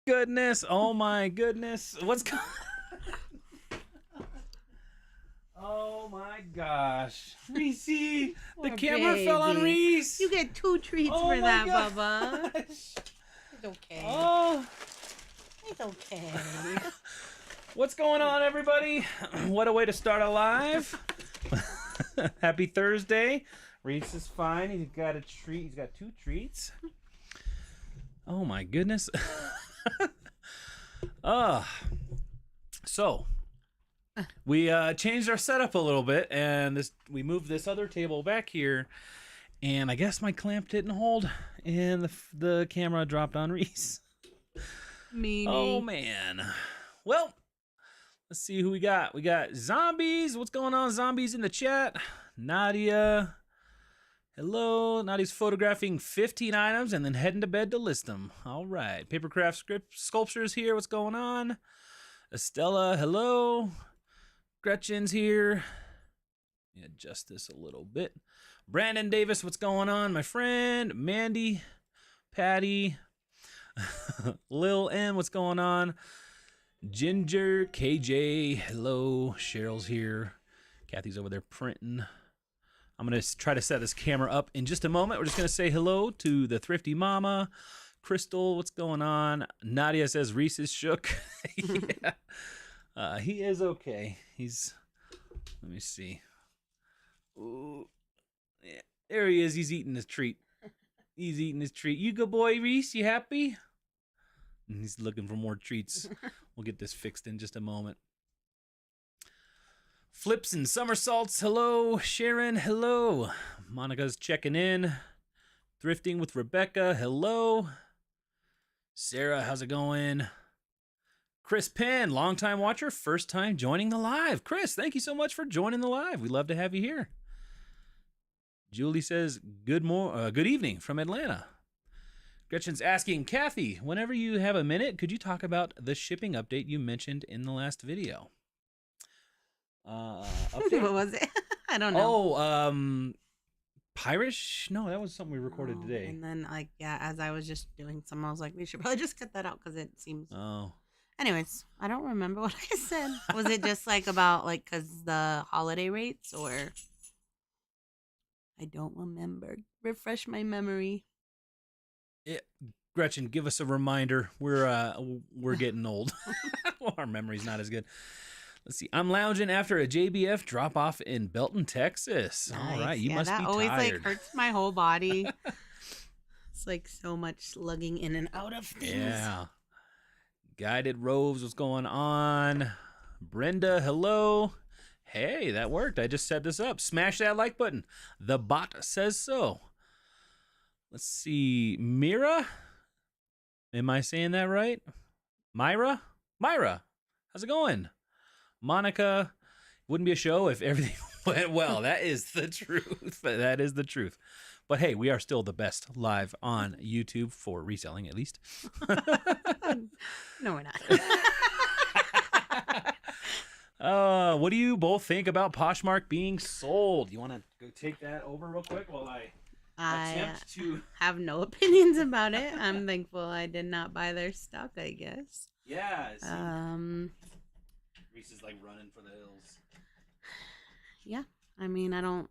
goodness. Oh my goodness. What's going Oh my gosh. Reese, the Poor camera fell on baby. Reese. You get 2 treats Oh for my that, gosh. Bubba. It's okay. Oh, It's okay. what's going on, everybody? What a way to start a live. Happy Thursday. Reese is fine. He's got a treat. He's got 2 treats. Oh my goodness. So we changed our setup a little bit, and we moved this other table back here, and I guess my clamp didn't hold, and the camera dropped on Reese. Meanie. Oh man. Well, let's see who we got. We got zombies. What's going on, zombies, in the chat? Nadia. Hello. Nadia's photographing 15 items and then heading to bed to list them. All right. Papercraft sculptures here. What's going on? Estella, hello. Gretchen's here. Let me adjust this a little bit. Brandon Davis, what's going on, my friend? Mandy, Patty, Lil M, what's going on? Ginger, KJ, hello. Cheryl's here. Kathy's over there printing. I'm going to try to set this camera up in just a moment. We're just going to say hello to the Thrifty Mama. Crystal, what's going on? Nadia says Reese is shook. Yeah. He is okay. Let me see. Ooh. Yeah. There he is. He's eating his treat. He's eating his treat. You good boy, Reese? You happy? And he's looking for more treats. We'll get this fixed in just a moment. Flips and somersaults, hello. Sharon, hello. Monica's checking in. Thrifting with Rebecca, hello. Sarah, how's it going? Chris Penn, longtime watcher, first time joining the live. Chris, thank you so much for joining the live. We love to have you here. Julie says, good evening from Atlanta. Gretchen's asking, Kathy, whenever you have a minute, could you talk about the shipping update you mentioned in the last video? Update? What was it? I don't know. Oh, Pirish? No, that was something we recorded today. And then, as I was just doing some, I was like, we should probably just cut that out because it seems. Oh. Anyways, I don't remember what I said. Was it just about because the holiday rates, or? I don't remember. Refresh my memory. Gretchen, give us a reminder. We're getting old. Our memory's not as good. Let's see. I'm lounging after a JBF drop off in Belton, Texas. Nice. All right, you must be tired. That always hurts my whole body. It's so much slugging in and out of things. Yeah. Guided Roves, what's going on? Brenda, hello. Hey, that worked. I just set this up. Smash that like button. The bot says so. Let's see. Mira? Am I saying that right? Myra? How's it going? Monica, wouldn't be a show if everything went well. That is the truth. That is the truth. But hey, we are still the best live on YouTube for reselling, at least. No, we're not. What do you both think about Poshmark being sold? You want to go take that over real quick while I attempt to have no opinions about it. I'm thankful I did not buy their stock, I guess. Yeah. Reese is running for the hills. Yeah. I mean, I'm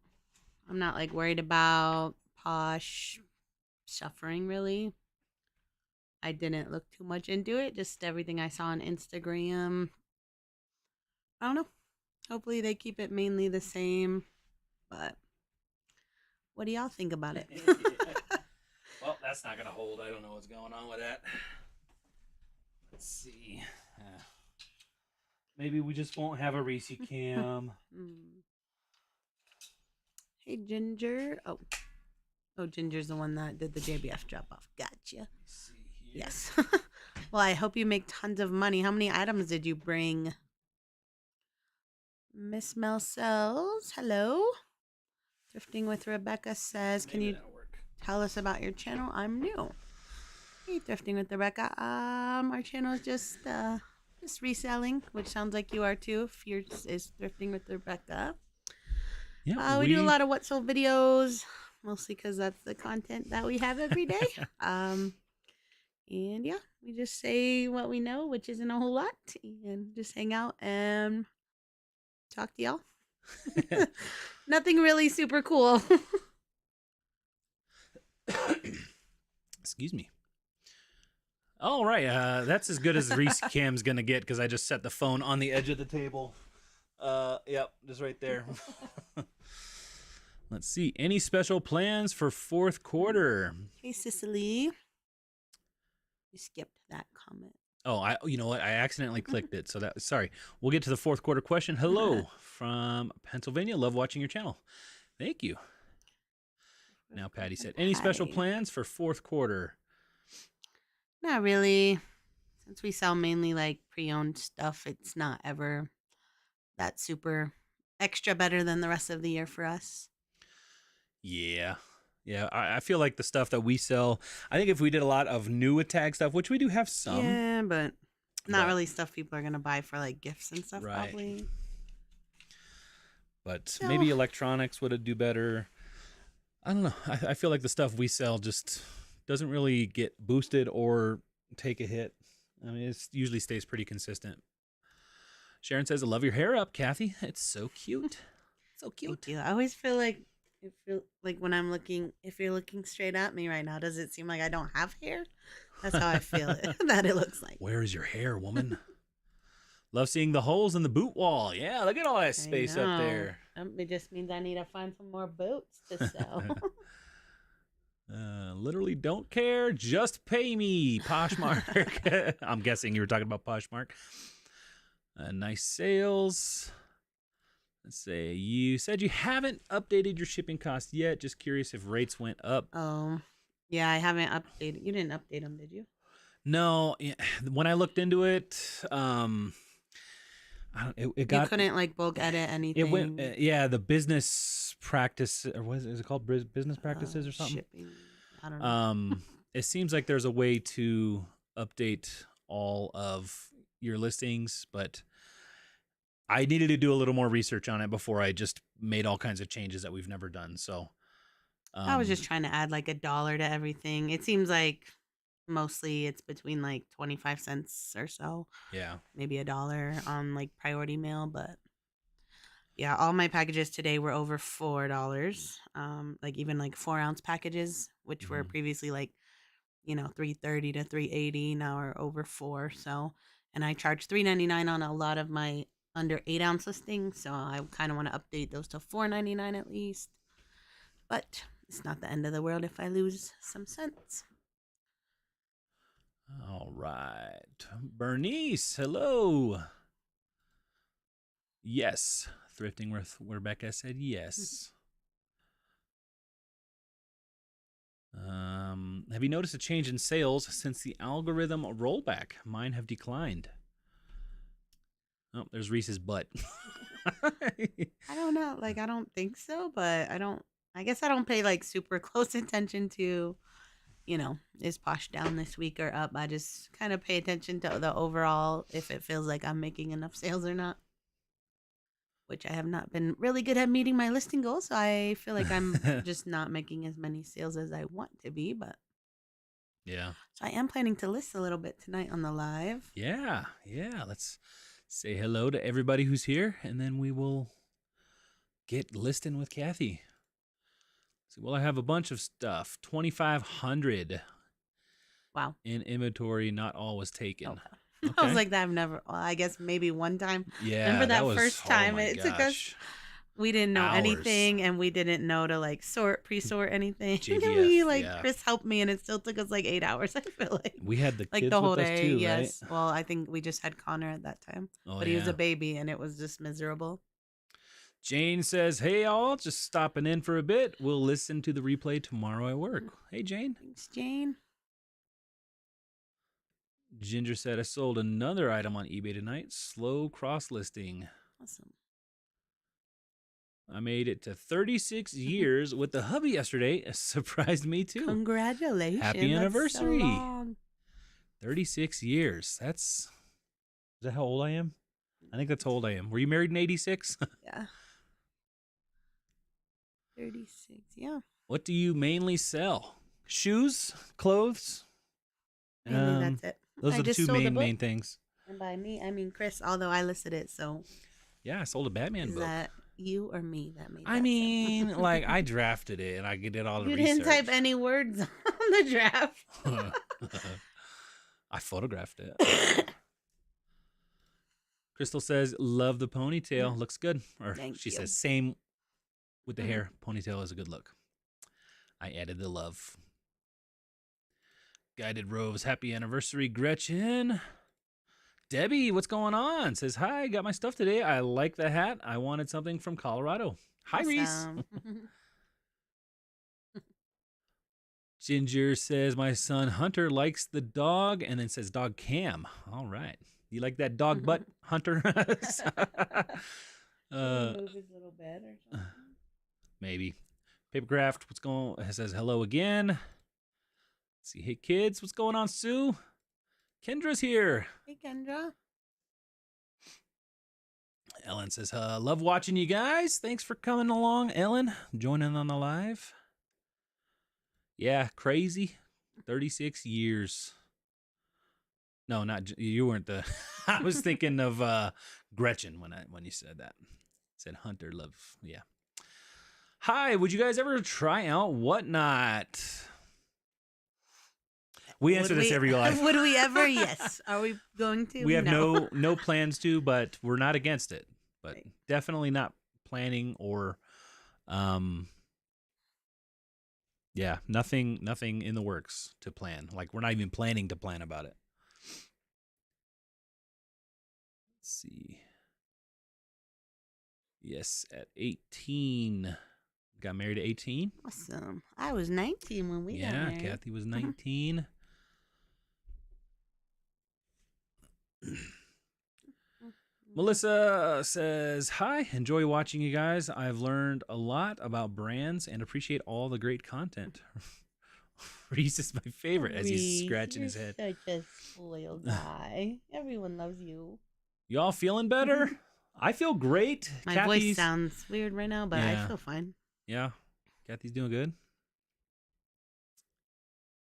not worried about Posh suffering, really. I didn't look too much into it. Just everything I saw on Instagram. I don't know. Hopefully they keep it mainly the same. But what do y'all think about it? Well, that's not going to hold. I don't know what's going on with that. Let's see. Maybe we just won't have a Reese cam. Hey, Ginger. Oh, Ginger's the one that did the JBF drop-off. Gotcha. See here. Yes. Well, I hope you make tons of money. How many items did you bring? Miss Mel Sells, hello. Thrifting with Rebecca says, can you tell us about your channel? I'm new. Hey, Thrifting with Rebecca. Our channel is just reselling, which sounds like you are too. If yours is Thrifting with Rebecca. Yeah, we do a lot of what sold videos, mostly because that's the content that we have every day. And yeah, we just say what we know, which isn't a whole lot, and just hang out and talk to y'all. Nothing really super cool. Excuse me. All right, that's as good as Reese Cam's gonna get because I just set the phone on the edge of the table. Yep, just right there. Let's see. Any special plans for fourth quarter? Hey, Cicely. You skipped that comment. Oh, you know what? I accidentally clicked it. So sorry. We'll get to the fourth quarter question. Hello from Pennsylvania. Love watching your channel. Thank you. Now, Patty said, any special plans for fourth quarter? Not really. Since we sell mainly like pre-owned stuff, it's not ever that super extra better than the rest of the year for us. Yeah. Yeah, I feel like the stuff that we sell, I think if we did a lot of new tag stuff, which we do have some. Yeah, but not really stuff people are going to buy for like gifts and stuff, right. probably. But maybe electronics would do better. I don't know. I feel like the stuff we sell just doesn't really get boosted or take a hit. I mean, it usually stays pretty consistent. Sharon says, I love your hair up, Kathy. It's so cute. So cute. Thank you. I always feel like when I'm looking, if you're looking straight at me right now, does it seem like I don't have hair? That's how I feel that it looks like. Where is your hair, woman? Love seeing the holes in the boot wall. Yeah, look at all that space up there. It just means I need to find some more boots to sell. Literally don't care. Just pay me, Poshmark. I'm guessing you were talking about Poshmark. Nice sales. Let's see. You said you haven't updated your shipping cost yet. Just curious if rates went up. Oh, yeah, I haven't updated. You didn't update them, did you? No. When I looked into it, it got. You couldn't like bulk edit anything. It went. Yeah, the business practice, or is it called business practices or something? Shipping. I don't know. It seems like there's a way to update all of your listings, but I needed to do a little more research on it before I just made all kinds of changes that we've never done. So I was just trying to add like $1 to everything. It seems like mostly it's between like 25 cents or so. Yeah. Maybe $1 on like priority mail, but yeah, all my packages today were over $4. Like even like 4-ounce packages, which were previously like, $3.30 to $3.80, now are over $4. So, and I charge $3.99 on a lot of my under 8-ounce listings, so I kind of want to update those to $4.99 at least. But it's not the end of the world if I lose some cents. All right. Bernice, hello. Yes. Thrifting with Rebecca said yes. Have you noticed a change in sales since the algorithm rollback? Mine have declined. Oh, there's Reese's butt. I don't know. Like, I don't think so, but I guess I don't pay like super close attention to, is Posh down this week or up? I just kind of pay attention to the overall, if it feels like I'm making enough sales or not, which I have not been really good at meeting my listing goals. So I feel like I'm just not making as many sales as I want to be, but yeah. So I am planning to list a little bit tonight on the live. Yeah. Let's say hello to everybody who's here, and then we will get listing with Kathy. So, well, I have a bunch of stuff. 2,500. Wow. In inventory, not all was taken. Okay. I was like, I guess maybe one time. Yeah. Remember that first time took us? We didn't know anything, and we didn't know to like pre-sort anything. JVF, Chris helped me, and it still took us like 8 hours. I feel like we had the like kids the whole with day. Us too, yes. Right? Well, I think we just had Connor at that time, but he was a baby, and it was just miserable. Jane says, "Hey, all, just stopping in for a bit. We'll listen to the replay tomorrow at work." Hey, Jane. Thanks, Jane. Ginger said, I sold another item on eBay tonight. Slow cross listing. Awesome. I made it to 36 years with the hubby yesterday. It surprised me too. Congratulations. Happy anniversary. So long. 36 years. Is that how old I am? I think that's how old I am. Were you married in 86? Yeah. 36, yeah. What do you mainly sell? Shoes, clothes, Mainly that's it. Those I are the just two sold a book. main things. And by me, I mean Chris, although I listed it, so Yeah, I sold a Batman is book. that you or me that made I that mean, sale? like I drafted it and I did all the You research. didn't type any words on the draft. I photographed it. Crystal says, "Love the ponytail. Looks good." Or Thank she you. says, "Same with the hair. Ponytail is a good look." I added the love. Guided Rose, happy anniversary, Gretchen. Debbie, what's going on? Says, "Hi, got my stuff today. I like the hat. I wanted something from Colorado." Hi, Reese. Awesome. Ginger says, "My son Hunter likes the dog," and then says, "Dog Cam." All right. You like that dog butt, Hunter? Move his little bed or something. Maybe. Papercraft, what's going on? It says, "Hello again." Let's see. Hey, kids, what's going on, Sue? Kendra's here. Hey, Kendra. Ellen says, "Love watching you guys. Thanks for coming along, Ellen. Joining on the live." Yeah, crazy. 36 years. No, not you weren't the. I was thinking of Gretchen when you said that. Said Hunter love. Yeah. Hi, would you guys ever try out Whatnot? We answer this every live. Would we ever? Yes. Are we going to? We have no plans to, but we're not against it. But Right. definitely not planning or yeah, nothing in the works to plan. Like we're not even planning to plan about it. Let's see. Yes, at 18. Got married at 18. Awesome. I was 19 when we got Yeah, married. Kathy was 19. Melissa says, "Hi, enjoy watching you guys. I've learned a lot about brands and appreciate all the great content." Reese is my favorite as he's scratching his head. Such a spoiled guy. Everyone loves you. Y'all feeling better? I feel great. My voice sounds weird right now, but Yeah. I feel fine. Yeah. Kathy's doing good.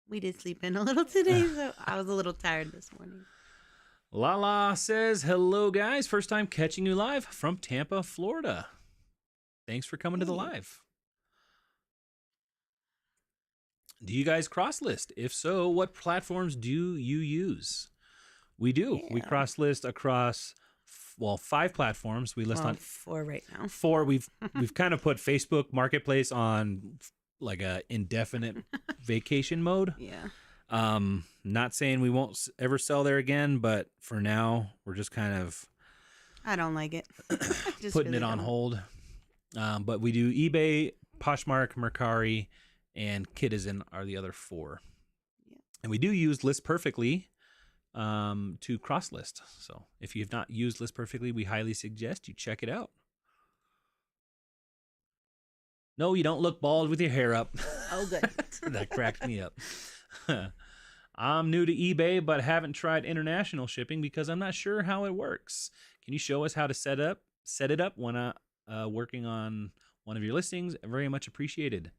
We did sleep in a little today, so I was a little tired this morning. Lala says, "Hello, guys. First time catching you live from Tampa, Florida. Thanks for coming to the live. Do you guys cross list? If so, what platforms do you use?" We do. We Yeah. cross list across 5 platforms. We list on 4 right now. 4. We've kind of put Facebook Marketplace on like a indefinite vacation mode. Yeah. Not saying we won't ever sell there again, but for now we're just kind of I don't like it. Just putting really it on don't. hold. But we do eBay, Poshmark, Mercari, and Kitizen are the other 4. Yeah. And we do use List Perfectly to cross list. So if you have not used List Perfectly, we highly suggest you check it out. No, you don't look bald with your hair up. Oh, good. That cracked me up. I'm new to eBay, but haven't tried international shipping because I'm not sure how it works. Can you show us how to set it up when working on one of your listings? Very much appreciated.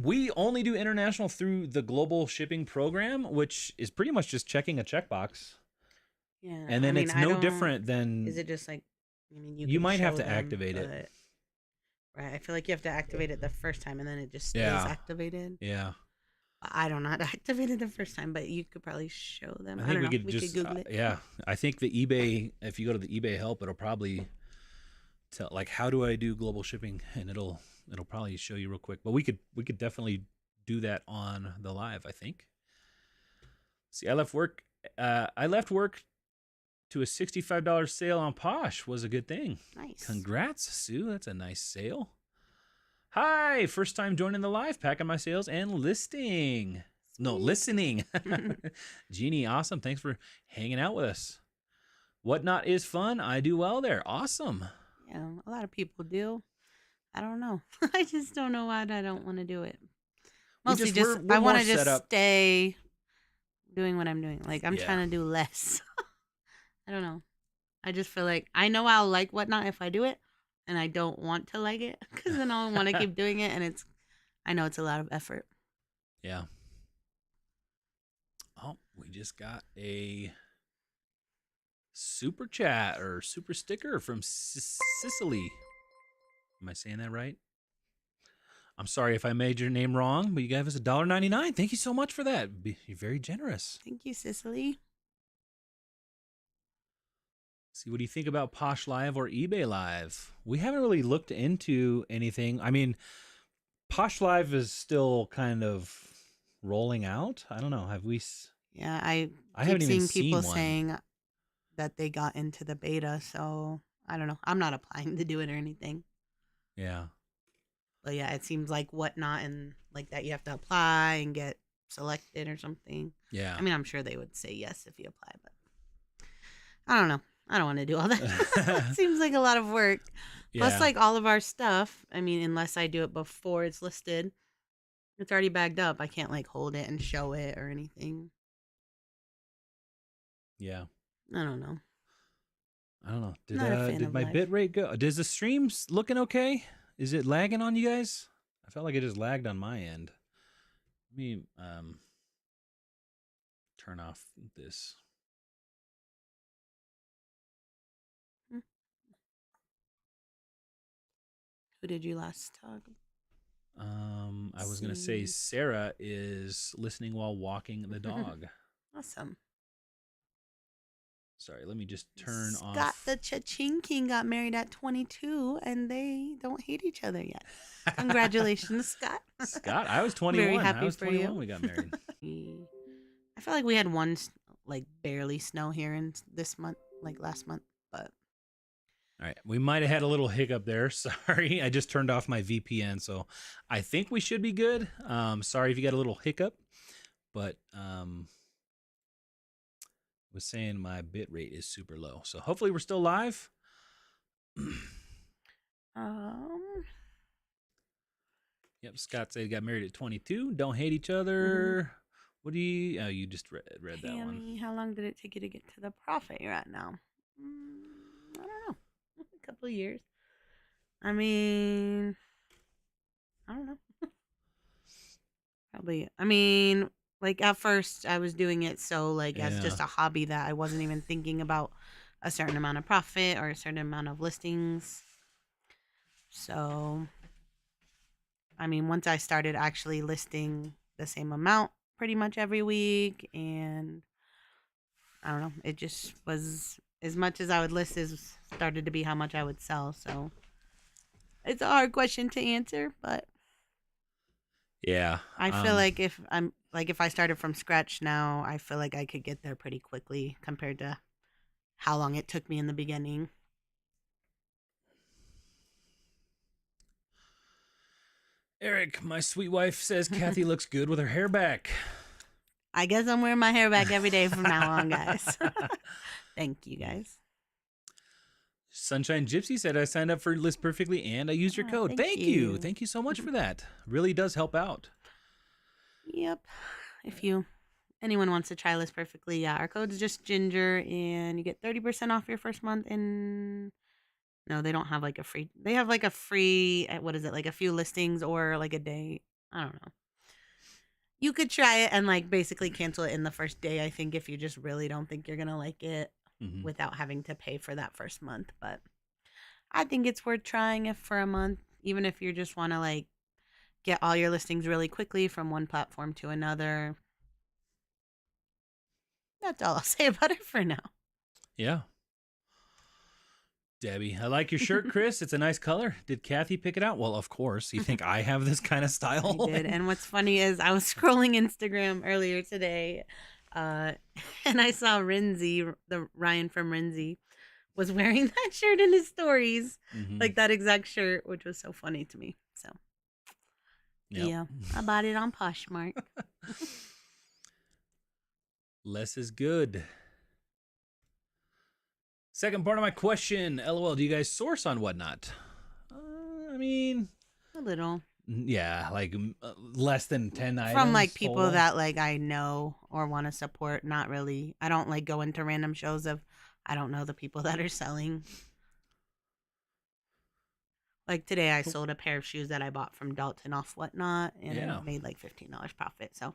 We only do international through the global shipping program, which is pretty much just checking a checkbox. Yeah. And then it's no different than. Is it just like, I mean, you might have to activate it. Right. I feel like you have to activate it the first time and then it just stays activated. Yeah. I don't know how to activate it the first time, but you could probably show them. I think don't we know. could just Google it. yeah. I think the eBay, if you go to the eBay help, it'll probably tell like how do I do global shipping, and it'll probably show you real quick. But we could definitely do that on the live, I think. See, I left work to a $65 sale on Posh. Was a good thing. Nice. Congrats, Sue. That's a nice sale. Hi, first time joining the live, packing my sales and listening. Jeannie, awesome. Thanks for hanging out with us. Whatnot is fun. I do well there. Awesome. Yeah, a lot of people do. I don't know. I just don't know why I don't want to do it. Mostly I want to just stay doing what I'm doing. Like I'm trying to do less. I don't know. I just feel like I know I'll like Whatnot if I do it. And I don't want to like it because then I'll want to keep doing it. And I know it's a lot of effort. Yeah. Oh, We just got a super chat or super sticker from Sicily. Am I saying that right? I'm sorry if I made your name wrong, but you gave us $1.99. Thank you so much for that. You're very generous. Thank you, Sicily. See, what do you think about Posh Live or eBay Live? We haven't really looked into anything. I mean, Posh Live is still kind of rolling out. I don't know. Have we? Yeah, I haven't keep even seeing people seen one. saying that they got into the beta, so I don't know. I'm not applying to do it or anything. Yeah. But yeah, it seems like Whatnot and like that you have to apply and get selected or something. Yeah. I mean, I'm sure they would say yes if you apply, but I don't know. I don't want to do all that. It seems like a lot of work. Yeah. Plus, like all of our stuff, I mean, unless I do it before it's listed, it's already bagged up. I can't like hold it and show it or anything. Yeah. I don't know. I don't know. Not a fan Did of my live. bit rate go? Does the streams looking okay? Is it lagging on you guys? I felt like it just lagged on my end. Let me turn off this. Who did you last talk? I was gonna say Sarah is listening while walking the dog. Awesome. Sorry, let me just turn off. Scott the Cha-Ching King got married at 22, and they don't hate each other yet. Congratulations, Scott. Scott, I was 21. Very happy I was for 21 you. when we got married. I feel like we had one like barely snow here in this month, like last month, but all right, we might have had a little hiccup there. Sorry, I just turned off my VPN, so I think we should be good. Sorry if you got a little hiccup, but was saying my bit rate is super low, so hopefully we're still live. Yep, Scott said he got married at 22. Don't hate each other. What do you? Oh, you just read that one. How long did it take you to get to the profit you're at now? I don't know. A couple of years. I mean, I don't know. Probably. I mean, like at first I was doing it so like as just a hobby that I wasn't even thinking about a certain amount of profit or a certain amount of listings. So, I mean, once I started actually listing the same amount pretty much every week, and I don't know, it just was as much as I would list as started to be how much I would sell. So it's a hard question to answer, but yeah, I feel like if I started from scratch now, I feel like I could get there pretty quickly compared to how long it took me in the beginning. Eric, my sweet wife says Kathy looks good with her hair back. I guess I'm wearing my hair back every day from now on, guys. Thank you, guys. Sunshine Gypsy said I signed up for List Perfectly and I used your code. Thank you. Thank you so much for that. Really does help out. Yep. If anyone wants to try List Perfectly, yeah, our code is just Ginger, and you get 30% off your first month. And no, they don't have like a free. They have like a free. What is it? Like a few listings or like a day. I don't know. You could try it and like basically cancel it in the first day, I think, if you just really don't think you're gonna like it without having to pay for that first month. But I think it's worth trying it for a month, even if you just want to like get all your listings really quickly from one platform to another. That's all I'll say about it for now. Yeah. Debbie, I like your shirt, Chris. It's a nice color. Did Kathy pick it out? Well, of course. You think I have this kind of style? I did. And what's funny is I was scrolling Instagram earlier today, and I saw Renzi, the Ryan from Renzi, was wearing that shirt in his stories, like that exact shirt, which was so funny to me. So, yeah, I bought it on Poshmark. Less is good. Second part of my question, LOL, do you guys source on Whatnot? I mean, a little. Yeah, like less than 10 items. From like people total that like I know or want to support, not really. I don't like go into random shows of I don't know the people that are selling. Like today I sold a pair of shoes that I bought from Dalton off Whatnot, and I made like $15 profit. So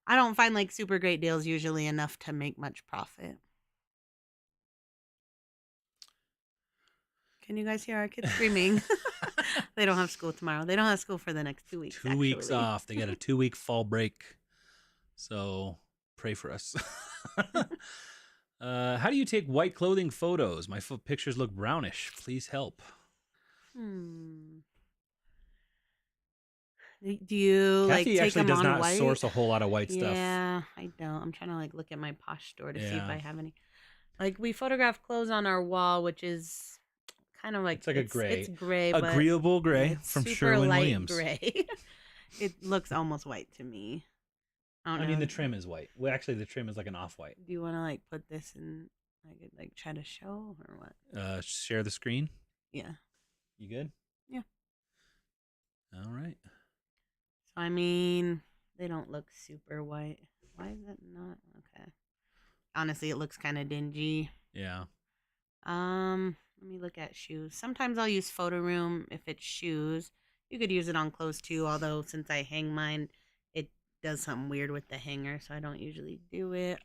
I don't find like super great deals usually enough to make much profit. Can you guys hear our kids screaming? They don't have school tomorrow. They don't have school for the next 2 weeks. 2 weeks actually. off. They got a 2-week fall break. So pray for us. How do you take white clothing photos? My pictures look brownish. Please help. Do you like Kathy take actually them does on not white? source a whole lot of white stuff. Yeah, I don't. I'm trying to like look at my Posh store to see if Yeah. I have any. Like we photograph clothes on our wall, which is kind of like It's like a gray. It's gray, Agreeable but gray it's from super Sherwin-Williams. Gray. It looks almost white to me. I don't know. mean, the trim is white. Well, actually, the trim is like an off-white. Do you want to like put this in? I could like try to show or what? Share the screen. Yeah. You good? Yeah. All right. So I mean, they don't look super white. Why is it not? Okay. Honestly, it looks kind of dingy. Yeah. Let me look at shoes. Sometimes I'll use photo room if it's shoes. You could use it on clothes too, although since I hang mine, it does something weird with the hanger, so I don't usually do it.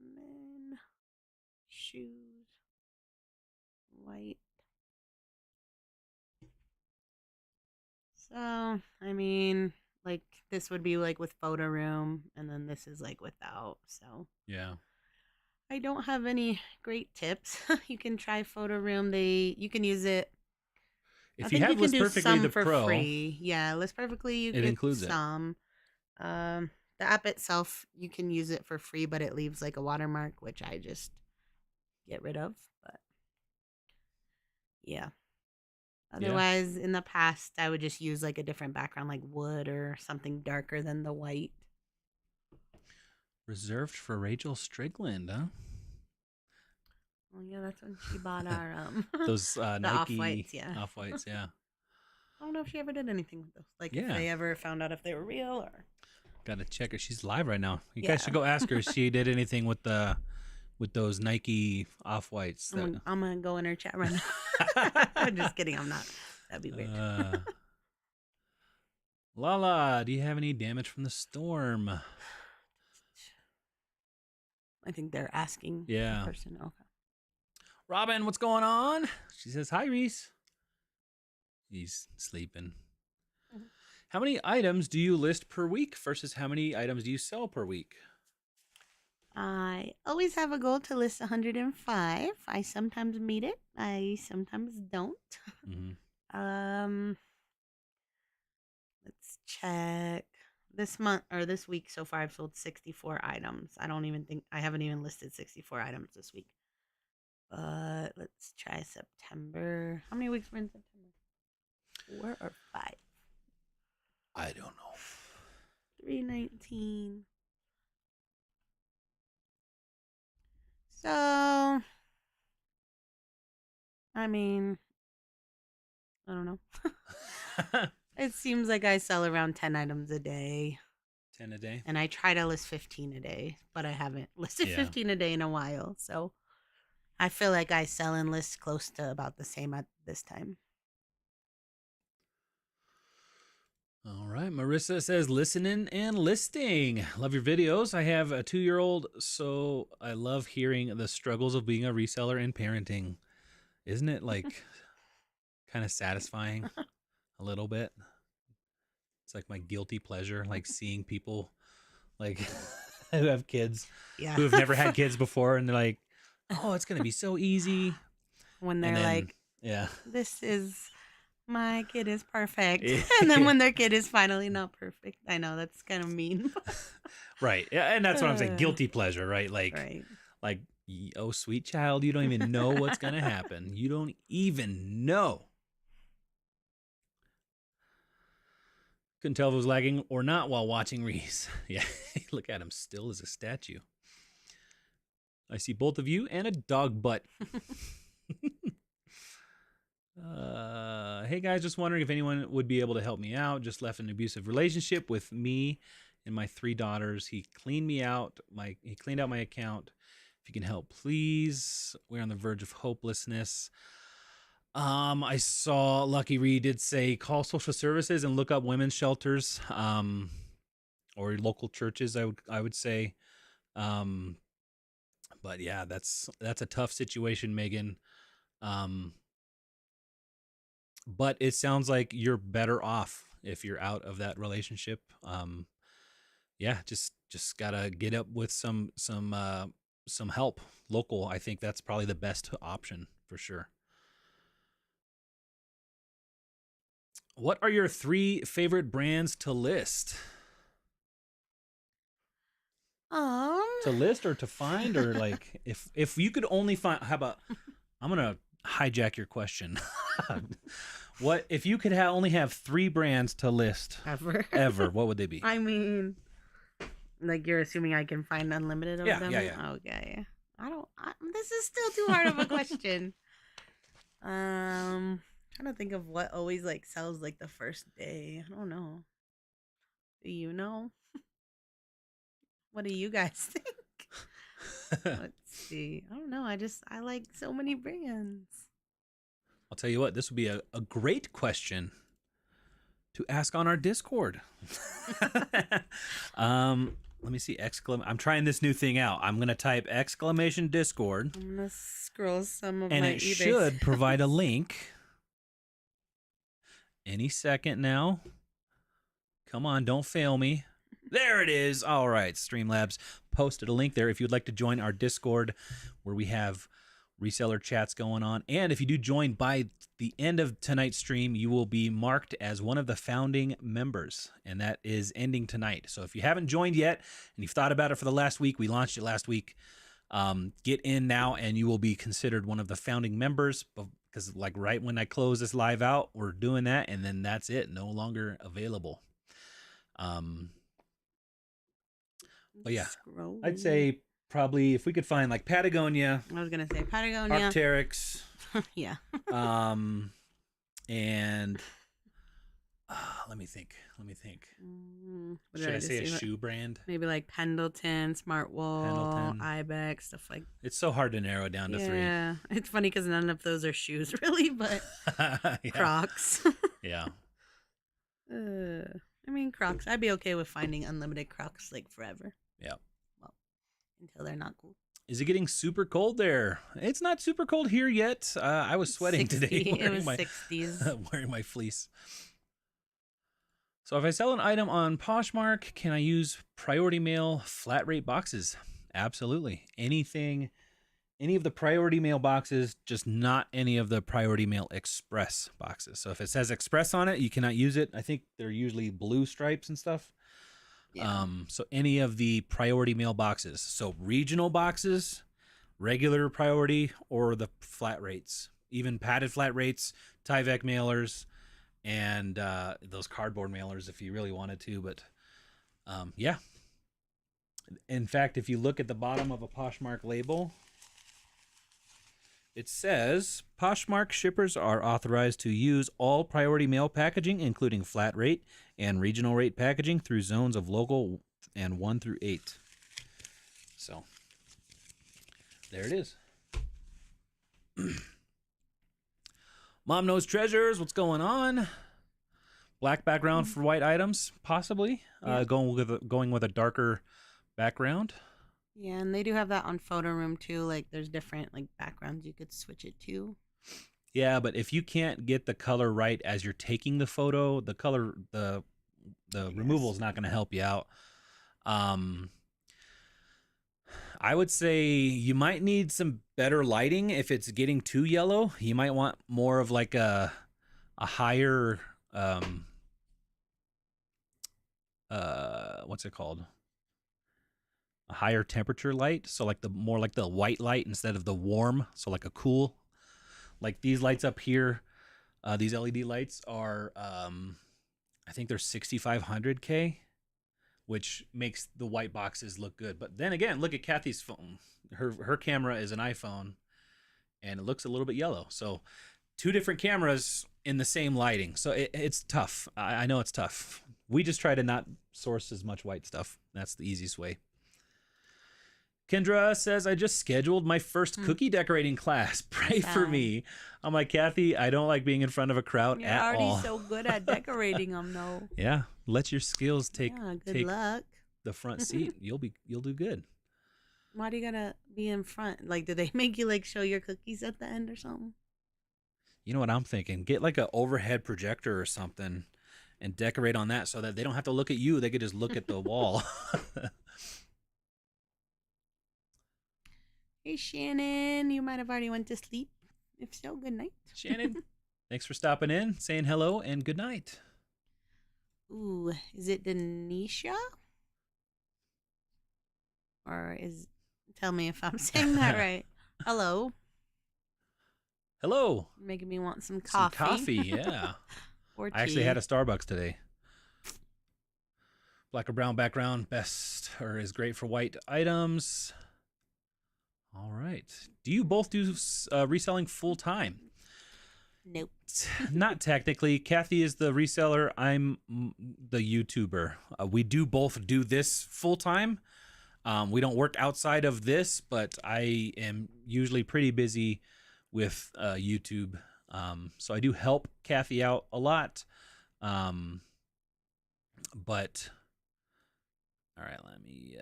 Men shoes white. So, I mean, like this would be like with photo room, and then this is like without. So, Yeah. I don't have any great tips. You can try photo room. You can use it. If I you think have you can List do Perfectly some the for Pro, free. Yeah, List Perfectly you it get includes some. The app itself you can use it for free, but it leaves like a watermark, which I just get rid of. But yeah. Otherwise, in the past, I would just use like a different background, like wood or something darker than the white. Reserved for Rachel Strickland, huh? Oh yeah, that's when she bought our Those the Nike off-whites, yeah. Off-whites, yeah. I don't know if she ever did anything with those. Like if Yeah. they ever found out if they were real or. Gotta check her. She's live right now. You Yeah. guys should go ask her if she did anything with those Nike Off-Whites. I'm gonna go in her chat right now. I'm just kidding. I'm not. That'd be weird. Lala, do you have any damage from the storm? I think they're asking. Yeah. The person. Okay. Robin, what's going on? She says, hi, Reese. He's sleeping. Mhm. How many items do you list per week versus how many items do you sell per week? I always have a goal to list 105. I sometimes meet it. I sometimes don't. Mm-hmm. Let's check. This month or this week so far, I've sold 64 items. I haven't even listed 64 items this week. But let's try September. How many weeks were in September? 4 or 5? I don't know. 319. So, I mean, I don't know. It seems like I sell around 10 items a day. 10 a day? And I try to list 15 a day, but I haven't listed 15 a day in a while. So I feel like I sell and list close to about the same at this time. All right. Marissa says, listening and listing. Love your videos. I have a 2-year-old, so I love hearing the struggles of being a reseller and parenting. Isn't it like kind of satisfying a little bit? It's like my guilty pleasure, like seeing people like who have kids who have never had kids before, and they're like, oh, it's going to be so easy. When they're like, yeah, this is, my kid is perfect. And then when their kid is finally not perfect. I know that's kind of mean. Right. Yeah, and that's what I'm saying. Guilty pleasure, right? Like, right. Oh, sweet child, you don't even know what's going to happen. You don't even know. Couldn't tell if it was lagging or not while watching Reese. Yeah, look at him, still as a statue. I see both of you and a dog butt. Hey guys, just wondering if anyone would be able to help me out. Just left an abusive relationship with me and my 3 daughters. He cleaned out my account. If you can help, please. We're on the verge of hopelessness. I saw Lucky Reed did say call social services and look up women's shelters. or local churches. I would say. Um, but yeah, that's a tough situation, Megan. Um, but it sounds like you're better off if you're out of that relationship. Yeah, just gotta get up with some help local. I think that's probably the best option for sure. What are your 3 favorite brands to list? Um, To list or to find, or like if you could only find, how about, I'm gonna hijack your question. What if you could only have 3 brands to list ever. ever? What would they be? I mean, like you're assuming I can find unlimited of Yeah, them? yeah. Okay. This is still too hard of a question. Trying to think of what always like sells like the first day. I don't know. Do you know? What do you guys think? Let's see. I don't know. I like so many brands. I'll tell you what, this would be a great question to ask on our Discord. Let me see. I'm trying this new thing out. I'm gonna type exclamation Discord, I'm gonna scroll some of and my it eBay should provide a sales. link any second now. Come on, don't fail me. There it is. All right, Streamlabs posted a link there if you'd like to join our Discord, where we have reseller chats going on. And if you do join by the end of tonight's stream, you will be marked as one of the founding members, and that is ending tonight. So if you haven't joined yet and you've thought about it for the last week, we launched it last week. Get in now, and you will be considered one of the founding members. Because like right when I close this live out, we're doing that, and then that's it. No longer available. But yeah, I'd say probably if we could find like Patagonia. I was gonna say Patagonia. Arc'teryx. Yeah. And let me think. Should I say a shoe brand? Maybe like Pendleton, Smartwool, Ibex, stuff like. It's so hard to narrow down to 3. Yeah, it's funny because none of those are shoes, really, but Yeah. Crocs. Yeah. I mean, Crocs. I'd be okay with finding unlimited Crocs like forever. Yeah. Well, until they're not cool. Is it getting super cold there? It's not super cold here yet. I was sweating 60. today. It was 60s. Wearing my fleece. So if I sell an item on Poshmark, can I use priority mail flat rate boxes? Absolutely. Anything, any of the priority mail boxes, just not any of the priority mail express boxes. So if it says express on it, you cannot use it. I think they're usually blue stripes and stuff. Yeah. So any of the priority mail boxes. So regional boxes, regular priority, or the flat rates, even padded flat rates, Tyvek mailers, and those cardboard mailers if you really wanted to. But yeah. In fact, if you look at the bottom of a Poshmark label, it says Poshmark shippers are authorized to use all priority mail packaging, including flat rate and regional rate packaging through zones of local and 1 through 8. So there it is. Mom knows treasures. What's going on? Black background for white items, possibly. Yeah. Going with a darker background. Yeah, and they do have that on Photo Room too. Like, there's different like backgrounds you could switch it to. Yeah, but if you can't get the color right as you're taking the photo, the color, the removal is not going to help you out. I would say you might need some better lighting if it's getting too yellow. You might want more of like a higher what's it called? A higher temperature light, so like more like the white light instead of the warm, so like a cool, like these lights up here, these LED lights are I think they're 6500K, which makes the white boxes look good. But then again, look at Kathy's phone. Her camera is an iPhone and it looks a little bit yellow. So 2 different cameras in the same lighting. So it's tough. I know it's tough. We just try to not source as much white stuff. That's the easiest way. Kendra says, I just scheduled my first cookie decorating class. Pray for me. I'm like, Kathy, I don't like being in front of a crowd You're at all. already so good at decorating them, though. Yeah, let your skills take good luck. The front seat. You'll do good. Why do you gotta be in front? Like, do they make you like show your cookies at the end or something? You know what I'm thinking? Get like an overhead projector or something and decorate on that so that they don't have to look at you. They could just look at the wall. Hey, Shannon, you might have already went to sleep. If so, good night. Shannon, thanks for stopping in, saying hello, and good night. Ooh, is it Denisha? Or tell me if I'm saying that right. Hello. Hello. Making me want some coffee. Some coffee, yeah. Or tea. I actually had a Starbucks today. Black or brown background, is great for white items. All right. Do you both do reselling full time? Nope. Not technically. Kathy is the reseller. I'm the YouTuber. We do both do this full time. We don't work outside of this, but I am usually pretty busy with YouTube. So I do help Kathy out a lot. But all right, let me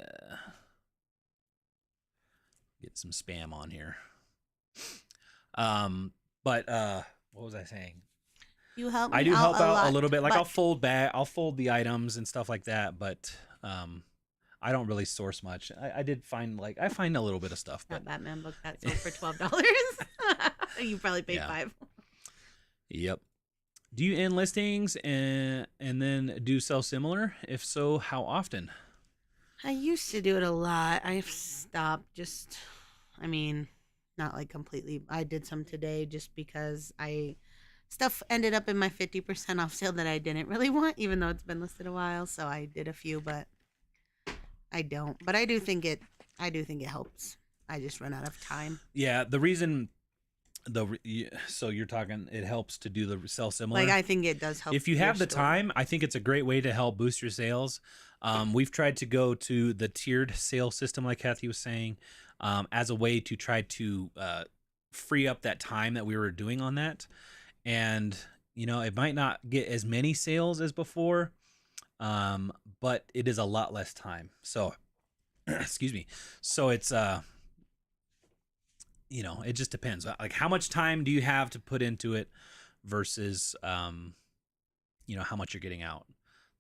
get some spam on here. But what was I saying? You help me I do help out a little bit. Like but... I'll fold the items and stuff like that, but I don't really source much. I did find I find a little bit of stuff. That but Batman book that sold for $12. You probably paid $5. Yep. Do you end listings and then do sell similar? If so, how often? I used to do it a lot. I've stopped not like completely. I did some today just because stuff ended up in my 50% off sale that I didn't really want, even though it's been listed a while. So I did a few, but I don't. But I do think it helps. I just run out of time. Yeah, the reason so you're talking it helps to do the sell similar. Like, I think it does help. If you have the time, I think it's a great way to help boost your sales. We've tried to go to the tiered sales system, like Kathy was saying, as a way to try to free up that time that we were doing on that. And, it might not get as many sales as before, but it is a lot less time. So, excuse me. So it's, it just depends. Like, how much time do you have to put into it versus, how much you're getting out.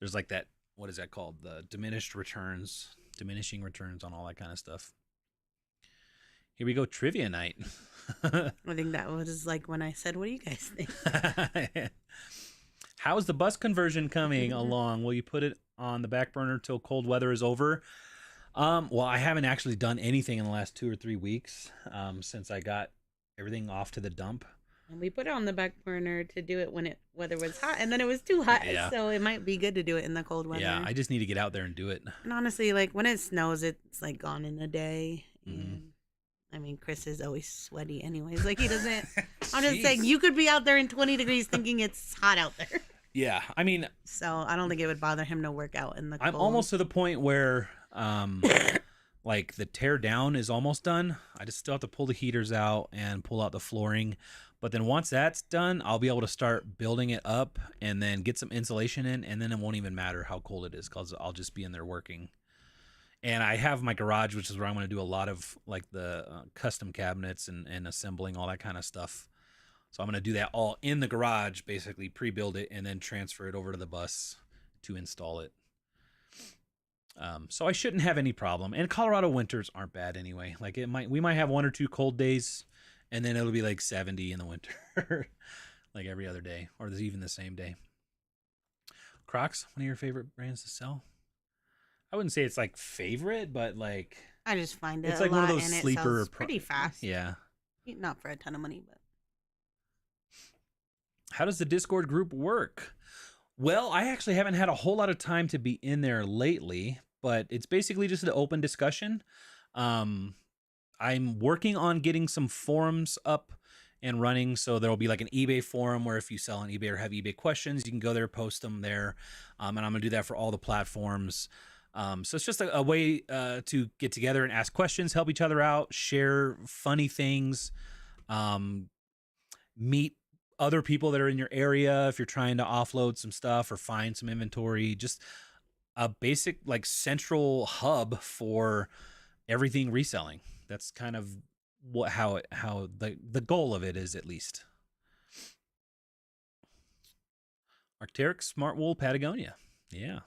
There's like that, what is that called? The diminishing returns on all that kind of stuff. Here we go, trivia night. I think that was like when I said, what do you guys think? How's the bus conversion coming along? Will you put it on the back burner till cold weather is over? Well, I haven't actually done anything in the last 2 or 3 weeks since I got everything off to the dump. And we put it on the back burner to do it when weather was hot, and then it was too hot, so it might be good to do it in the cold weather. Yeah, I just need to get out there and do it. And honestly, like when it snows, it's like gone in a day. And Chris is always sweaty anyways. Like he doesn't. I'm just saying, you could be out there in 20 degrees thinking it's hot out there. Yeah, so I don't think it would bother him to work out in the cold. I'm almost to the point where, like the tear down is almost done. I just still have to pull the heaters out and pull out the flooring. But then once that's done, I'll be able to start building it up and then get some insulation in, and then it won't even matter how cold it is because I'll just be in there working. And I have my garage, which is where I'm going to do a lot of like the custom cabinets and assembling, all that kind of stuff. So I'm going to do that all in the garage, basically pre-build it and then transfer it over to the bus to install it. So I shouldn't have any problem. And Colorado winters aren't bad anyway. Like we might have 1 or 2 cold days, and then it'll be like 70 in the winter, like every other day, or there's even the same day. Crocs, one of your favorite brands to sell? I wouldn't say it's like favorite, but like I just find it's it like a lot, one of those and sleeper. It sells pretty fast. Yeah, not for a ton of money, but. How does the Discord group work? Well, I actually haven't had a whole lot of time to be in there lately, but it's basically just an open discussion. I'm working on getting some forums up and running, so there'll be like an eBay forum where if you sell on eBay or have eBay questions, you can go there, post them there, and I'm gonna do that for all the platforms. So it's just a way to get together and ask questions, help each other out, share funny things, meet other people that are in your area if you're trying to offload some stuff or find some inventory. Just a basic like central hub for everything reselling. That's kind of how the goal of it is, at least. Arc'teryx Smart Wool Patagonia. Yeah.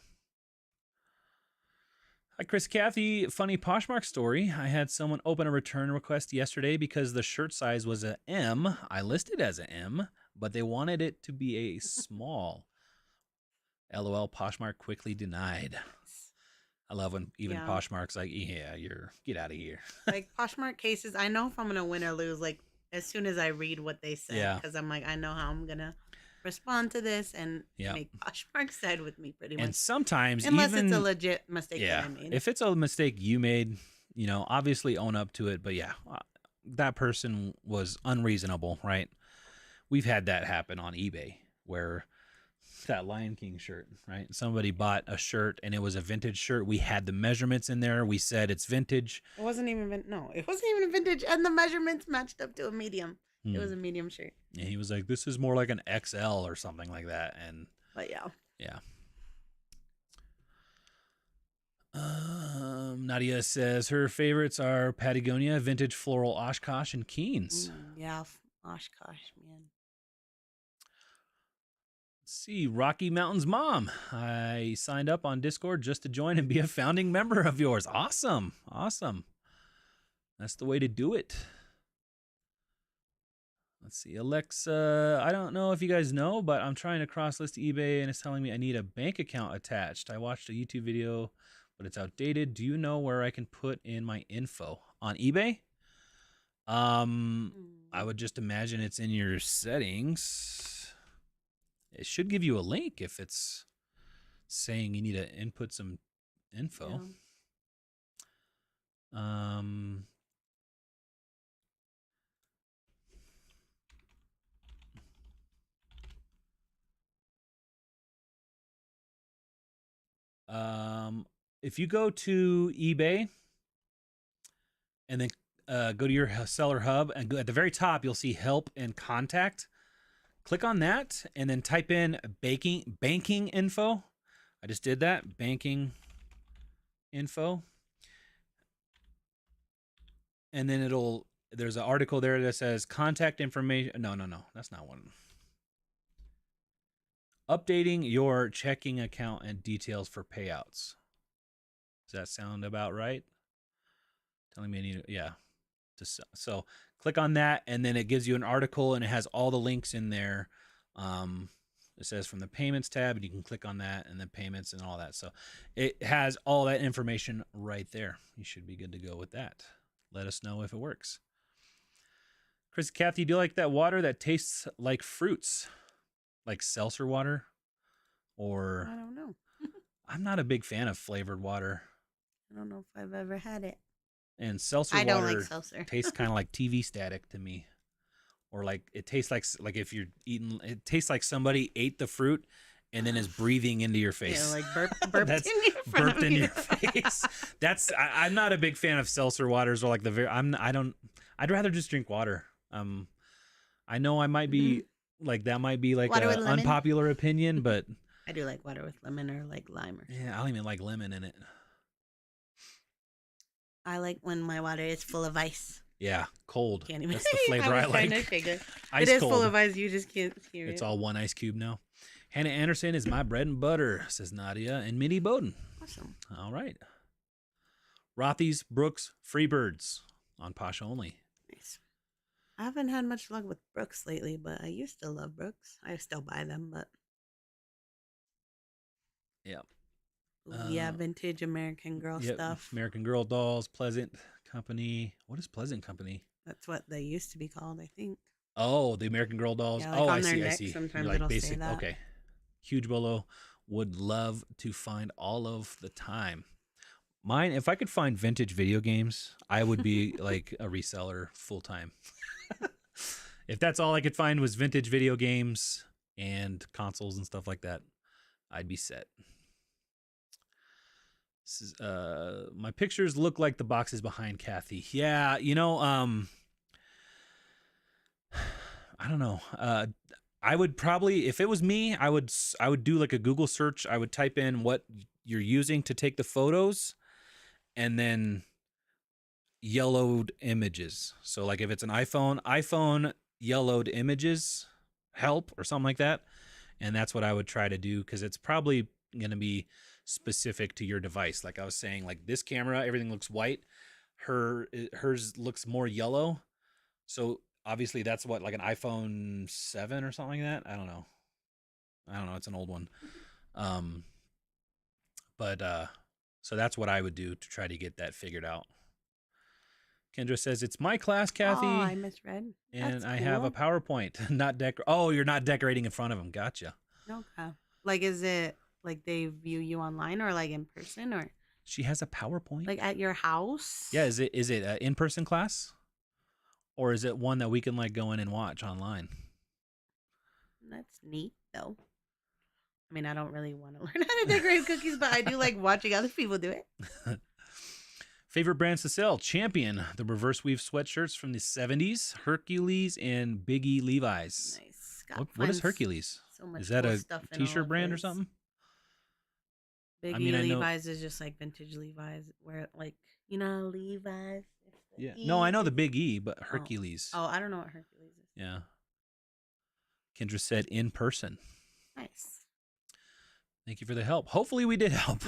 Hi, Chris Cathy. Funny Poshmark story. I had someone open a return request yesterday because the shirt size was a M. I listed as a M, but they wanted it to be a small. LOL, Poshmark quickly denied. I love when even Poshmark's like, yeah, get out of here. Like Poshmark cases, I know if I'm going to win or lose, like as soon as I read what they said, because I'm like, I know how I'm going to respond to this and make Poshmark side with me pretty much. And sometimes unless it's a legit mistake that I made. If it's a mistake you made, obviously own up to it. But that person was unreasonable, right? We've had that happen on eBay where that Lion King shirt, right? Somebody bought a shirt and it was a vintage shirt. We had the measurements in there. We said it's vintage. It wasn't even vintage, and the measurements matched up to a medium. It was a medium shirt. And he was like, this is more like an XL or something like that. But yeah. Nadia says her favorites are Patagonia, vintage floral Oshkosh, and Keens. Oshkosh, man. Let's see, Rocky Mountain's mom. I signed up on Discord just to join and be a founding member of yours. Awesome. That's the way to do it. Let's see, Alexa, I don't know if you guys know, but I'm trying to cross-list eBay and it's telling me I need a bank account attached. I watched a YouTube video, but it's outdated. Do you know where I can put in my info? On eBay? I would just imagine it's in your settings. It should give you a link if it's saying you need to input some info. If you go to eBay and then go to your seller hub and go at the very top, you'll see help and contact. Click on that and then type in banking info. I just did that, banking info. And then there's an article there that says contact information. No, that's not one. Updating your checking account and details for payouts. Does that sound about right? Telling me I need so click on that and then it gives you an article and it has all the links in there. It says from the payments tab and you can click on that and then payments and all that. So it has all that information right there. You should be good to go with that. Let us know if it works. Chris, Kathy, do you like that water that tastes like fruits? Like seltzer water? Or I don't know. I'm not a big fan of flavored water. I don't know if I've ever had it. And seltzer water like seltzer. Tastes kind of like TV static to me. Or like it tastes like if you're eating, it tastes like somebody ate the fruit and then is breathing into your face. Yeah, like burped in your face. I'm not a big fan of seltzer waters or like I'd rather just drink water. I know I might be like that might be like an unpopular opinion, but I do like water with lemon or like lime or something. Yeah, I don't even like lemon in it. I like when my water is full of ice. Yeah, cold. Can't even. That's the flavor I like. It is cold. Full of ice. You just can't hear it. It's all one ice cube now. Hannah Anderson is my bread and butter, says Nadia and Minnie Bowden. Awesome. All right. Rothy's, Brooks, Freebirds on Posh only. Nice. I haven't had much luck with Brooks lately, but I used to love Brooks. I still buy them, but yeah. Vintage American Girl stuff. American Girl dolls, Pleasant Company. What is Pleasant Company? That's what they used to be called, I think. Oh, the American Girl dolls. Yeah, like I see. Sometimes like it'll say that. Okay. Huge Bolo. Would love to find all of the time. Mine, if I could find vintage video games, I would be like a reseller full time. If that's all I could find was vintage video games and consoles and stuff like that, I'd be set. This is, my pictures look like the boxes behind Kathy. Yeah, you know, I don't know. I would probably, if it was me, I would do like a Google search. I would type in what you're using to take the photos, and then yellowed images. So like if it's an iPhone yellowed images help or something like that. And that's what I would try to do, because it's probably going to be specific to your device. Like I was saying, like this camera, everything looks white. Hers looks more yellow. So obviously that's what, like an iPhone 7 or something like that. I don't know. It's an old one. But so that's what I would do to try to get that figured out. Kendra says, it's my class, Kathy. Oh, I misread. And That's I cool. have a PowerPoint. Not Oh, you're not decorating in front of them. Gotcha. Okay. Like, is it like they view you online or like in person, or She has a PowerPoint? like at your house? Yeah, is it an in-person class? Or is it one that we can like go in and watch online? That's neat, though. I mean, I don't really want to learn how to decorate cookies, but I do like watching other people do it. Favorite brands to sell? Champion, the reverse weave sweatshirts from the 70s, Hercules, and Biggie Levi's. Nice. What is Hercules? So much Is that cool a stuff in t-shirt all brand or his. something? Biggie I mean, I know- Levi's is just like vintage Levi's, where like, you know, Levi's. it's the Yeah. E. No, I know the Big E, but Hercules. Oh, I don't know what Hercules is. Yeah. Kendra said in person. Nice. Thank you for the help. Hopefully we did help.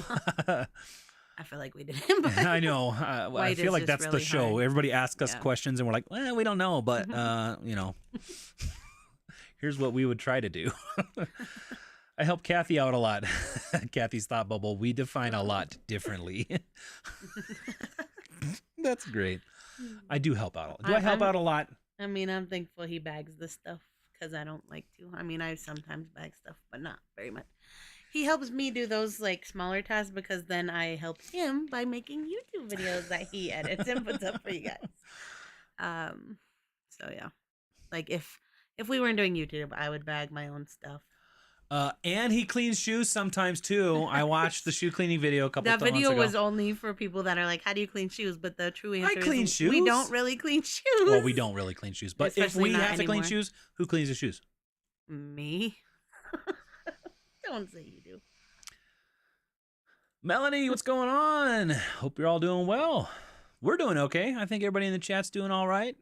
I feel like we didn't. But I know. I White feel is like just that's the really show. hard. Everybody asks us Yeah. questions and we're like, well, we don't know, but you know, here's what we would try to do. I help Kathy out a lot. Kathy's thought bubble. We define a lot differently. That's great. I do help out. Do I help out a lot? I mean, I'm thankful he bags the stuff because I don't like to. I mean, I sometimes bag stuff, but not very much. He helps me do those like smaller tasks because then I help him by making YouTube videos that he edits and puts up for you guys. So yeah, like if we weren't doing YouTube, I would bag my own stuff. And he cleans shoes sometimes too. I watched the shoe cleaning video a couple That months ago. video was only for people that are like, "How do you clean shoes?" But the true answer clean is shoes. we don't really clean shoes. Well, we don't really clean shoes, but if Especially we not have to clean anymore. shoes, who cleans the shoes? Me. Don't say you do. Melanie, what's going on? Hope you're all doing well. We're doing okay. I think everybody in the chat's doing all right.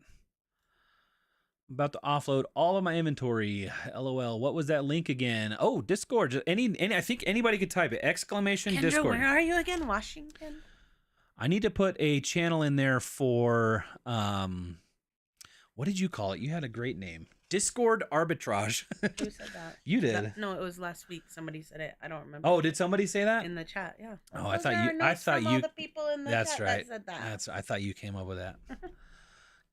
I'm about to offload all of my inventory. LOL. What was that link again? Oh, Discord. Any I think anybody could type it. Exclamation Kendra, Discord. where are you again? Washington? I need to put a channel in there for what did you call it? You had a great name. Discord arbitrage. Who said that? You did. No, it was last week. Somebody said it. I don't remember. Oh, did somebody say that? In the chat, yeah. Oh, I Those thought are you. notes from all the people in the That's chat right. That said that. I thought you came up with that.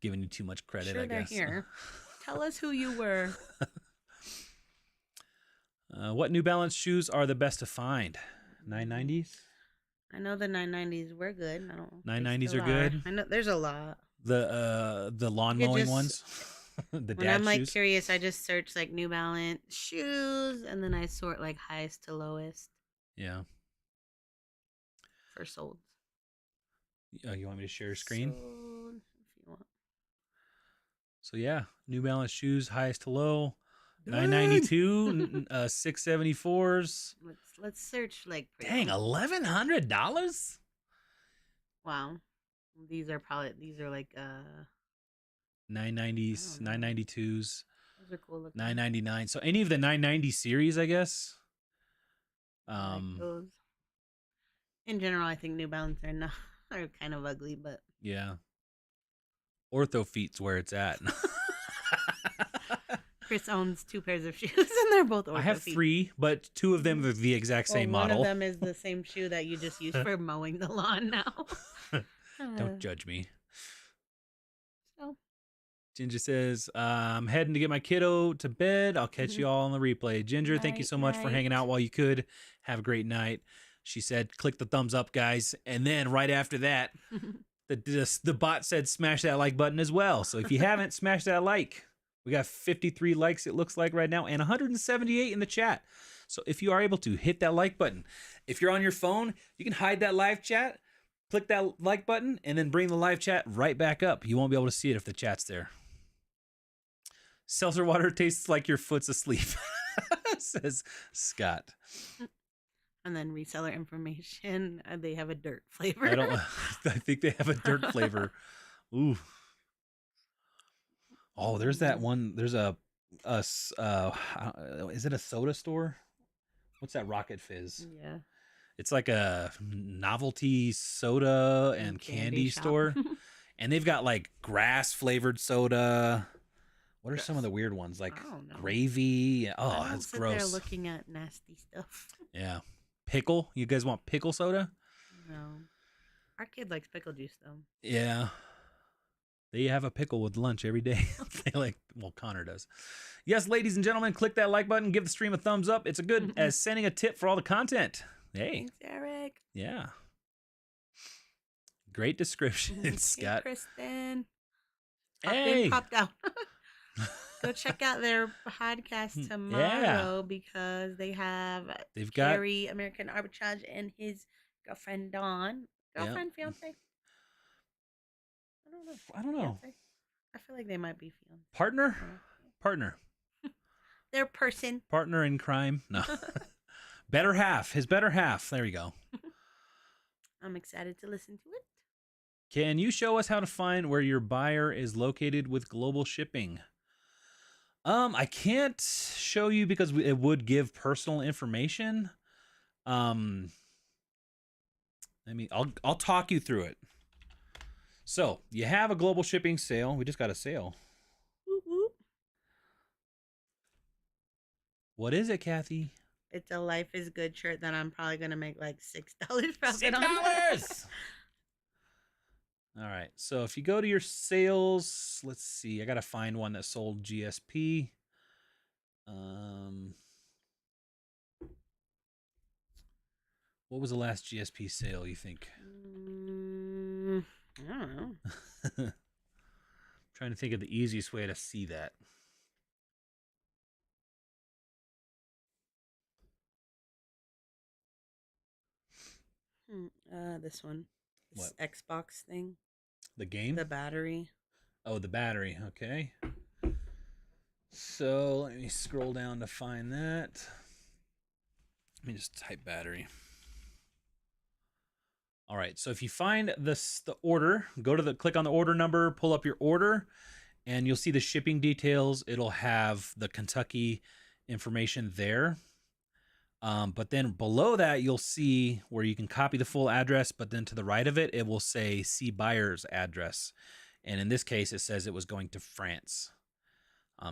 Giving you too much credit, Sure, I they're guess. here. Tell us who you were. What New Balance shoes are the best to find? 990s? I know the 990s were good. I don't. 990s are good? I know there's a lot. The lawn You mowing just- ones? The When dad I'm like shoes? curious, I just search like New Balance shoes, and then I sort like highest to lowest Yeah. for sold. You want me to share your screen? Sold, if you want. So yeah, New Balance shoes, highest to low. Dang. 992, 674s. Let's search like. Dang, $1,100? Wow. These are like 990s, I don't know. 992s, those are cool looking. 999. So any of the 990 series, I guess. I like those. In general, I think New Balance are kind of ugly, but Yeah. Ortho Feet's where it's at. Chris owns 2 pairs of shoes, and they're both Ortho I have feet. 3, but 2 of them are the exact same One model. of them is the same shoe that you just use for mowing the lawn now. Don't judge me. So, Ginger says, I'm heading to get my kiddo to bed. I'll catch you all on the replay. Ginger, thank you so much for hanging out while you could. Have a great night. She said, click the thumbs up, guys. And then right after that, the bot said, smash that like button as well. So if you haven't, smash that like. We got 53 likes, it looks like right now, and 178 in the chat. So if you are able to hit that like button, if you're on your phone, you can hide that live chat, click that like button, and then bring the live chat right back up. You won't be able to see it if the chat's there. Seltzer water tastes like your foot's asleep, says Scott. And then reseller information, they have a dirt flavor. I think they have a dirt flavor. Ooh. Oh, there's that one. There's is it a soda store? What's that Rocket Fizz? Yeah. It's like a novelty soda and candy store. And they've got like grass flavored soda. What are some of the weird ones? Like gravy. Oh, that's gross. They're looking at nasty stuff. Yeah. Pickle? You guys want pickle soda? No. Our kid likes pickle juice though. Yeah. They have a pickle with lunch every day. Connor does. Yes, ladies and gentlemen, click that like button. Give the stream a thumbs up. It's a good as sending a tip for all the content. Hey. Thanks, Eric. Yeah. Great description, Scott. Kristen. Hey. Popped out. Go check out their podcast tomorrow because they've got Gary, American Arbitrage, and his girlfriend Dawn. Girlfriend, fiance? I don't know. Fiance? I feel like they might be fiance. Partner? Partner. Their person. Partner in crime? No. Better half. His better half. There you go. I'm excited to listen to it. Can you show us how to find where your buyer is located with global shipping? I can't show you because it would give personal information. I'll talk you through it. So you have a global shipping sale. We just got a sale. Whoop, whoop. What is it, Kathy? It's a Life is Good shirt that I'm probably going to make like $6 profit on. $6! All right. So if you go to your sales, let's see. I got to find one that sold GSP. What was the last GSP sale, you think? I don't know. Trying to think of the easiest way to see that. This one. This What? Xbox thing. The game? The battery. Oh, the battery. Okay. So let me scroll down to find that. Let me just type battery. All right. So if you find the order, click on the order number, pull up your order, and you'll see the shipping details. It'll have the Kentucky information there. But then below that, you'll see where you can copy the full address, but then to the right of it, it will say see buyer's address. And in this case, it says it was going to France.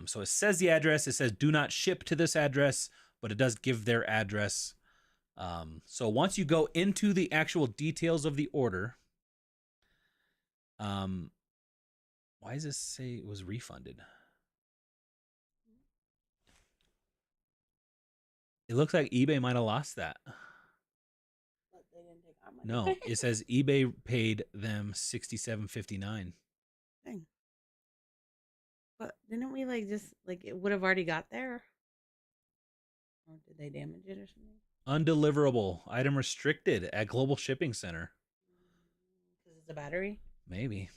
So it says the address, it says do not ship to this address, but it does give their address. So once you go into the actual details of the order, why does this say it was refunded? It looks like eBay might have lost that. But they didn't take our money. No, it says eBay paid them $67.59. Dang. But didn't we it would have already got there? Or did they damage it or something? Undeliverable, item restricted at Global Shipping Center. Because it's a battery? Maybe.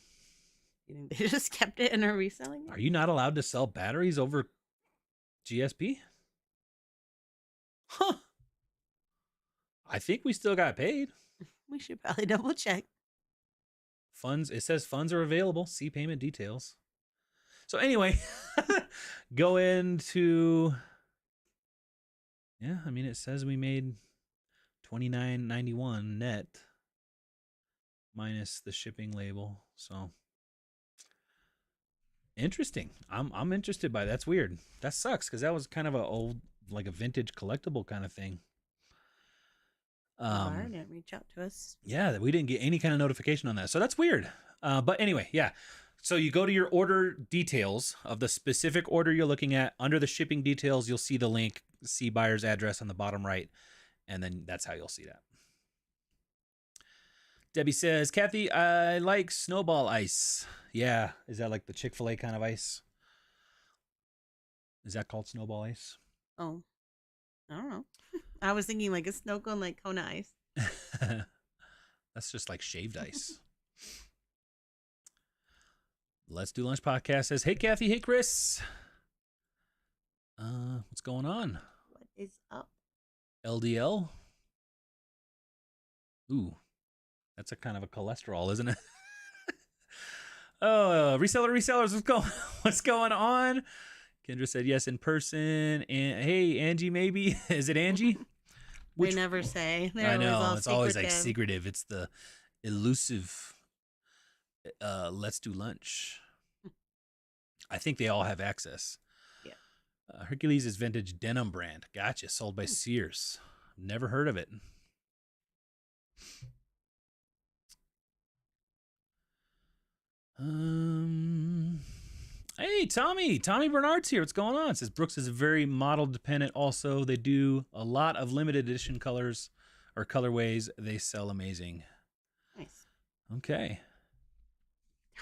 You think they just kept it and are reselling it? Are you not allowed to sell batteries over GSP? Huh. I think we still got paid. We should probably double check. Funds, it says funds are available. See payment details. So anyway, go into, it says we made $29.91 net minus the shipping label. So interesting. I'm interested by that. That's weird. That sucks because that was kind of a old, like a vintage collectible kind of thing. Buyer didn't reach out to us. Yeah, we didn't get any kind of notification on that. So that's weird. But anyway, yeah. So you go to your order details of the specific order you're looking at. Under the shipping details, you'll see the link, see buyer's address on the bottom right. And then that's how you'll see that. Debbie says, Kathy, I like snowball ice. Yeah. Is that like the Chick-fil-A kind of ice? Is that called snowball ice? Oh, I don't know. I was thinking like a snow cone, like Kona ice. That's just like shaved ice. Let's Do Lunch podcast says, hey, Kathy. Hey, Chris. What's going on? What is up? LDL? Ooh, that's a kind of a cholesterol, isn't it? Oh, resellers, what's going on? Kendra said yes in person. And hey, Angie, maybe is it Angie? They never say. They're I know always it's always like secretive. It's the elusive. Let's Do Lunch. I think they all have access. Yeah. Hercules is vintage denim brand. Gotcha. Sold by Sears. Never heard of it. Hey, Tommy Bernard's here. What's going on? It says Brooks is very model dependent. Also, they do a lot of limited edition colors or colorways. They sell amazing. Nice. Okay.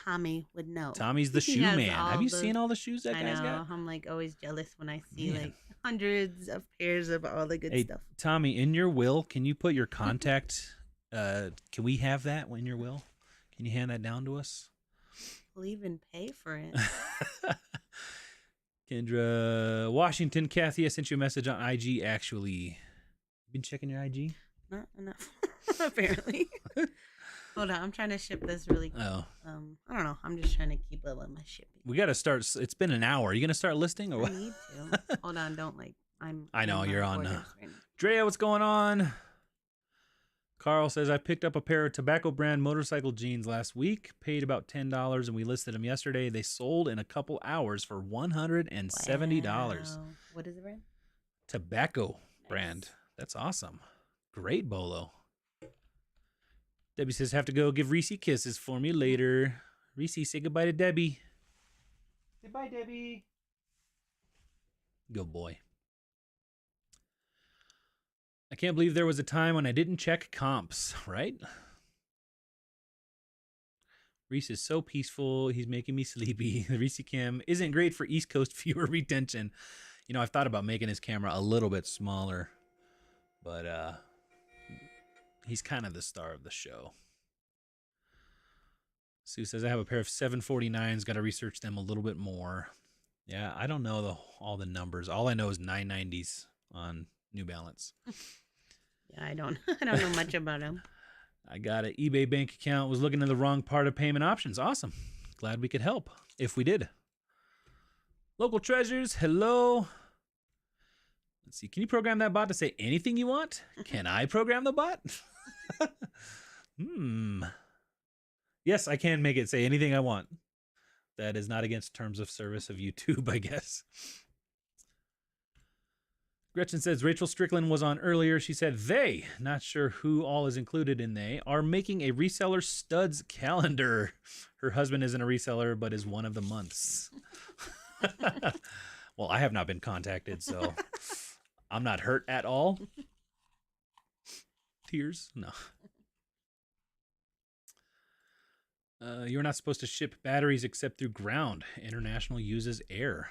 Tommy would know. Tommy's the shoe man. Have you seen all the shoes that guy's got? I'm like always jealous when I see like hundreds of pairs of all the good stuff. Tommy, in your will, can you put your contact? Can we have that in your will? Can you hand that down to us? We'll even pay for it. Kendra Washington, Kathy, I sent you a message on IG. Actually, been checking your IG? Not enough, apparently. Hold on, I'm trying to ship this really quick. Oh, I don't know. I'm just trying to keep up with my shipping. We got to start. It's been an hour. Are you gonna start listing or what? I need to. Hold on, don't like. I know you're on. Right Drea, what's going on? Carl says, I picked up a pair of tobacco brand motorcycle jeans last week, paid about $10, and we listed them yesterday. They sold in a couple hours for $170. Wow. What is the brand? Tobacco brand. That's awesome. Great bolo. Debbie says, have to go give Reese kisses for me later. Reese, say goodbye to Debbie. Say bye, Debbie. Good boy. I can't believe there was a time when I didn't check comps, right? Reese is so peaceful. He's making me sleepy. The Reese cam isn't great for East Coast viewer retention. You know, I've thought about making his camera a little bit smaller, but he's kind of the star of the show. Sue says, I have a pair of 749s. Got to research them a little bit more. Yeah, I don't know all the numbers. All I know is 990s on New Balance. Yeah, I don't know much about them. I got an eBay bank account. Was looking in the wrong part of payment options. Awesome. Glad we could help. If we did. Local treasures. Hello. Let's see. Can you program that bot to say anything you want? Can I program the bot? Yes, I can make it say anything I want. That is not against terms of service of YouTube, I guess. Gretchen says Rachel Strickland was on earlier. She said they, not sure who all is included in they, are making a reseller studs calendar. Her husband isn't a reseller, but is one of the months. Well, I have not been contacted, so I'm not hurt at all. Tears? No. You're not supposed to ship batteries except through ground. International uses air.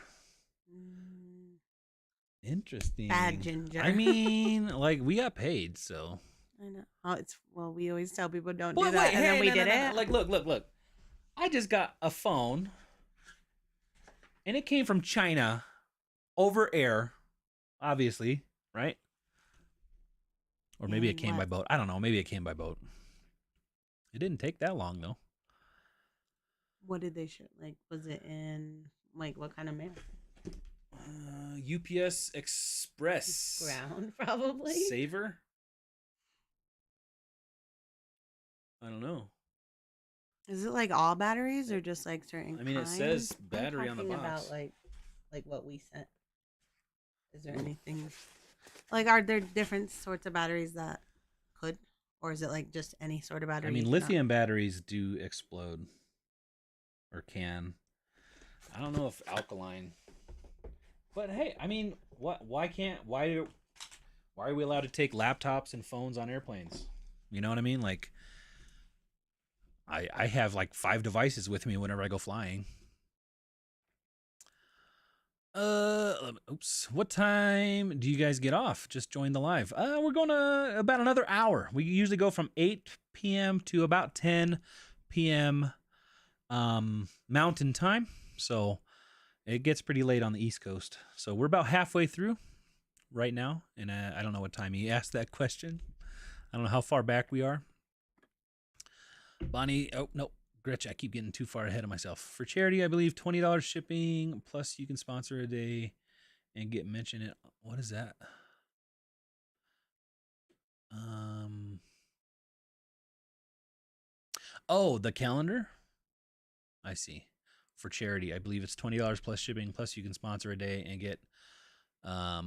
Interesting. Bad ginger. I mean, like, we got paid, so. I know. Oh, we always tell people don't do that, and then we did it. Like, look. I just got a phone, and it came from China over air, obviously, right? Or maybe it came by boat. I don't know. Maybe it came by boat. It didn't take that long, though. What did they ship? Like, was it in, like, what kind of mail? UPS Express. Ground, probably. Saver? I don't know. Is it like all batteries or just like certain I mean, kinds? it says battery on the box. About like what we sent. Is there anything like, are there different sorts of batteries that could, or is it like just any sort of battery? I mean, lithium batteries do explode or can. I don't know if alkaline. But hey, I mean, why are we allowed to take laptops and phones on airplanes? You know what I mean? Like, I have like 5 devices with me whenever I go flying. Oops. What time do you guys get off? Just join the live. We're going to about another hour. We usually go from 8 p.m. to about 10 p.m. Mountain time. So it gets pretty late on the East Coast. So we're about halfway through right now. And I don't know what time you asked that question. I don't know how far back we are. Bonnie, oh, no. Gretch, I keep getting too far ahead of myself. For charity, I believe $20 shipping, plus you can sponsor a day and get mentioned in. What is that? Oh, the calendar? I see. For charity, I believe it's $20 plus shipping, plus you can sponsor a day and get a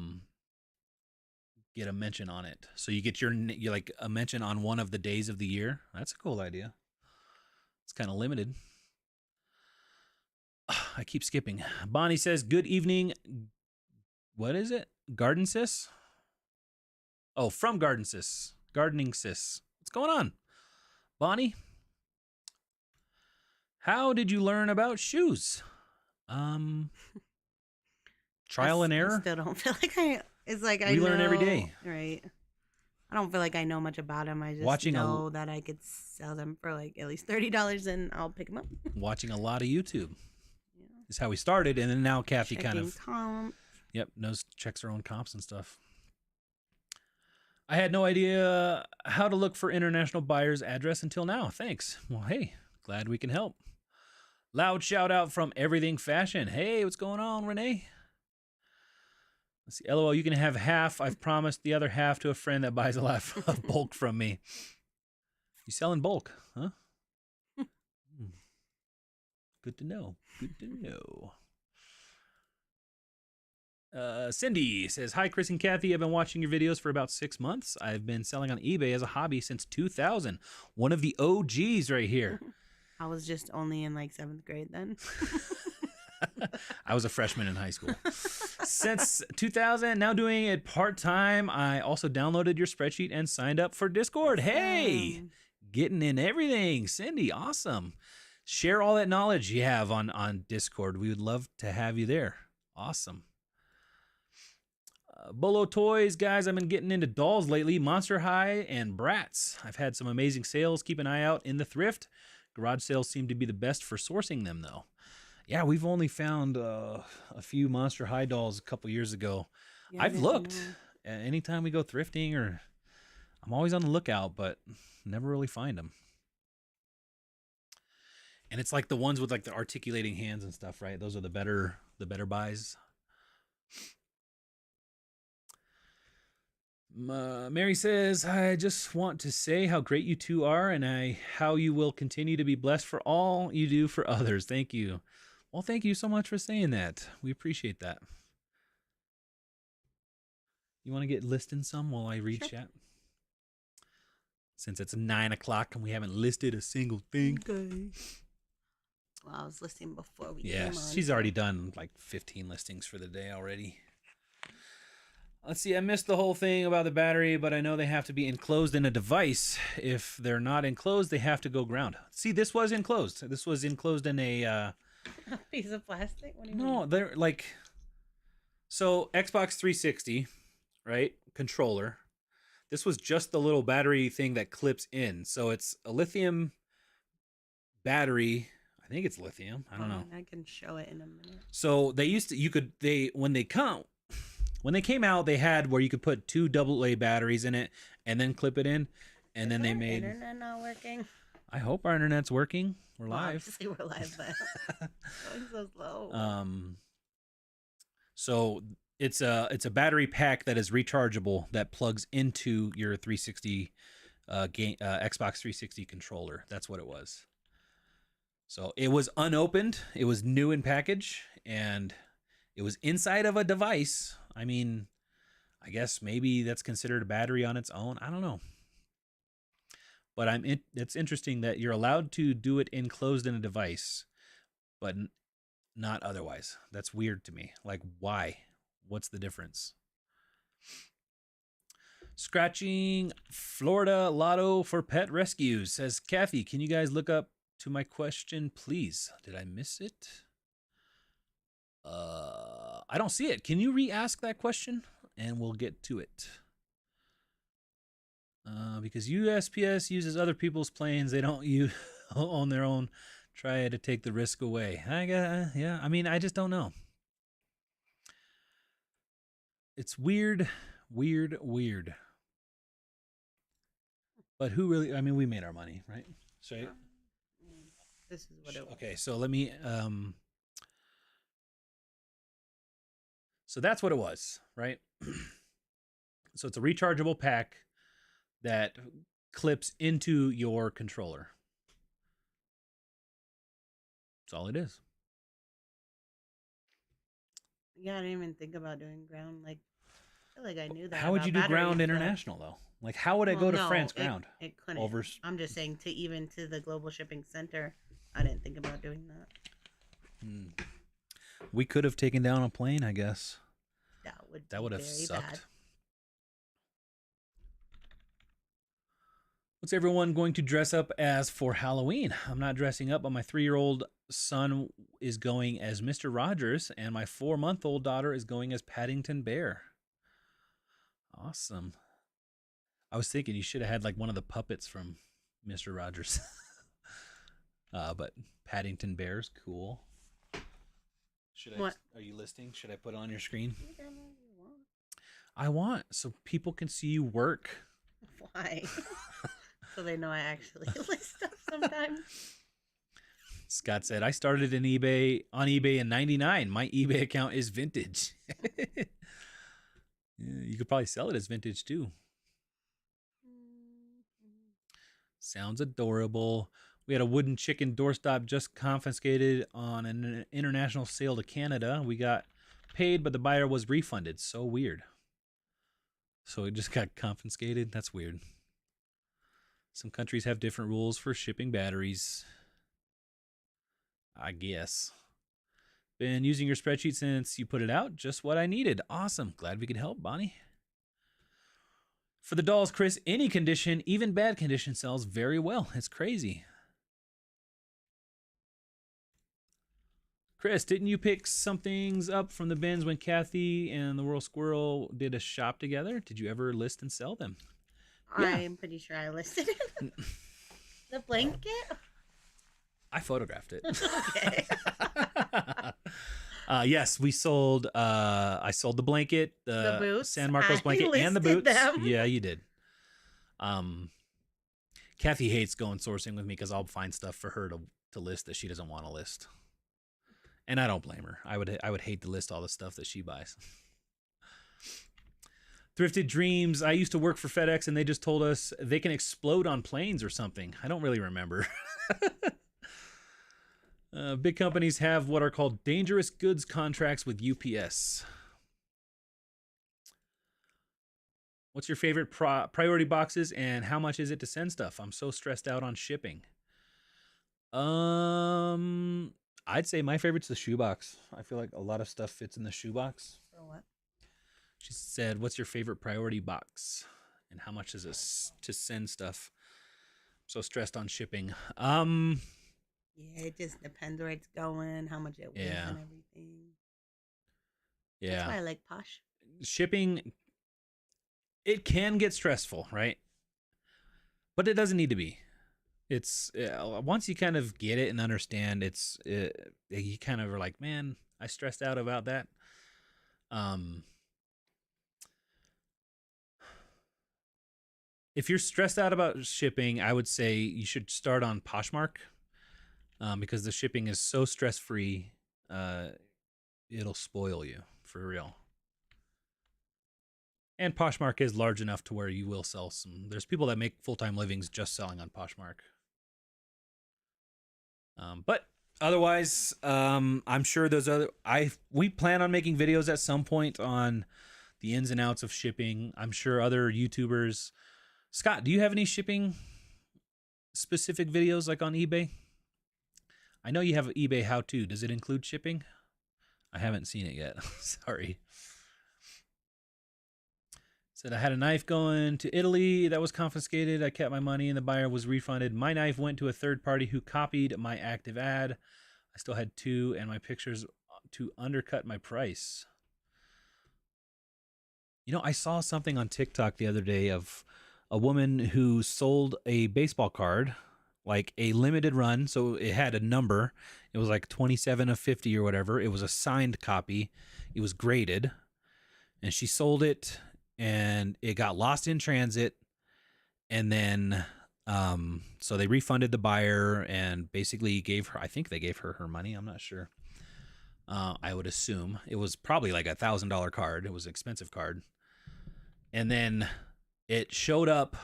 mention on it. So you get your like a mention on one of the days of the year. That's a cool idea. It's kind of limited. I keep skipping. Bonnie says, good evening. What is it? Garden Sis? Oh, from Garden Sis. Gardening Sis. What's going on? Bonnie? How did you learn about shoes? Trial and error? I still don't feel like it's like we learn every day. Right. I don't feel like I know much about them. I just know that I could sell them for like at least $30 and I'll pick them up. Watching a lot of YouTube. Yeah. Is how we started. And then now Kathy kind of... comp. Yep, checks her own comps and stuff. I had no idea how to look for international buyers' address until now. Thanks. Well, hey, glad we can help. Loud shout out from Everything Fashion. Hey, what's going on, Renee? Let's see. LOL, you can have half. I've promised the other half to a friend that buys a lot of bulk from me. You sell in bulk, huh? Good to know. Good to know. Cindy says, hi, Chris and Kathy. I've been watching your videos for about 6 months. I've been selling on eBay as a hobby since 2000. One of the OGs right here. I was just only in like 7th grade then. I was a freshman in high school. Since 2000, now doing it part-time. I also downloaded your spreadsheet and signed up for Discord. Hey, getting in everything. Cindy, awesome. Share all that knowledge you have on Discord. We would love to have you there. Awesome. Bolo Toys, guys, I've been getting into dolls lately. Monster High and Bratz. I've had some amazing sales. Keep an eye out in the thrift. Garage sales seem to be the best for sourcing them, though. Yeah, we've only found a few Monster High dolls a couple years ago. Yeah, I've looked. Anytime we go thrifting, or I'm always on the lookout, but never really find them. And it's like the ones with like the articulating hands and stuff, right? Those are the better buys. Mary says, I just want to say how great you two are and how you will continue to be blessed for all you do for others. Thank you. Well, thank you so much for saying that. We appreciate that. You want to get listing some while I read chat? Since it's 9 o'clock and we haven't listed a single thing. Okay. Well, I was listing before we came on. Yeah, she's already done like 15 listings for the day already. Let's see, I missed the whole thing about the battery, but I know they have to be enclosed in a device. If they're not enclosed, they have to go ground. See, this was enclosed. This was enclosed in a piece of plastic? What do you mean? No, they're like... So, Xbox 360, right? Controller. This was just the little battery thing that clips in. So, it's a lithium battery. I think it's lithium. I don't know. I can show it in a minute. So, they used to... When they came out, they had where you could put 2 AA batteries in it and then clip it in. And then they made... internet not working? I hope our internet's working. We're live. Obviously, we're live, but going so slow. So it's a battery pack that is rechargeable that plugs into your 360 Xbox 360 controller. That's what it was. So it was unopened. It was new in package, and it was inside of a device. I mean, I guess maybe that's considered a battery on its own. I don't know. But it's interesting that you're allowed to do it enclosed in a device, but not otherwise. That's weird to me. Like, why? What's the difference? Scratching Florida Lotto for Pet Rescues says, Kathy, can you guys look up to my question, please? Did I miss it? I don't see it. Can you re-ask that question? And we'll get to it. Because USPS uses other people's planes. They don't use on their own. Try to take the risk away. Yeah. I mean, I just don't know. It's weird. But who really? I mean, we made our money, right? So this is what it was. Okay, so let me. So that's what it was, right? So it's a rechargeable pack that clips into your controller. That's all it is. Yeah, I didn't even think about doing ground. Like, I feel like I knew that. How would you do ground international though? Like, how would I go to France ground? It couldn't. I'm just saying to the global shipping center. I didn't think about doing that. We could have taken down a plane, I guess. That would have sucked. Bad. What's everyone going to dress up as for Halloween? I'm not dressing up, but my 3-year-old son is going as Mr. Rogers, and my 4-month-old daughter is going as Paddington Bear. Awesome. I was thinking you should have had like one of the puppets from Mr. Rogers. But Paddington Bear's cool. Are you listing? Should I put it on your screen? I want so people can see you work. Why? So they know I actually list stuff sometimes. Scott said, I started on eBay in 99. My eBay account is vintage. Yeah, you could probably sell it as vintage too. Sounds adorable. We had a wooden chicken doorstop just confiscated on an international sale to Canada. We got paid, but the buyer was refunded. So weird. So it just got confiscated. That's weird. Some countries have different rules for shipping batteries. I guess. Been using your spreadsheet since you put it out. Just what I needed. Awesome. Glad we could help, Bonnie. For the dolls, Chris, any condition, even bad condition, sells very well. It's crazy. Chris, didn't you pick some things up from the bins when Kathy and the World Squirrel did a shop together? Did you ever list and sell them? Yeah. I'm pretty sure I listed it. The blanket? I photographed it. Okay. Yes, we sold. I sold the blanket, the boots, San Marcos blanket, and the boots. Them. Yeah, you did. Kathy hates going sourcing with me because I'll find stuff for her to list that she doesn't want to list, and I don't blame her. I would hate to list all the stuff that she buys. Thrifted Dreams. I used to work for FedEx, and they just told us they can explode on planes or something. I don't really remember. Big companies have what are called dangerous goods contracts with UPS. What's your favorite priority boxes, and how much is it to send stuff? I'm so stressed out on shipping. I'd say my favorite's the shoebox. I feel like a lot of stuff fits in the shoebox. For what? She said, what's your favorite priority box, and how much is it to send stuff? I'm so stressed on shipping. Yeah, it just depends where it's going, how much it weighs, and everything. Yeah. That's why I like Posh. Shipping, it can get stressful, right? But it doesn't need to be. It's once you kind of get it and understand, you kind of are like, man, I stressed out about that. If you're stressed out about shipping, I would say you should start on Poshmark. Because the shipping is so stress-free, it'll spoil you, for real. And Poshmark is large enough to where you will sell some. There's people that make full-time livings just selling on Poshmark. But otherwise, I'm sure there's we plan on making videos at some point on the ins and outs of shipping. I'm sure other YouTubers. Scott, do you have any shipping specific videos like on eBay? I know you have eBay how-to. Does it include shipping? I haven't seen it yet. Sorry. Said I had a knife going to Italy that was confiscated. I kept my money and the buyer was refunded. My knife went to a third party who copied my active ad. I still had 2 and my pictures to undercut my price. You know, I saw something on TikTok the other day of a woman who sold a baseball card, like a limited run. So it had a number. It was like 27 of 50 or whatever. It was a signed copy. It was graded. And she sold it and it got lost in transit. And then, so they refunded the buyer and basically gave her, I think they gave her her money. I'm not sure. I would assume it was probably like $1,000 card. It was an expensive card. And then it showed up.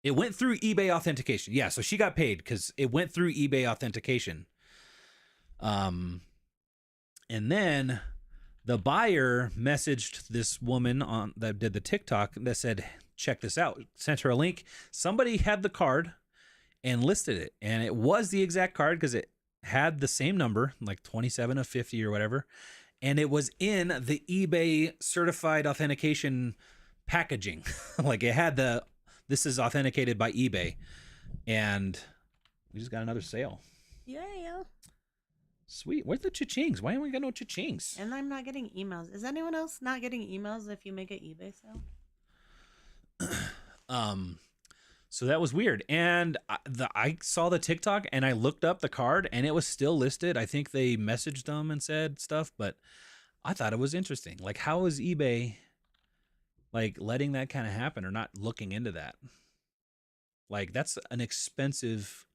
It went through eBay authentication. Yeah, so she got paid because it went through eBay authentication. And then the buyer messaged this woman on that did the TikTok that said, check this out. Sent her a link. Somebody had the card and listed it. And it was the exact card because it had the same number, like 27 of 50 or whatever. And it was in the eBay certified authentication packaging. Like it had this is authenticated by eBay. And we just got another sale. Yeah. Sweet. Where's the cha-chings? Why haven't we got no cha-chings? And I'm not getting emails. Is anyone else not getting emails if you make an eBay sale? So that was weird. And I saw the TikTok and I looked up the card and it was still listed. I think they messaged them and said stuff, but I thought it was interesting. Like, how is eBay like letting that kind of happen or not looking into that? Like, that's an expensive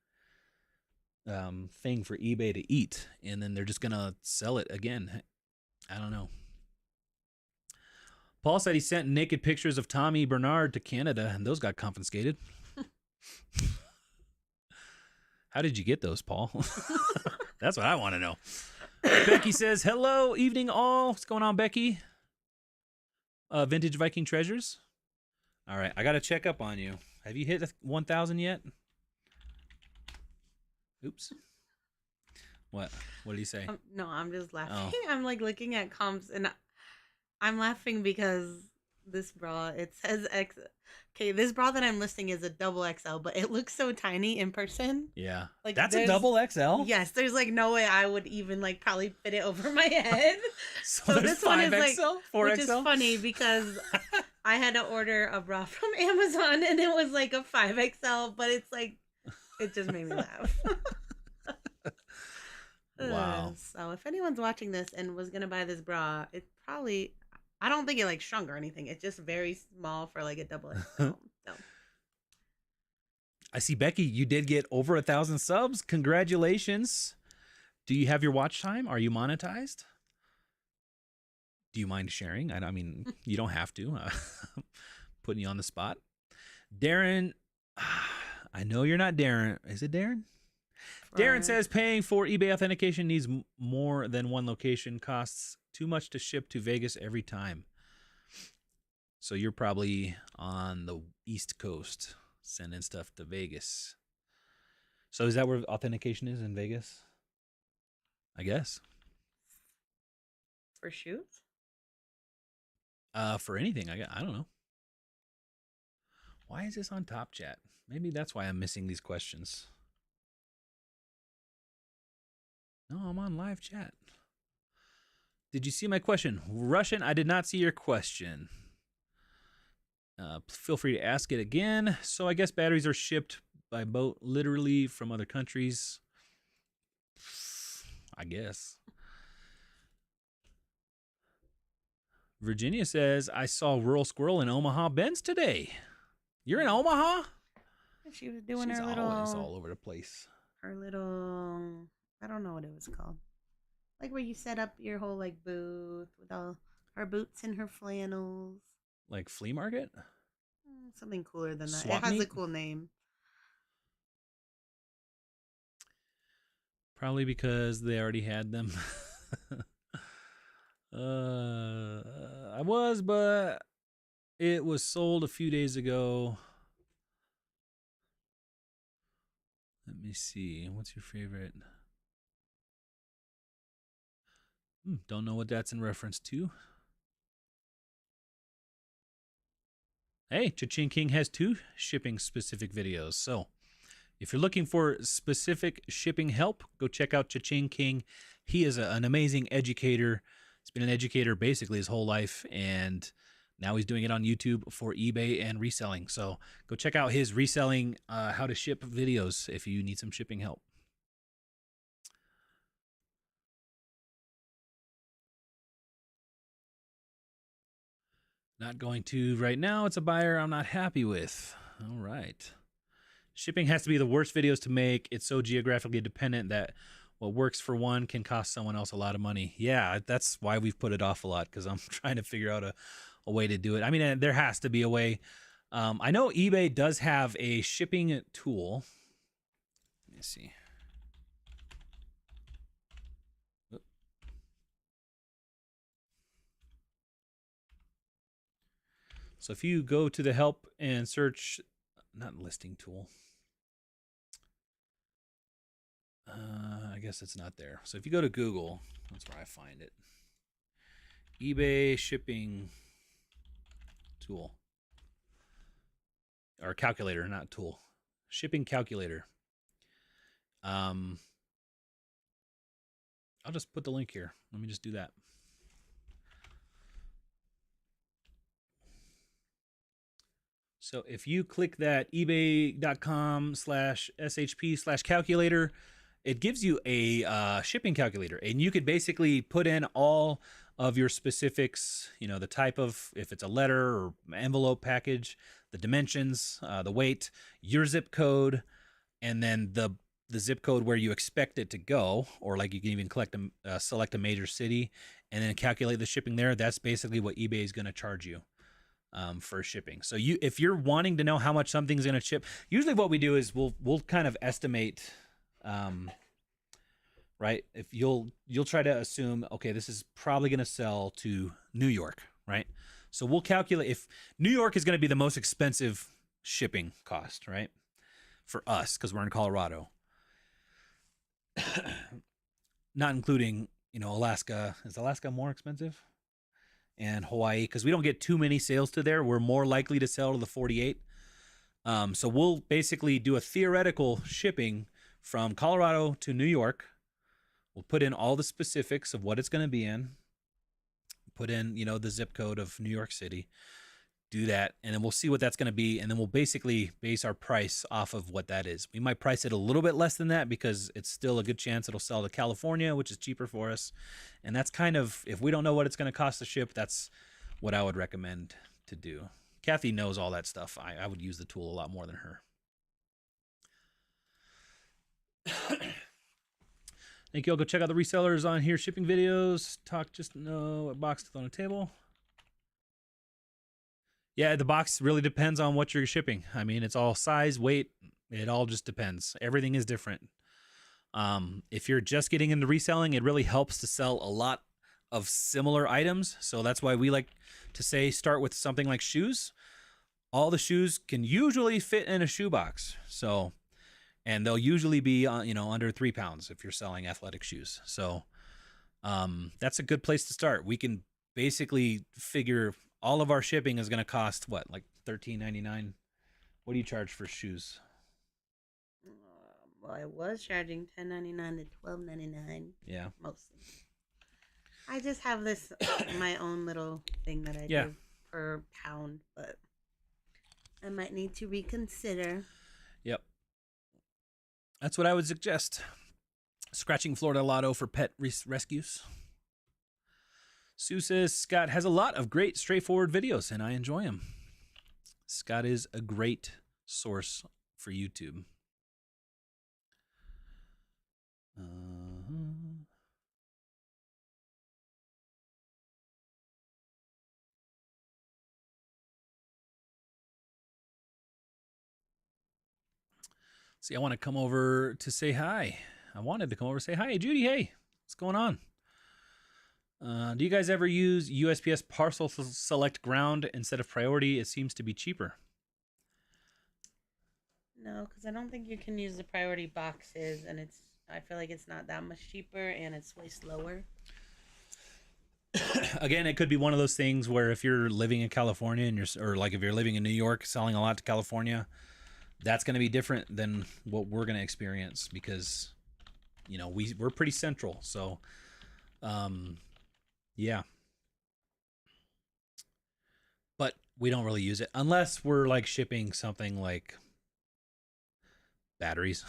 thing for eBay to eat, and then they're just gonna sell it again. I don't know. Paul said he sent naked pictures of Tommy Bernard to Canada, and those got confiscated. How did you get those, Paul? That's what I want to know. Becky says, hello, evening all. What's going on, Becky? Vintage Viking Treasures. All right, I got to check up on you. Have you hit 1,000 yet? Oops. What? What did he say? No, I'm just laughing. Oh. I'm like looking at comps and I'm laughing because this bra, it says X. Okay, this bra that I'm listing is a double XL, but it looks so tiny in person. Yeah. Like that's a double XL? Yes, there's like no way I would even like probably fit it over my head. So this one is like 4XL? Which is funny because I had to order a bra from Amazon and it was like a 5XL, but it's like, it just made me laugh. Wow. So if anyone's watching this and was going to buy this bra, it probably, I don't think it like shrunk or anything. It's just very small for like a double XL. So. I see, Becky, you did get over 1,000 subs. Congratulations. Do you have your watch time? Are you monetized? Do you mind sharing? I mean, you don't have to. Putting you on the spot. Darren, I know you're not Darren. Is it Darren? Right. Darren says paying for eBay authentication needs more than one location. Costs too much to ship to Vegas every time. So you're probably on the East Coast sending stuff to Vegas. So is that where authentication is, in Vegas? I guess. For shoots? For anything. I don't know. Why is this on Top Chat? Maybe that's why I'm missing these questions. No, I'm on live chat. Did you see my question? Russian, I did not see your question. Feel free to ask it again. So I guess batteries are shipped by boat literally from other countries. I guess. Virginia says, I saw Rural Squirrel in Omaha Benz today. You're in Omaha? She was doing her little... always all over the place. Her little... I don't know what it was called. Like where you set up your whole like booth with all her boots and her flannels. Like flea market? Something cooler than that. Swap it has meet? a cool name. Probably because they already had them. I was, but it was sold a few days ago. Let me see. What's your favorite? Don't know what that's in reference to. Hey, Cha-Ching King has 2 shipping specific videos. So if you're looking for specific shipping help, go check out Cha-Ching King. He is an amazing educator. He's been an educator basically his whole life and Now he's doing it on YouTube for eBay and reselling. So go check out his reselling how to ship videos if you need some shipping help. Not going to right now. It's a buyer I'm not happy with. All right. Shipping has to be the worst videos to make. It's so geographically dependent that what works for one can cost someone else a lot of money. Yeah, that's why we've put it off a lot, because I'm trying to figure out a way to do it. I mean, there has to be a way. I know eBay does have a shipping tool. Let me see. So if you go to the help and search, not listing tool. I guess it's not there. So if you go to Google, that's where I find it. eBay shipping tool. Or calculator, not tool. Shipping calculator. I'll just put the link here. Let me just do that. So if you click that ebay.com/shp/calculator, it gives you a shipping calculator, and you could basically put in all of your specifics, you know, the type of, if it's a letter or envelope package, the dimensions, the weight, your zip code, and then the zip code where you expect it to go, or like you can even select a major city and then calculate the shipping there. That's basically what eBay is going to charge you for shipping. So if you're wanting to know how much something's going to ship, usually what we do is we'll kind of estimate, right? If you'll try to assume, okay, this is probably going to sell to New York, right? So we'll calculate if New York is going to be the most expensive shipping cost, right? For us, because we're in Colorado. Not including, you know, Alaska. Is Alaska more expensive? And Hawaii, because we don't get too many sales to there. We're more likely to sell to the 48. So we'll basically do a theoretical shipping from Colorado to New York. We'll put in all the specifics of what it's going to be in. Put in, you know, the zip code of New York City. Do that, and then we'll see what that's going to be, and then we'll basically base our price off of what that is. We might price it a little bit less than that because it's still a good chance it'll sell to California, which is cheaper for us. And that's kind of, if we don't know what it's going to cost to ship, that's what I would recommend to do. Kathy knows all that stuff. I would use the tool a lot more than her. Thank you all. Go check out the resellers on here. Shipping videos. Talk just know a box on a table. Yeah, the box really depends on what you're shipping. I mean, it's all size, weight. It all just depends. Everything is different. If you're just getting into reselling, it really helps to sell a lot of similar items. So that's why we like to say start with something like shoes. All the shoes can usually fit in a shoebox. So, and they'll usually be you know, under 3 pounds if you're selling athletic shoes. So that's a good place to start. We can basically figure all of our shipping is going to cost what, like $13.99. What do you charge for shoes? Well, I was charging $10.99 to $12.99. Yeah, mostly. I just have this my own little thing that I do per pound, but I might need to reconsider. Yep, that's what I would suggest. Scratching Florida Lotto for pet rescues. Sue says Scott has a lot of great straightforward videos, and I enjoy them. Scott is a great source for YouTube. See, I want to come over to say hi. I wanted to come over and say hi. Hey, Judy, hey, what's going on? Do you guys ever use USPS parcel select ground instead of priority? It seems to be cheaper. No, because I don't think you can use the priority boxes, and I feel like it's not that much cheaper, and it's way slower. Again, it could be one of those things where if you're living in California and or like if you're living in New York, selling a lot to California, that's going to be different than what we're going to experience because, you know, we're pretty central. So, yeah. We don't really use it unless we're like shipping something like batteries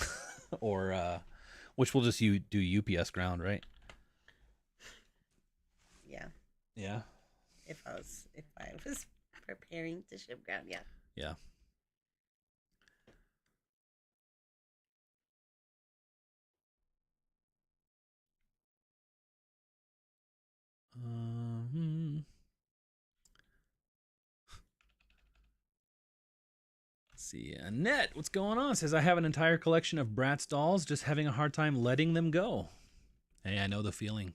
or which we'll just do UPS ground, right? Yeah. Yeah. If I was preparing to ship ground, yeah. Yeah. Let's see. Annette, what's going on? Says, I have an entire collection of Bratz dolls, just having a hard time letting them go. Hey, I know the feeling.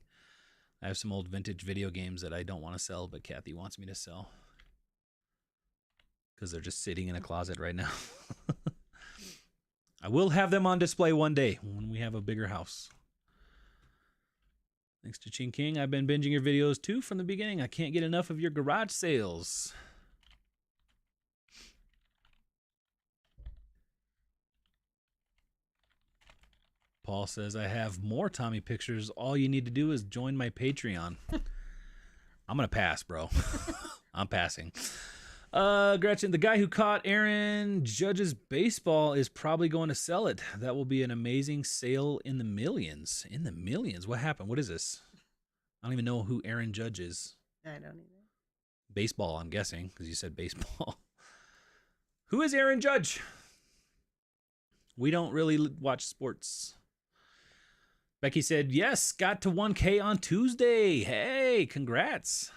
I have some old vintage video games that I don't want to sell, but Kathy wants me to sell. Because they're just sitting in a closet right now. I will have them on display one day when we have a bigger house. Thanks to Ching King. I've been binging your videos too from the beginning. I can't get enough of your garage sales. Paul says, I have more Tommy pictures. All you need to do is join my Patreon. I'm going to pass, bro. I'm passing. Gretchen, the guy who caught Aaron Judge's baseball is probably going to sell it. That will be an amazing sale in the millions. In the millions? What happened? What is this? I don't even know who Aaron Judge is. I don't either. Baseball, I'm guessing, because you said baseball. Who is Aaron Judge? We don't really watch sports. Becky said, yes, got to 1K on Tuesday. Hey, congrats.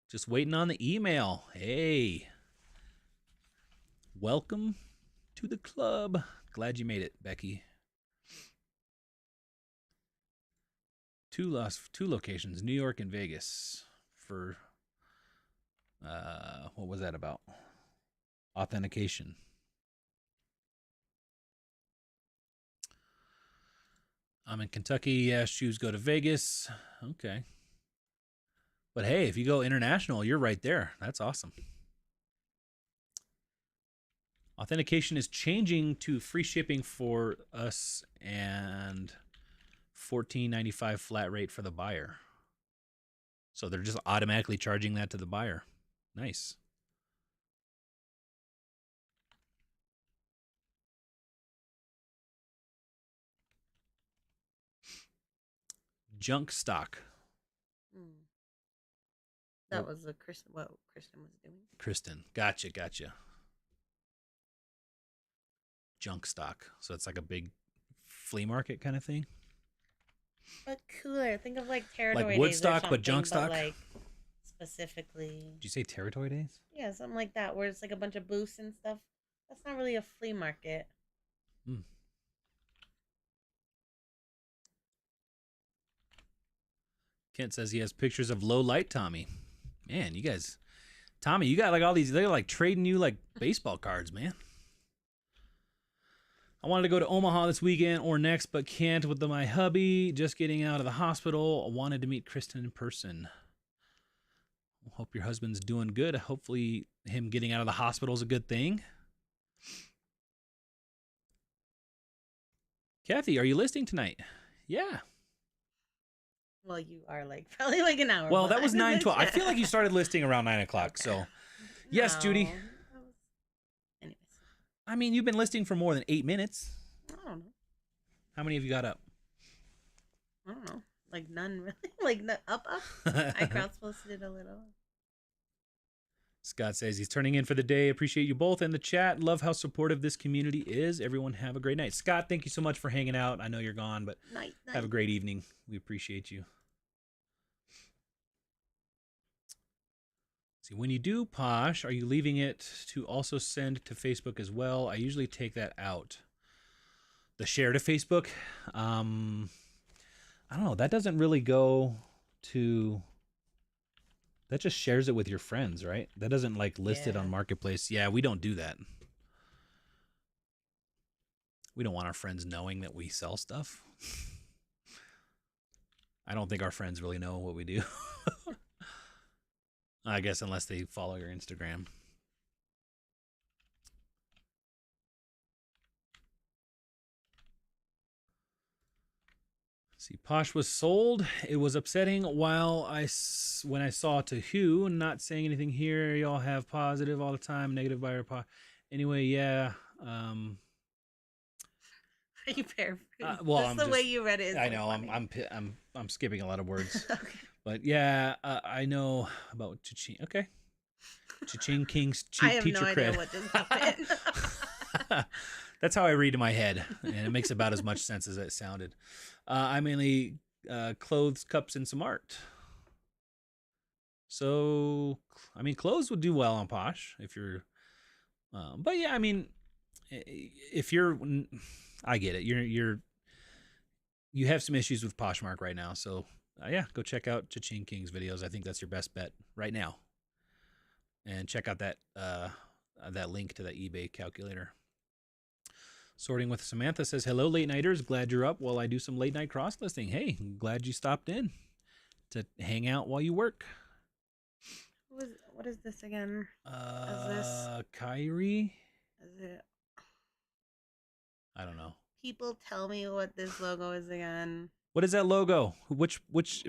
Just waiting on the email. Hey. Welcome to the club. Glad you made it, Becky. Two locations, New York and Vegas, for what was that about? Authentication. I'm in Kentucky. Yeah, shoes go to Vegas. Okay. But hey, if you go international, you're right there. That's awesome. Authentication is changing to free shipping for us and $14.95 flat rate for the buyer. So they're just automatically charging that to the buyer. Nice. Junk stock. That was what Kristen was doing. Kristen. Gotcha. Junk stock. So it's like a big flea market kind of thing. But cooler. Think of like Territory like Days Woodstock, or but junk stock? like specifically. Did you say Territory Days? Yeah, something like that, where it's like a bunch of booths and stuff. That's not really a flea market. Kent says he has pictures of low light Tommy. Man, you guys, Tommy, you got like all these, they're like trading you like baseball cards, man. I wanted to go to Omaha this weekend or next, but can't with my hubby just getting out of the hospital. I wanted to meet Kristen in person. Hope your husband's doing good. Hopefully him getting out of the hospital is a good thing. Kathy, are you listing tonight? Yeah. Well, you are like probably like an hour. Well, that was 9:12. I feel like you started listing around 9 o'clock. Okay. So, yes, no, Judy. Anyways. I mean, you've been listing for more than 8 minutes. I don't know. How many have you got up? I don't know. Like none, really. Like up. I cross-posted a little. Scott says he's turning in for the day. Appreciate you both in the chat. Love how supportive this community is. Everyone have a great night. Scott, thank you so much for hanging out. I know you're gone, but night. Have a great evening. We appreciate you. See, when you do Posh, are you leaving it to also send to Facebook as well? I usually take that out. The share to Facebook. I don't know. That doesn't really go to... That just shares it with your friends, right? That doesn't like list it on Marketplace. Yeah, we don't do that. We don't want our friends knowing that we sell stuff. I don't think our friends really know what we do. I guess unless they follow your Instagram. See, Posh was sold. It was upsetting when I saw to Hugh. Not saying anything here. Y'all have positive all the time, negative buyer. Anyway, yeah. You paraphrase. Well, That's the way you read it. I So know. funny. I'm skipping a lot of words. Okay. But yeah, I know about Cha-Ching. Okay. Cha-Ching King's I have teacher no idea cred. what just happened. That's how I read in my head, and it makes about as much sense as it sounded. I mainly clothes, cups, and some art. So, I mean, clothes would do well on Posh if you're. But yeah, I mean, if you're, I get it. You have some issues with Poshmark right now, so yeah, go check out Cha-Ching King's videos. I think that's your best bet right now. And check out that link to that eBay calculator. Sorting with Samantha says, hello, late nighters. Glad you're up while I do some late night cross listing. Hey, glad you stopped in to hang out while you work. What is this again? Is this Kyrie? Is it? I don't know. People tell me what this logo is again. What is that logo? Which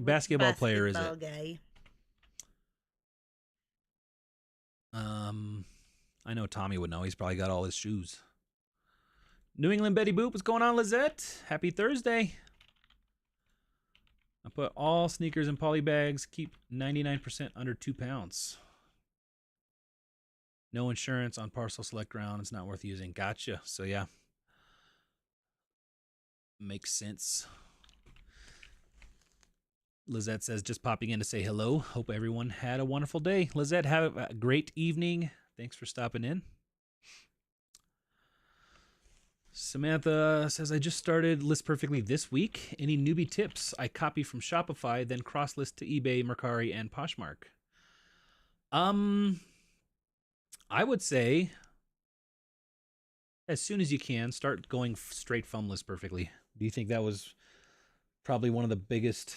basketball player is it? Guy. I know Tommy would know. He's probably got all his shoes. New England Betty Boop, what's going on, Lizette? Happy Thursday. I put all sneakers in poly bags. Keep 99% under 2 pounds. No insurance on parcel select ground. It's not worth using. Gotcha. So yeah. Makes sense. Lizette says, just popping in to say hello. Hope everyone had a wonderful day. Lizette, have a great evening. Thanks for stopping in. Samantha says, I just started List Perfectly this week. Any newbie tips? I copy from Shopify, then cross-list to eBay, Mercari, and Poshmark. I would say, as soon as you can, start going straight from List Perfectly. Do you think that was probably one of the biggest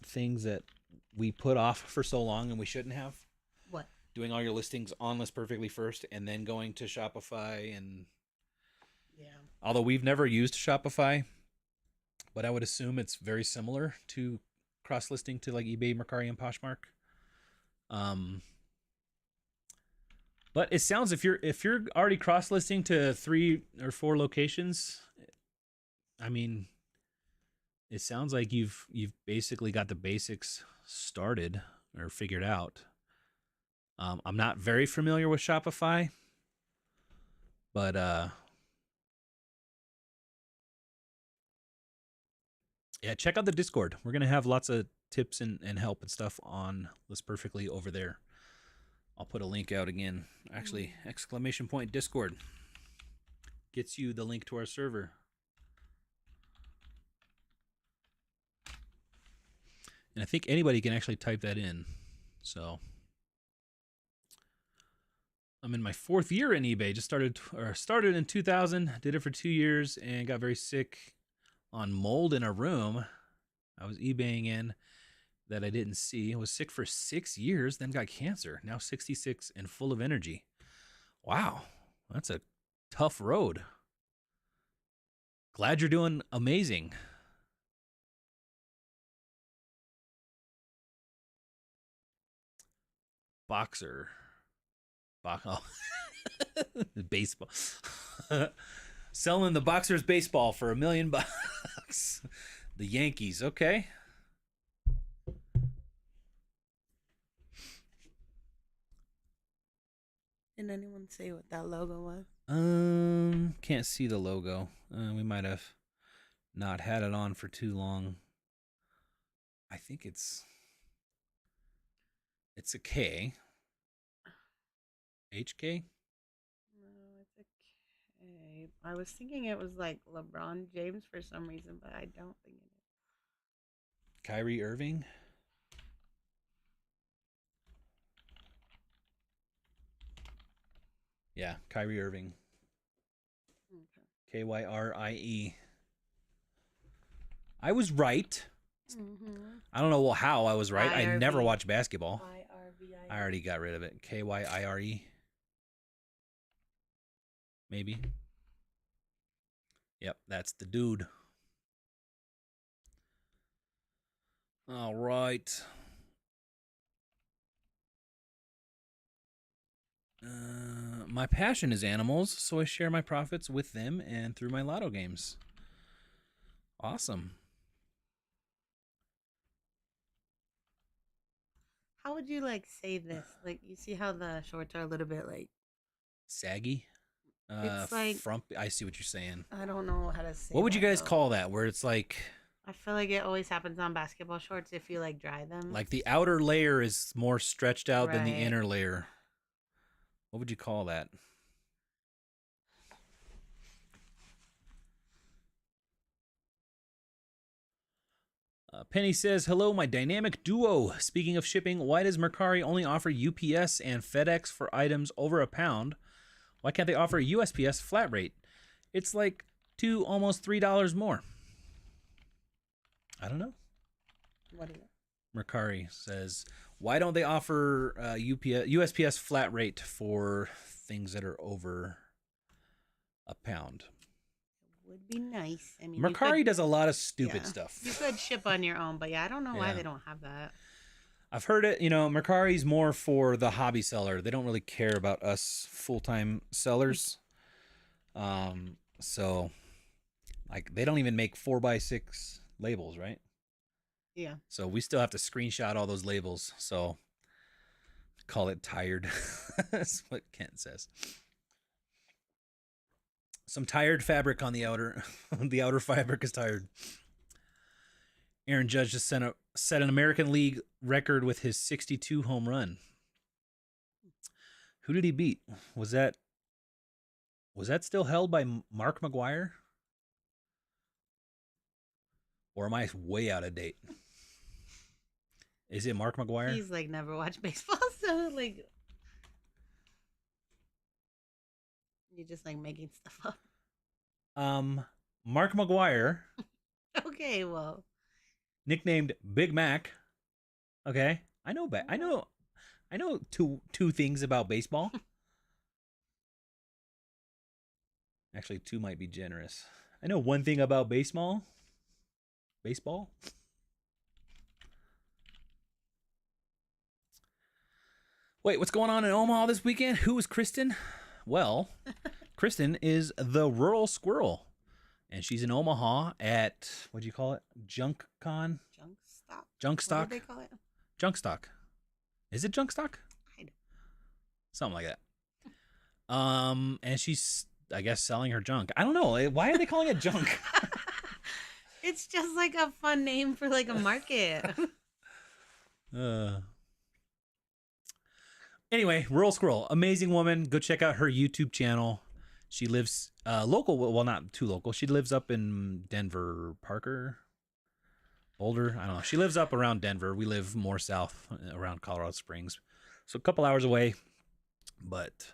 things that we put off for so long and we shouldn't have? What? Doing all your listings on List Perfectly first and then going to Shopify and... Yeah. Although we've never used Shopify, but I would assume it's very similar to cross-listing to like eBay, Mercari, and Poshmark. But it sounds if you're already cross-listing to 3 or 4 locations, I mean, it sounds like you've basically got the basics started or figured out. I'm not very familiar with Shopify, but yeah, check out the Discord. We're going to have lots of tips and help and stuff on List Perfectly over there. I'll put a link out again. Actually, !Discord gets you the link to our server. And I think anybody can actually type that in. So I'm in my 4th year in eBay. Just started in 2000, did it for 2 years and got very sick on mold in a room I was eBaying in that I didn't see. I was sick for 6 years, then got cancer. Now 66 and full of energy. Wow, that's a tough road. Glad you're doing amazing. Boxer. Baseball. Selling the Boxer's baseball for $1 million. The Yankees, okay. Did anyone say what that logo was? Can't see the logo. We might have not had it on for too long. I think it's a K. HK? No, it's a K. I was thinking it was like LeBron James for some reason, but I don't think it is. Kyrie Irving? Yeah, Kyrie Irving. Okay. Kyrie. I was right. Mm-hmm. I don't know how I was right. I IRV. never watched basketball. IRV. I already got rid of it. Kyrie. Maybe. Yep, that's the dude. All right. My passion is animals, so I share my profits with them and through my lotto games. Awesome. How would you like say this? Like, you see how the shorts are a little bit like Saggy. it's like Frumpy. I see what you're saying. I don't know how to say. What would you guys though. call that? Where it's like I feel like it always happens on basketball shorts if you like dry them. the outer layer is more stretched out than the Right. inner layer. What would you call that? Penny says, hello, my dynamic duo. Speaking of shipping, why does Mercari only offer UPS and FedEx for items over £1? Why can't they offer USPS flat rate? It's like almost $3 more. I don't know. What is it? Mercari says, why don't they offer USPS flat rate for things that are over £1? Would be nice. I mean, Mercari does a lot of stupid stuff. You could ship on your own, but yeah, I don't know why they don't have that. I've heard it, Mercari's more for the hobby seller. They don't really care about us full-time sellers. So like they don't even make 4x6 labels, right? Yeah. So we still have to screenshot all those labels. So call it tired. That's what Kent says. Some tired fabric on the outer. The outer fabric is tired. Aaron Judge just set an American League record with his 62 home run. Who did he beat? Was that still held by Mark McGwire? Or am I way out of date? Is it Mark McGwire? He's like never watched baseball, so like you're just like making stuff up. Mark McGwire. Okay, well. Nicknamed Big Mac. Okay. I know two things about baseball. Actually, two might be generous. I know one thing about baseball. Baseball? Wait, what's going on in Omaha this weekend? Who is Kristen? Well, Kristen is the rural squirrel. And she's in Omaha at, what do you call it? JunkCon? Junkstock? What do they call it? Junkstock. Is it Junkstock? I don't. Something like that. And she's, I guess, selling her junk. I don't know. Why are they calling it junk? It's just like a fun name for like a market. Anyway, Rural Squirrel, amazing woman. Go check out her YouTube channel. She lives local. Well, not too local. She lives up in Denver, Parker, Boulder. I don't know. She lives up around Denver. We live more south around Colorado Springs. So a couple hours away, but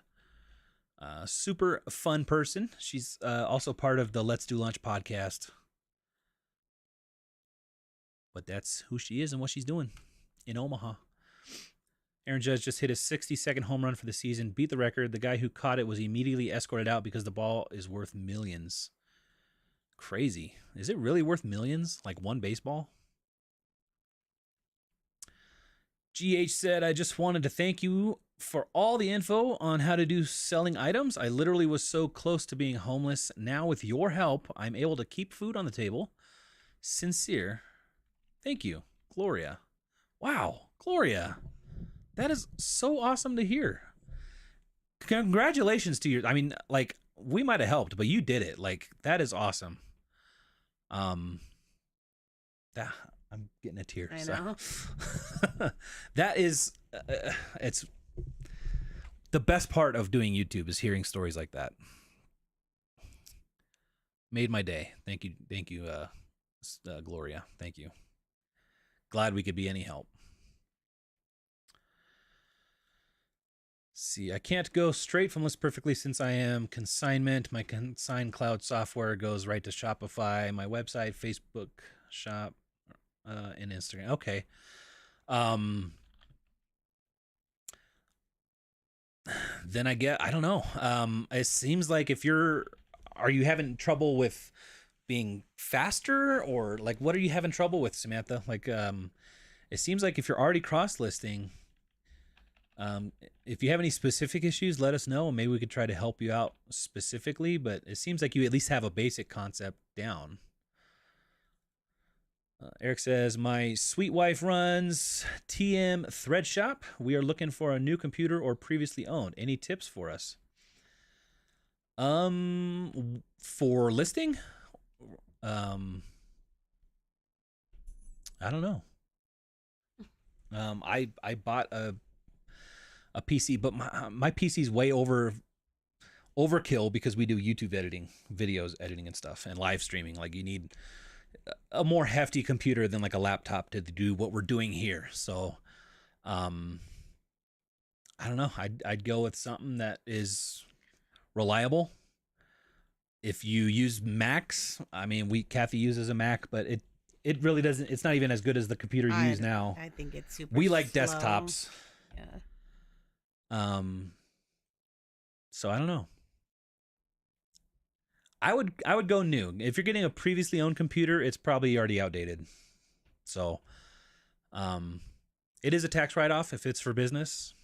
super fun person. She's also part of the Let's Do Lunch podcast. But that's who she is and what she's doing in Omaha. Aaron Judge just hit a 60-second home run for the season, beat the record. The guy who caught it was immediately escorted out because the ball is worth millions. Crazy. Is it really worth millions? Like one baseball? GH said, I just wanted to thank you for all the info on how to do selling items. I literally was so close to being homeless. Now with your help, I'm able to keep food on the table. Sincere. Thank you, Gloria. Wow, Gloria. That is so awesome to hear. Congratulations to you. I mean, like, we might have helped, but you did it. Like, that is awesome. I'm getting a tear. I know. That is, it's the best part of doing YouTube is hearing stories like that. Made my day. Thank you, Gloria. Thank you. Glad we could be any help. See, I can't go straight from List Perfectly since I am consignment. My consign cloud software goes right to Shopify, my website, Facebook shop, and Instagram. Okay. Then I don't know. It seems like are you having trouble with being faster, or like what are you having trouble with, Samantha? Like it seems like if you're already cross listing, if you have any specific issues, let us know and maybe we could try to help you out specifically, but it seems like you at least have a basic concept down. Eric says, my sweet wife runs TM Thread Shop. We are looking for a new computer or previously owned. Any tips for us? For listing? I don't know. I bought a PC, but my PC's way overkill because we do YouTube editing, videos editing and stuff, and live streaming. Like you need a more hefty computer than like a laptop to do what we're doing here. So, I don't know. I'd go with something that is reliable. If you use Macs, I mean, Kathy uses a Mac, but it really doesn't. It's not even as good as the computer you use now. I think it's super. We like slow. desktops. Yeah. So I don't know. I would go new. If you're getting a previously owned computer, it's probably already outdated. So, it is a tax write-off if it's for business.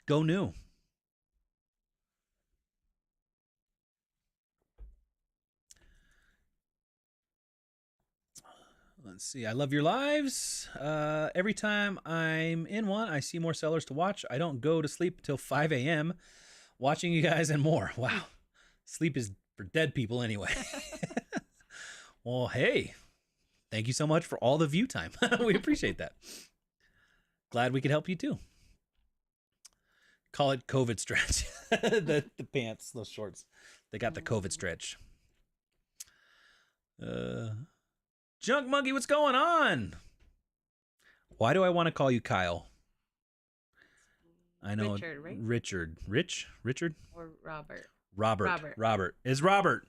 Go new. Let's see. I love your lives. Every time I'm in one, I see more sellers to watch. I don't go to sleep until 5 a.m. watching you guys and more. Wow. Sleep is for dead people anyway. Well, hey, thank you so much for all the view time. We appreciate that. Glad we could help you too. Call it COVID stretch. the pants, those shorts, they got the COVID stretch. Junk Monkey, what's going on? Why do I want to call you Kyle? I know Richard, right? Richard? Or Robert. Robert. Is Robert.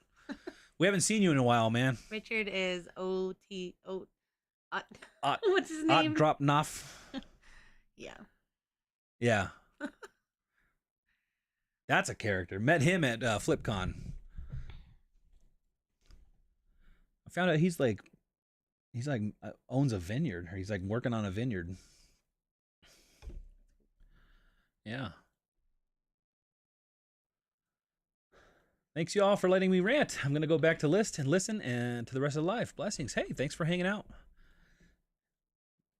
We haven't seen you in a while, man. Richard is O-T-O. What's his name? Drop Noff. Yeah. Yeah. That's a character. Met him at FlipCon. I found out he's like owns a vineyard, or he's like working on a vineyard. Yeah. Thanks you all for letting me rant. I'm going to go back to list and listen and to the rest of the live. Blessings. Hey, thanks for hanging out.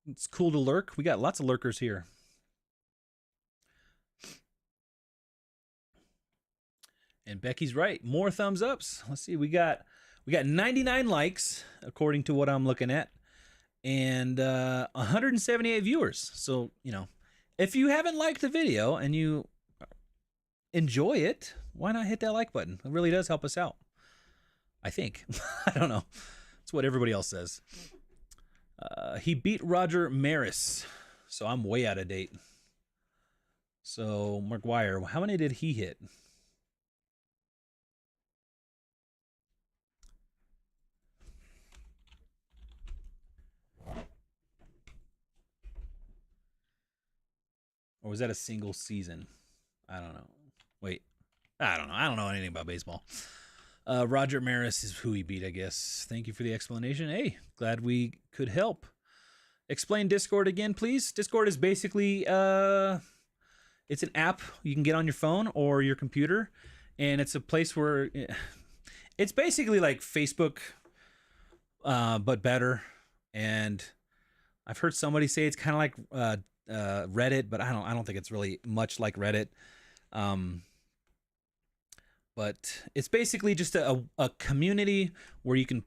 It's cool to lurk. We got lots of lurkers here. And Becky's right. More thumbs ups. Let's see. We got 99 likes according to what I'm looking at, and 178 viewers. So, if you haven't liked the video and you enjoy it, why not hit that like button? It really does help us out, I think. I don't know. It's what everybody else says. He beat Roger Maris, so I'm way out of date. So, McGuire, how many did he hit? Or was that a single season? I don't know. Wait. I don't know. I don't know anything about baseball. Roger Maris is who he beat, I guess. Thank you for the explanation. Hey, glad we could help. Explain Discord again, please. Discord is basically it's an app you can get on your phone or your computer, and it's a place where it's basically like Facebook, but better. And I've heard somebody say it's kind of like Reddit, but I don't think it's really much like Reddit. But it's basically just a community where you can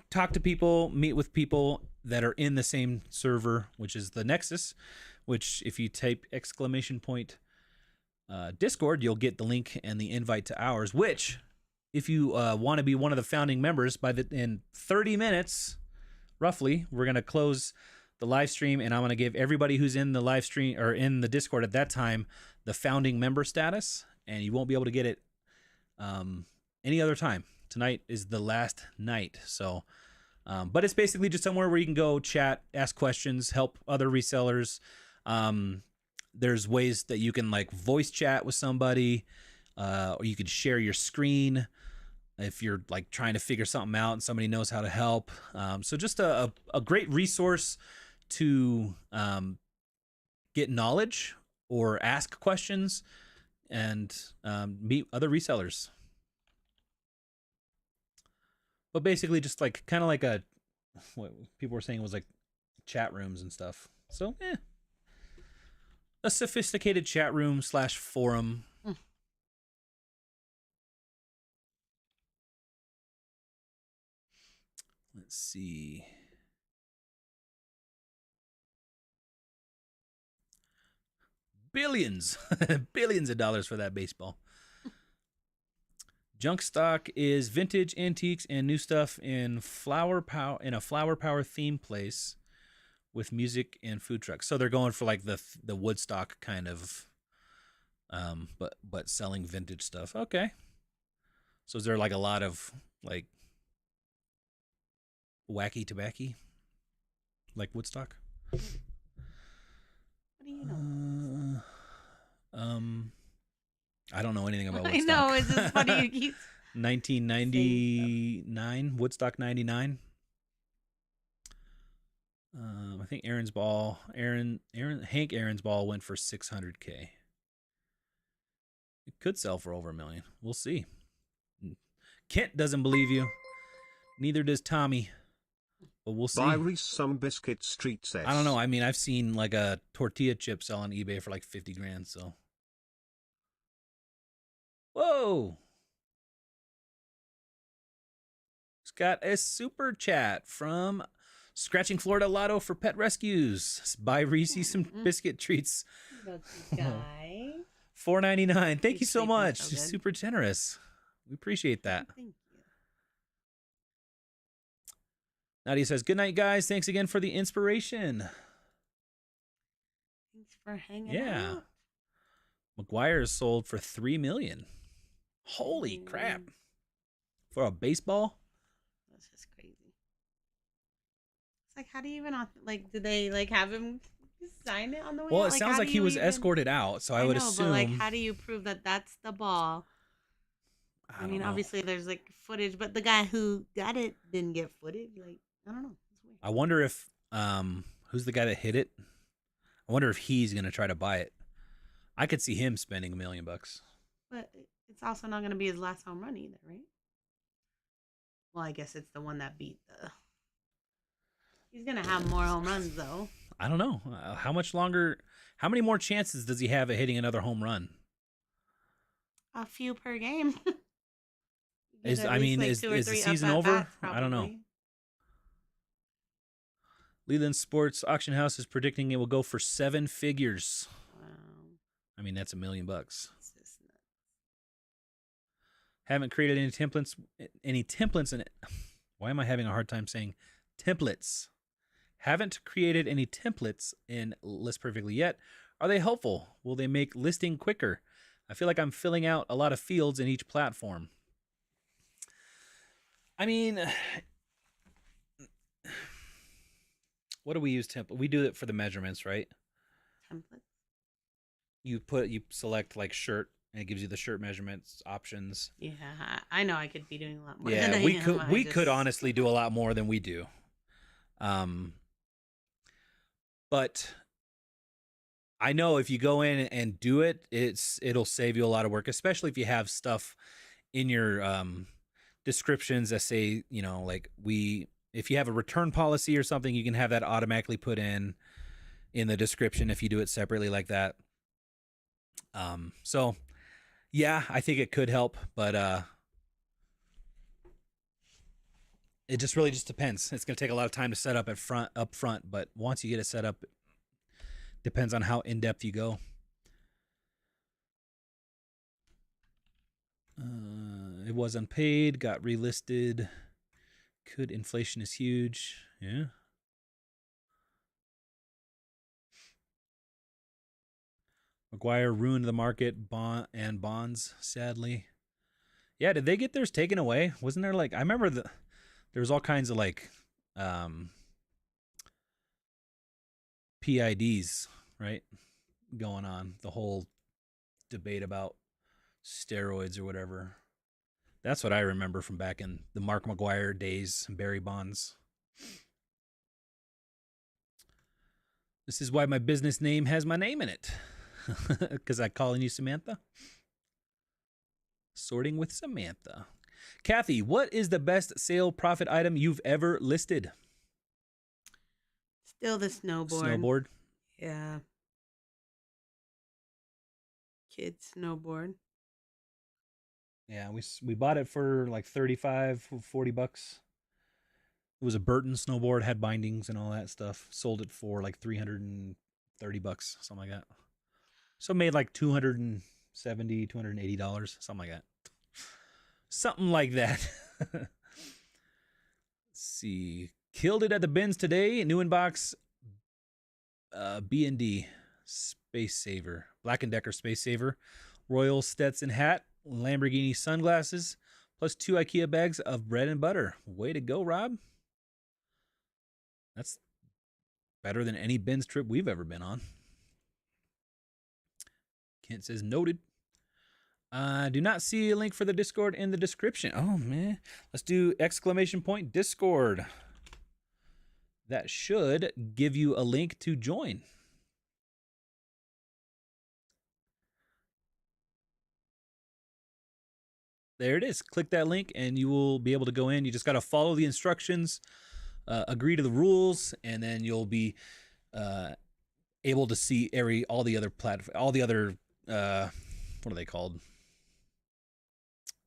talk to people, meet with people that are in the same server, which is the Nexus, which if you type !! Discord, you'll get the link and the invite to ours, which if you want to be one of the founding members, in 30 minutes, roughly, we're going to close the live stream, and I'm going to give everybody who's in the live stream or in the Discord at that time the founding member status, and you won't be able to get it any other time. Tonight is the last night. So, but it's basically just somewhere where you can go chat, ask questions, help other resellers. There's ways that you can like voice chat with somebody, or you could share your screen. if you're like trying to figure something out and somebody knows how to help. So just a great resource to get knowledge or ask questions and meet other resellers. But basically just like kind of like what people were saying was like chat rooms and stuff. So a sophisticated chat room / forum. Let's see. Billions of dollars for that baseball. Junk stock is vintage, antiques, and new stuff in a flower power theme place with music and food trucks. So they're going for like the Woodstock kind of, but selling vintage stuff. Okay. So is there like a lot of like wacky tobacco, like Woodstock? What do you know? I don't know anything about I Woodstock. know, it's just funny you keep 1999, Woodstock 99. I think Hank Aaron's ball went for $600K. It could sell for over $1 million. We'll see. Kent doesn't believe you. Neither does Tommy. But we'll see. Buy Reese some biscuit street sets. I don't know. I mean, I've seen like a tortilla chip sell on eBay for like 50 grand. So, whoa. It's got a super chat from Scratching Florida Lotto for pet rescues. Buy Reese some biscuit treats. Guy. $4.99. Thank you He's so taking much. so good. Super generous. We appreciate that. Thank you. Nadia says, "Good night, guys. Thanks again for the inspiration." Thanks for hanging out. McGuire is sold for $3 million. Holy crap! For a baseball? That's just crazy. It's like, how do you even like? Did they like have him sign it on the way? Well, out? it Like, sounds how like do he you was even... escorted out, so I would assume. But like, how do you prove that that's the ball? I mean, know. obviously there's like footage, but the guy who got it didn't get footage. Like, I don't know. It's weird. I wonder if who's the guy that hit it? I wonder if he's gonna try to buy it. I could see him spending $1 million. But it's also not going to be his last home run either, right? Well, I guess it's the one that beat the. He's gonna have more home runs though. I don't know. How much longer? How many more chances does he have at hitting another home run? A few per game. Is the season over? I don't know. Leland Sports Auction House is predicting it will go for 7 figures. Wow. I mean, that's $1 million. That's just nuts. Haven't created any templates in it. Why am I having a hard time saying templates? Haven't created any templates in List Perfectly yet. Are they helpful? Will they make listing quicker? I feel like I'm filling out a lot of fields in each platform. I mean, what do we use template? We do it for the measurements, right? Templates. You select like shirt, and it gives you the shirt measurements options. Yeah, I know I could be doing a lot more. Yeah, than we I could am. we could honestly do a lot more than we do. But I know if you go in and do it, it'll save you a lot of work, especially if you have stuff in your descriptions that say, like if you have a return policy or something, you can have that automatically put in the description if you do it separately like that. So yeah, I think it could help, but it just really just depends. It's going to take a lot of time to set up up front, but once you get it set up, depends on how in depth you go. It was unpaid, got relisted. Inflation is huge. Yeah. McGuire ruined the market bonds, sadly. Yeah, did they get theirs taken away? Wasn't there like, I remember there was all kinds of like PIDs, right? Going on. The whole debate about steroids or whatever. That's what I remember from back in the Mark McGuire days, Barry Bonds. This is why my business name has my name in it. Because I calling you Samantha. Sorting with Samantha. Kathy, what is the best sale profit item you've ever listed? Still the snowboard. Snowboard. Yeah. Kids snowboard. Yeah, we bought it for like 35, 40 bucks. It was a Burton snowboard, had bindings and all that stuff. Sold it for like 330 bucks, something like that. So made like $270, $280, something like that. Something like that. Let's see. Killed it at the bins today. New inbox B&D Space Saver. Black & Decker Space Saver. Royal Stetson hat. Lamborghini sunglasses. Plus 2 IKEA bags of bread and butter. Way to go, Rob. That's better than any bins trip we've ever been on. Kent says noted. Do not see a link for the Discord in the description. Oh, man. Let's do exclamation point Discord. That should give you a link to join. There it is. Click that link and you will be able to go in. You just got to follow the instructions, agree to the rules, and then you'll be able to see all the other what are they called?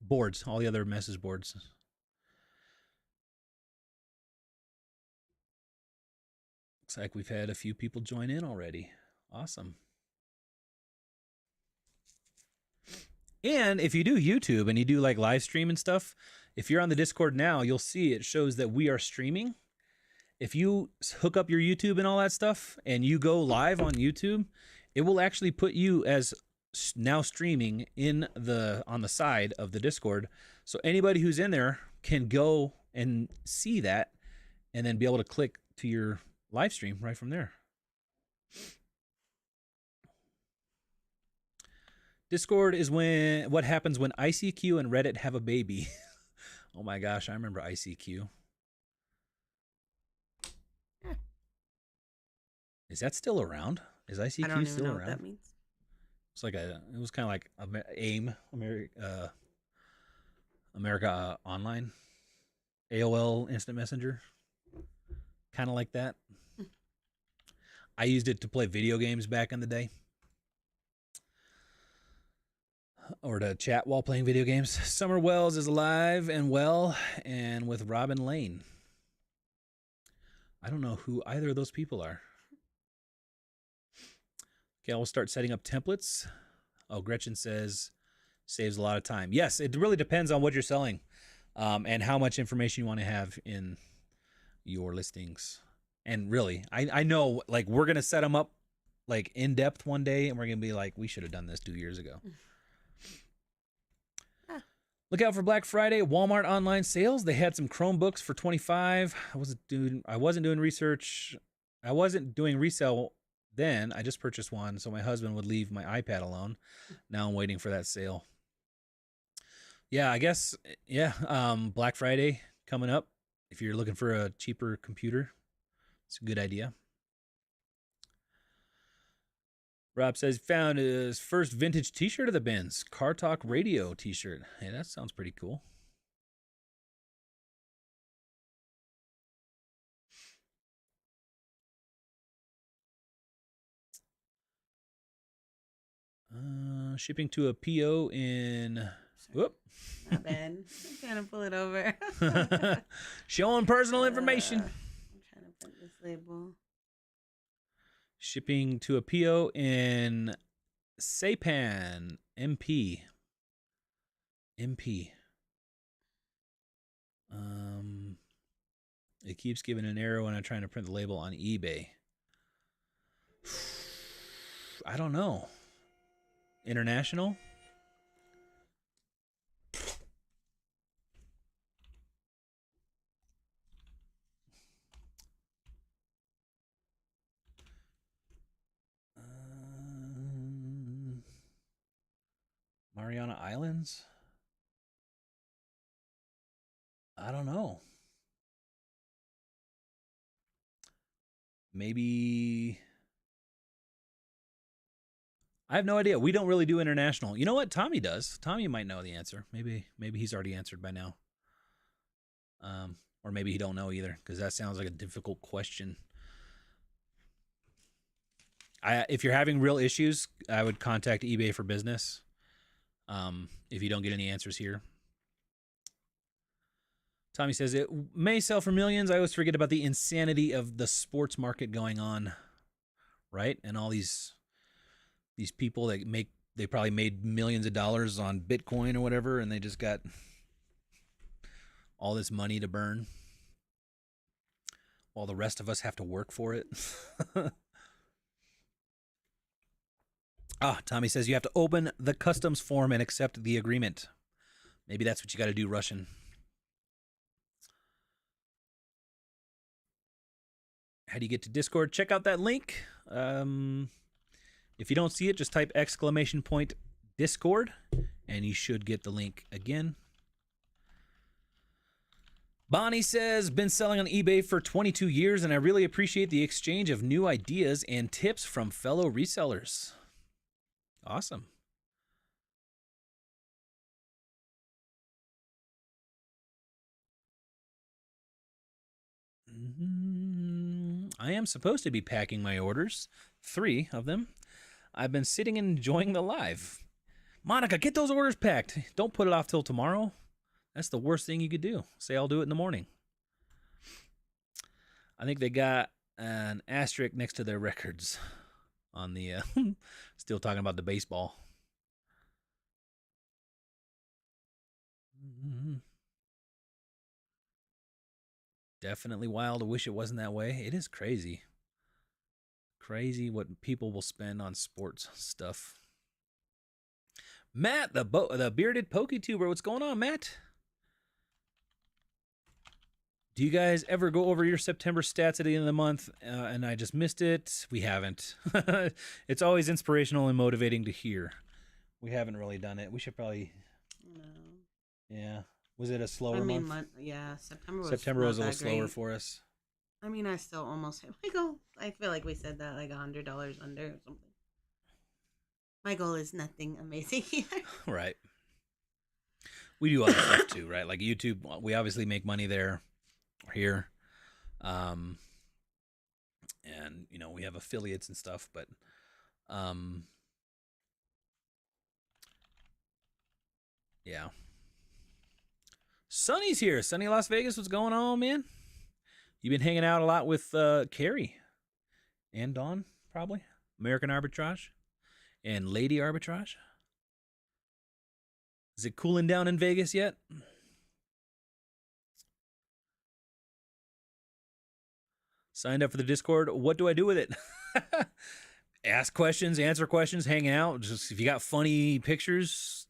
Boards, all the other message boards. Looks like we've had a few people join in already. Awesome. And if you do YouTube and you do like live stream and stuff, if you're on the Discord now, you'll see it shows that we are streaming. If you hook up your YouTube and all that stuff and you go live on YouTube, it will actually put you as now streaming on the side of the Discord. So anybody who's in there can go and see that and then be able to click to your live stream right from there. Discord is what happens when ICQ and Reddit have a baby. Oh my gosh, I remember ICQ. Is that still around? Is ICQ I don't even still know around? what that means. It's like it was kind of like AIM, America Online, AOL Instant Messenger, kind of like that. I used it to play video games back in the day, or to chat while playing video games. Summer Wells is alive and well, and with Robin Lane. I don't know who either of those people are. Okay, I'll start setting up templates. Oh, Gretchen says saves a lot of time. Yes, it really depends on what you're selling and how much information you want to have in your listings. And really, I know, like, we're going to set them up like in depth one day, and we're going to be like, we should have done this 2 years ago. Look out for Black Friday Walmart online sales. They had some Chromebooks for $25. I wasn't doing research. I wasn't doing resale then. I just purchased one, so my husband would leave my iPad alone. Now I'm waiting for that sale. Yeah, I guess, yeah, Black Friday coming up. If you're looking for a cheaper computer, it's a good idea. Rob says found his first vintage t-shirt of the bins. Car Talk Radio t-shirt. Hey, that sounds pretty cool. Shipping to a PO in... Whoop. Not bad. I'm trying to pull it over. Showing personal information. I'm trying to print this label. Shipping to a PO in Saipan, MP. It keeps giving an error when I'm trying to print the label on eBay. I don't know. International? Mariana Islands? I don't know. Maybe I have no idea. We don't really do international. You know what? Tommy does. Tommy might know the answer. Maybe he's already answered by now. Or maybe he don't know either, because that sounds like a difficult question. If you're having real issues, I would contact eBay for Business. If you don't get any answers here. Tommy says, it may sell for millions. I always forget about the insanity of the sports market going on, right? And all these people that they probably made millions of dollars on Bitcoin or whatever, and they just got all this money to burn while the rest of us have to work for it. Tommy says you have to open the customs form and accept the agreement. Maybe that's what you got to do, Russian. How do you get to Discord? Check out that link. If you don't see it, just type !Discord, and you should get the link again. Bonnie says, been selling on eBay for 22 years, and I really appreciate the exchange of new ideas and tips from fellow resellers. Awesome. I am supposed to be packing my orders, 3 of them. I've been sitting and enjoying the live. Monica, get those orders packed. Don't put it off till tomorrow. That's the worst thing you could do. Say I'll do it in the morning. I think they got an asterisk next to their records on the still talking about the baseball. Definitely wild. I wish it wasn't that way. It is crazy. Crazy what people will spend on sports stuff. Matt, the bearded PokeTuber. What's going on, Matt? Do you guys ever go over your September stats at the end of the month? And I just missed it. We haven't. It's always inspirational and motivating to hear. We haven't really done it. We should probably. No. Yeah. Was it a slower month? Yeah, September was a little slower for us. I mean, I still almost hit my goal. I feel like we said that like $100 under or something. My goal is nothing amazing either. Right. We do other stuff too, right? Like YouTube, we obviously make money there, or here. And, you know, we have affiliates and stuff, but, yeah. Sonny's here. Sunny Las Vegas. What's going on, man? You've been hanging out a lot with Carrie and Dawn, probably. American Arbitrage and Lady Arbitrage. Is it cooling down in Vegas yet? Signed up for the Discord. What do I do with it? Ask questions, answer questions, hang out. Just if you got funny pictures,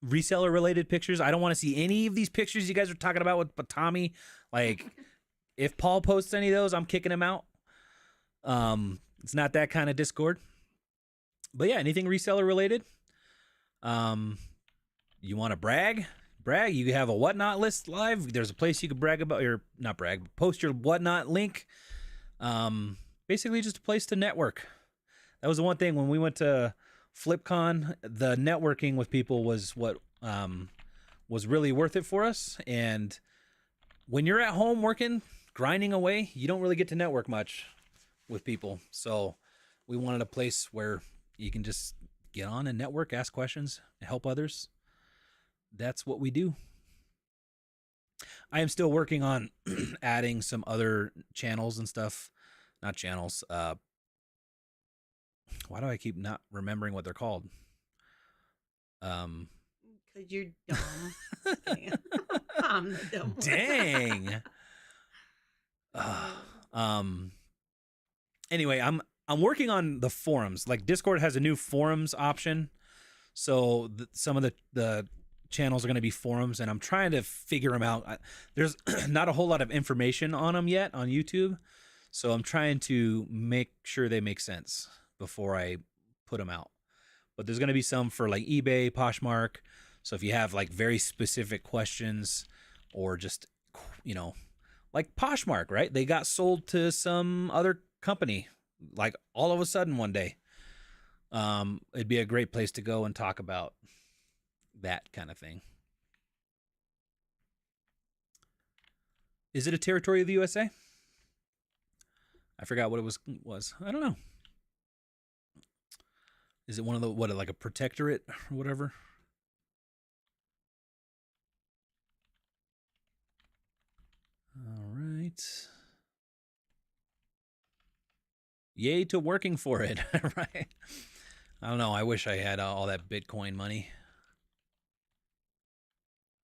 reseller related pictures. I don't want to see any of these pictures you guys are talking about with Tommy. Like, if Paul posts any of those, I'm kicking him out. It's not that kind of Discord. But yeah, anything reseller related. You want to brag? Brag. You have a whatnot list live. There's a place you can brag about, or not brag, but post your whatnot link. Basically just a place to network. That was the one thing when we went to FlipCon, the networking with people was what was really worth it for us. And when you're at home working, grinding away, you don't really get to network much with people. So we wanted a place where you can just get on and network, ask questions, help others. That's what we do. I am still working on adding some other channels and stuff. Not channels. Why do I keep not remembering what they're called? Because you're dumb. I'm the dumb one. Dang. Anyway, I'm working on the forums. Like Discord has a new forums option, so some of the channels are going to be forums, and I'm trying to figure them out. There's not a whole lot of information on them yet on YouTube, so I'm trying to make sure they make sense before I put them out. But there's going to be some for like eBay, Poshmark. So if you have like very specific questions or just you know, like Poshmark, right? They got sold to some other company, like all of a sudden one day. It'd be a great place to go and talk about that kind of thing. Is it a territory of the USA? I forgot what it was. I don't know. Is it one of the, what, like a protectorate or whatever? All right. Yay to working for it, right? I don't know. I wish I had all that Bitcoin money.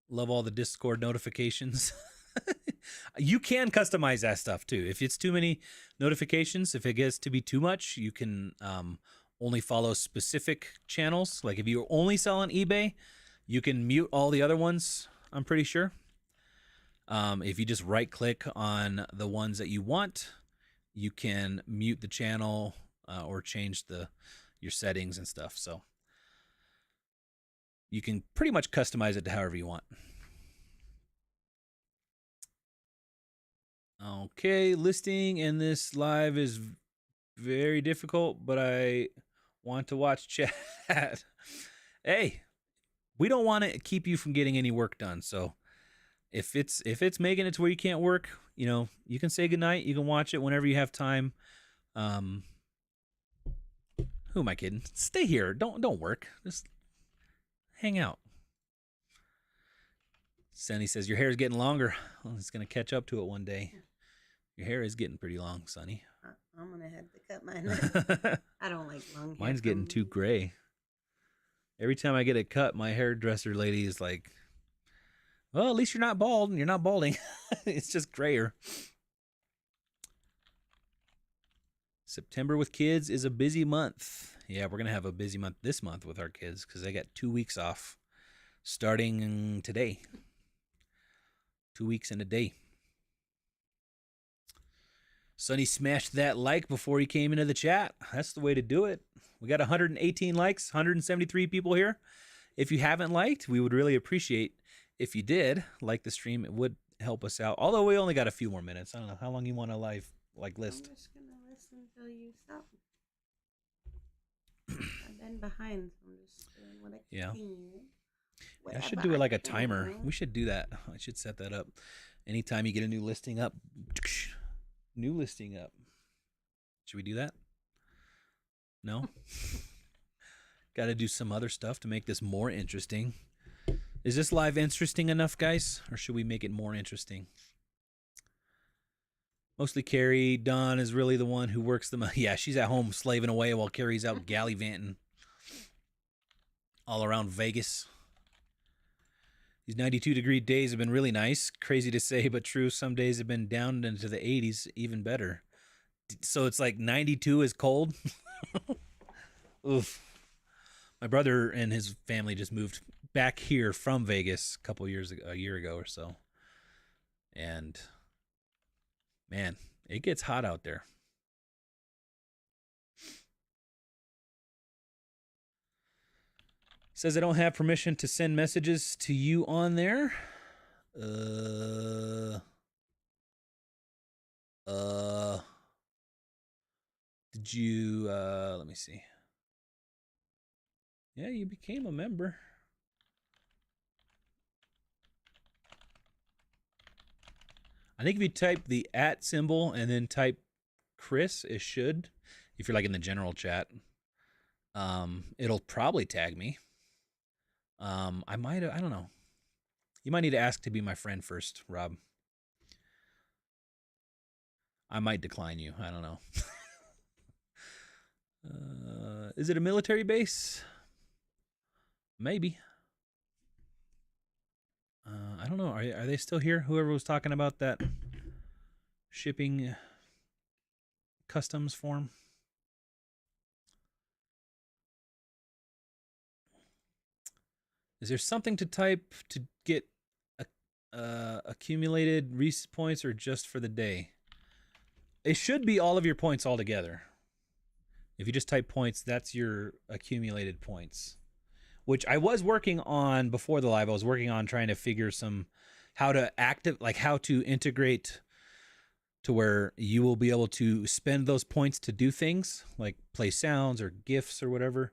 Love all the Discord notifications. You can customize that stuff too. If it's too many notifications, if it gets to be too much, you can only follow specific channels. Like if you only sell on eBay, you can mute all the other ones, I'm pretty sure. If you just right click on the ones that you want, you can mute the channel or change your settings and stuff. So you can pretty much customize it to however you want. Okay, listing in this live is very difficult, but I want to watch chat. Hey, we don't want to keep you from getting any work done. So if it's making it to where you can't work, you know, you can say goodnight. You can watch it whenever you have time. Who am I kidding? Stay here. Don't work. Just hang out. Sonny says your hair is getting longer. Well, it's gonna catch up to it one day. Your hair is getting pretty long, Sonny. I'm gonna have to cut mine. I don't like long hair. Mine's getting too gray. Every time I get it cut, my hairdresser lady is like, well, at least you're not bald and you're not balding. It's just grayer. September with kids is a busy month. Yeah, we're going to have a busy month this month with our kids because they got 2 weeks off starting today. 2 weeks and a day. Sonny smashed that like before he came into the chat. That's the way to do it. We got 118 likes, 173 people here. If you haven't liked, we would really appreciate if you did like the stream. It would help us out. Although we only got a few more minutes. I don't know how long you want to list. I'm just gonna listen until you stop. I've been behind, so I'm just doing what I can. Yeah, I should do it like a timer. We should do that. I should set that up. Anytime you get a new listing up, new listing up. Should we do that? No? Got to do some other stuff to make this more interesting. Is this live interesting enough, guys? Or should we make it more interesting? Mostly Carrie. Dawn is really the one who works the... Yeah, she's at home slaving away while Carrie's out gallivanting all around Vegas. These 92-degree days have been really nice. Crazy to say, but true. Some days have been down into the 80s, even better. So it's like 92 is cold? Oof. My brother and his family just moved back here from Vegas a year ago or so. And man, it gets hot out there. Says I don't have permission to send messages to you on there. Did you let me see. Yeah, you became a member. I think if you type the @ symbol and then type Chris, it should. If you're like in the general chat, it'll probably tag me. I don't know. You might need to ask to be my friend first, Rob. I might decline you. I don't know. Is it a military base? Maybe. I don't know. Are they still here? Whoever was talking about that shipping customs form. Is there something to type to get accumulated points or just for the day? It should be all of your points all together. If you just type points, that's your accumulated points. Which I was working on before the live. I was working on trying to figure some how to how to integrate to where you will be able to spend those points to do things like play sounds or gifts or whatever.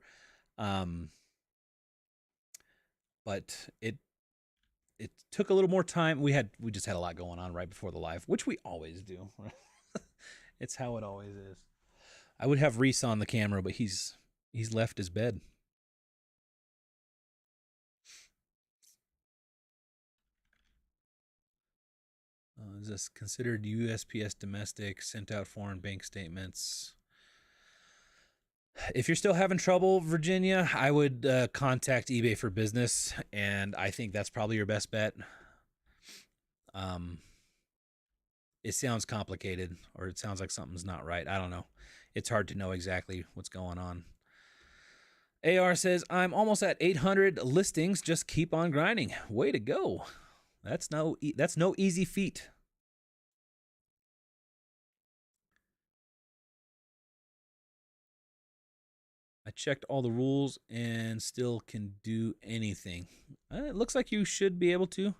But it took a little more time. We just had a lot going on right before the live, which we always do. It's how it always is. I would have Reese on the camera, but he's left his bed. Is this considered USPS domestic? Sent out foreign bank statements? If you're still having trouble, Virginia, I would contact eBay for Business, and I think that's probably your best bet. It sounds complicated, or it sounds like something's not right. I don't know. It's hard to know exactly what's going on. AR says, I'm almost at 800 listings. Just keep on grinding. Way to go. That's no easy feat. I checked all the rules and still can do anything. It looks like you should be able to.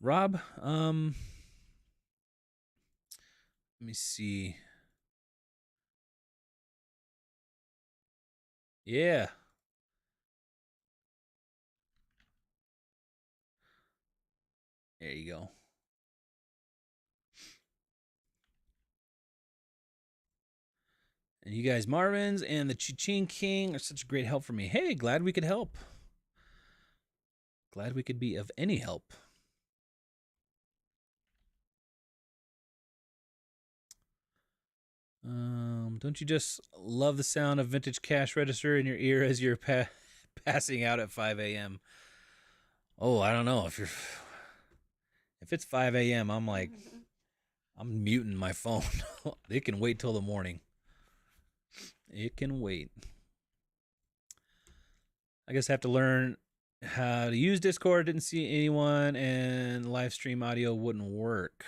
Rob, let me see. Yeah. There you go. And you guys, Marvin's and the Chi-Ching King, are such a great help for me. Hey, glad we could help. Glad we could be of any help. Don't you just love the sound of vintage cash register in your ear as you're passing out at 5 a.m.? Oh, I don't know. If it's 5 a.m., I'm muting my phone. It can wait till the morning. It can wait. I guess I have to learn how to use Discord. Didn't see anyone, and live stream audio wouldn't work.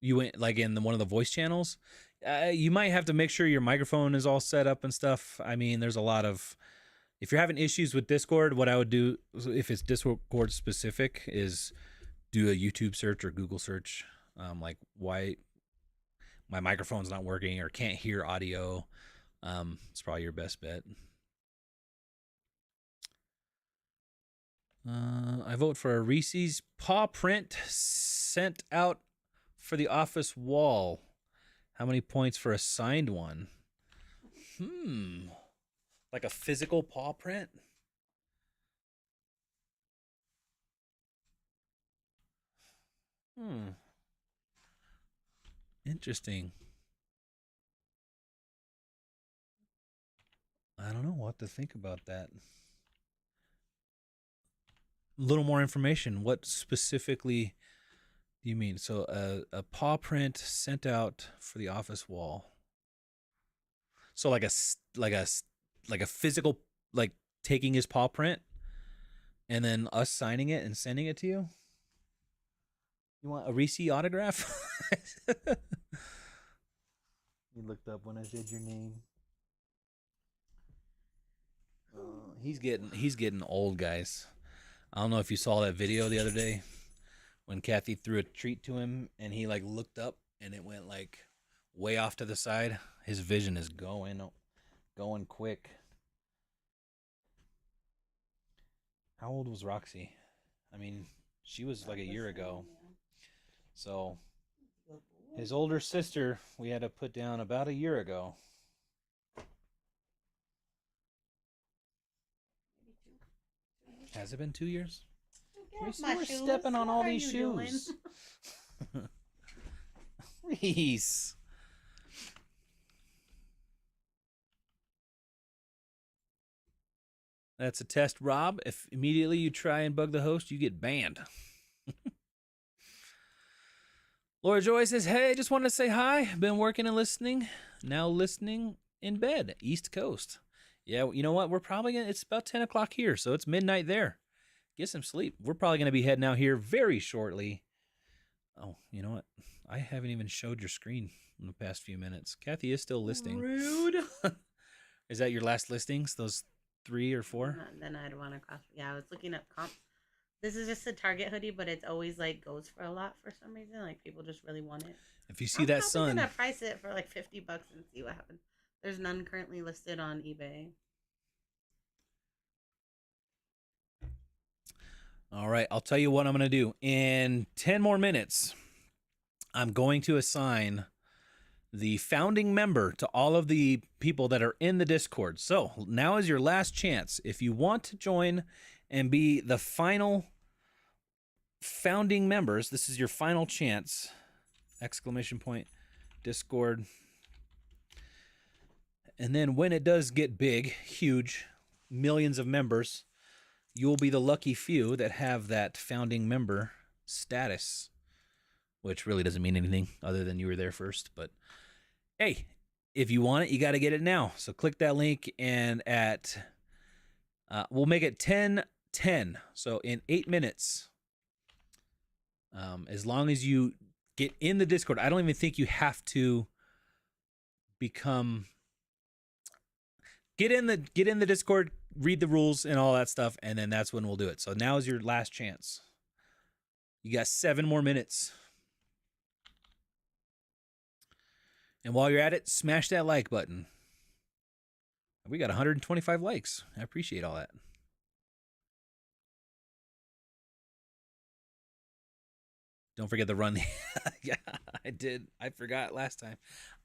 You went like in one of the voice channels. You might have to make sure your microphone is all set up and stuff. I mean, there's a lot of. If you're having issues with Discord, what I would do, if it's Discord specific, is do a YouTube search or Google search, like why my microphone's not working or can't hear audio. It's probably your best bet. I vote for a Reese's paw print sent out for the office wall. How many points for a signed one? Like a physical paw print? Interesting. I don't know what to think about that. A little more information. What specifically do you mean? So a paw print sent out for the office wall. So like a physical, like taking his paw print and then us signing it and sending it to you? You want a Reese autograph? You looked up when I said your name. He's getting old, guys. I don't know if you saw that video the other day when Kathy threw a treat to him and he like looked up and it went like way off to the side. His vision is going quick. How old was Roxy? I mean, she was like a year ago. So his older sister we had to put down about a year ago. Has it been 2 years? We're stepping on all these shoes. Reese. That's a test, Rob. If immediately you try and bug the host, you get banned. Laura Joy says, hey, just wanted to say hi. Been working and listening. Now listening in bed, East Coast. Yeah, you know what? It's about 10 o'clock here, so it's midnight there. Get some sleep. We're probably going to be heading out here very shortly. Oh, you know what? I haven't even showed your screen in the past few minutes. Kathy is still listing. Rude. Is that your last listings? Those 3 or 4? Then I'd want to cross. Yeah, I was looking at comps. This is just a Target hoodie, but it's always like goes for a lot for some reason. Like people just really want it. If you see that sun, I'm gonna price it for like $50 and see what happens. There's none currently listed on eBay. all right, I'll tell you what I'm going to do. In 10 more minutes, I'm going to assign the founding member to all of the people that are in the Discord. So now is your last chance. If you want to join and be the final founding members, this is your final chance. ! Discord. And then when it does get big, huge, millions of members, you'll be the lucky few that have that founding member status, which really doesn't mean anything other than you were there first. But hey, if you want it, you got to get it now. So click that link, and we'll make it 10:10. So in 8 minutes, as long as you get in the Discord, I don't even think you have to become. Get in the Discord, read the rules and all that stuff, and then that's when we'll do it. So now is your last chance. You got 7 more minutes. And while you're at it, smash that like button. We got 125 likes. I appreciate all that. Don't forget to run. Yeah, I did. I forgot last time.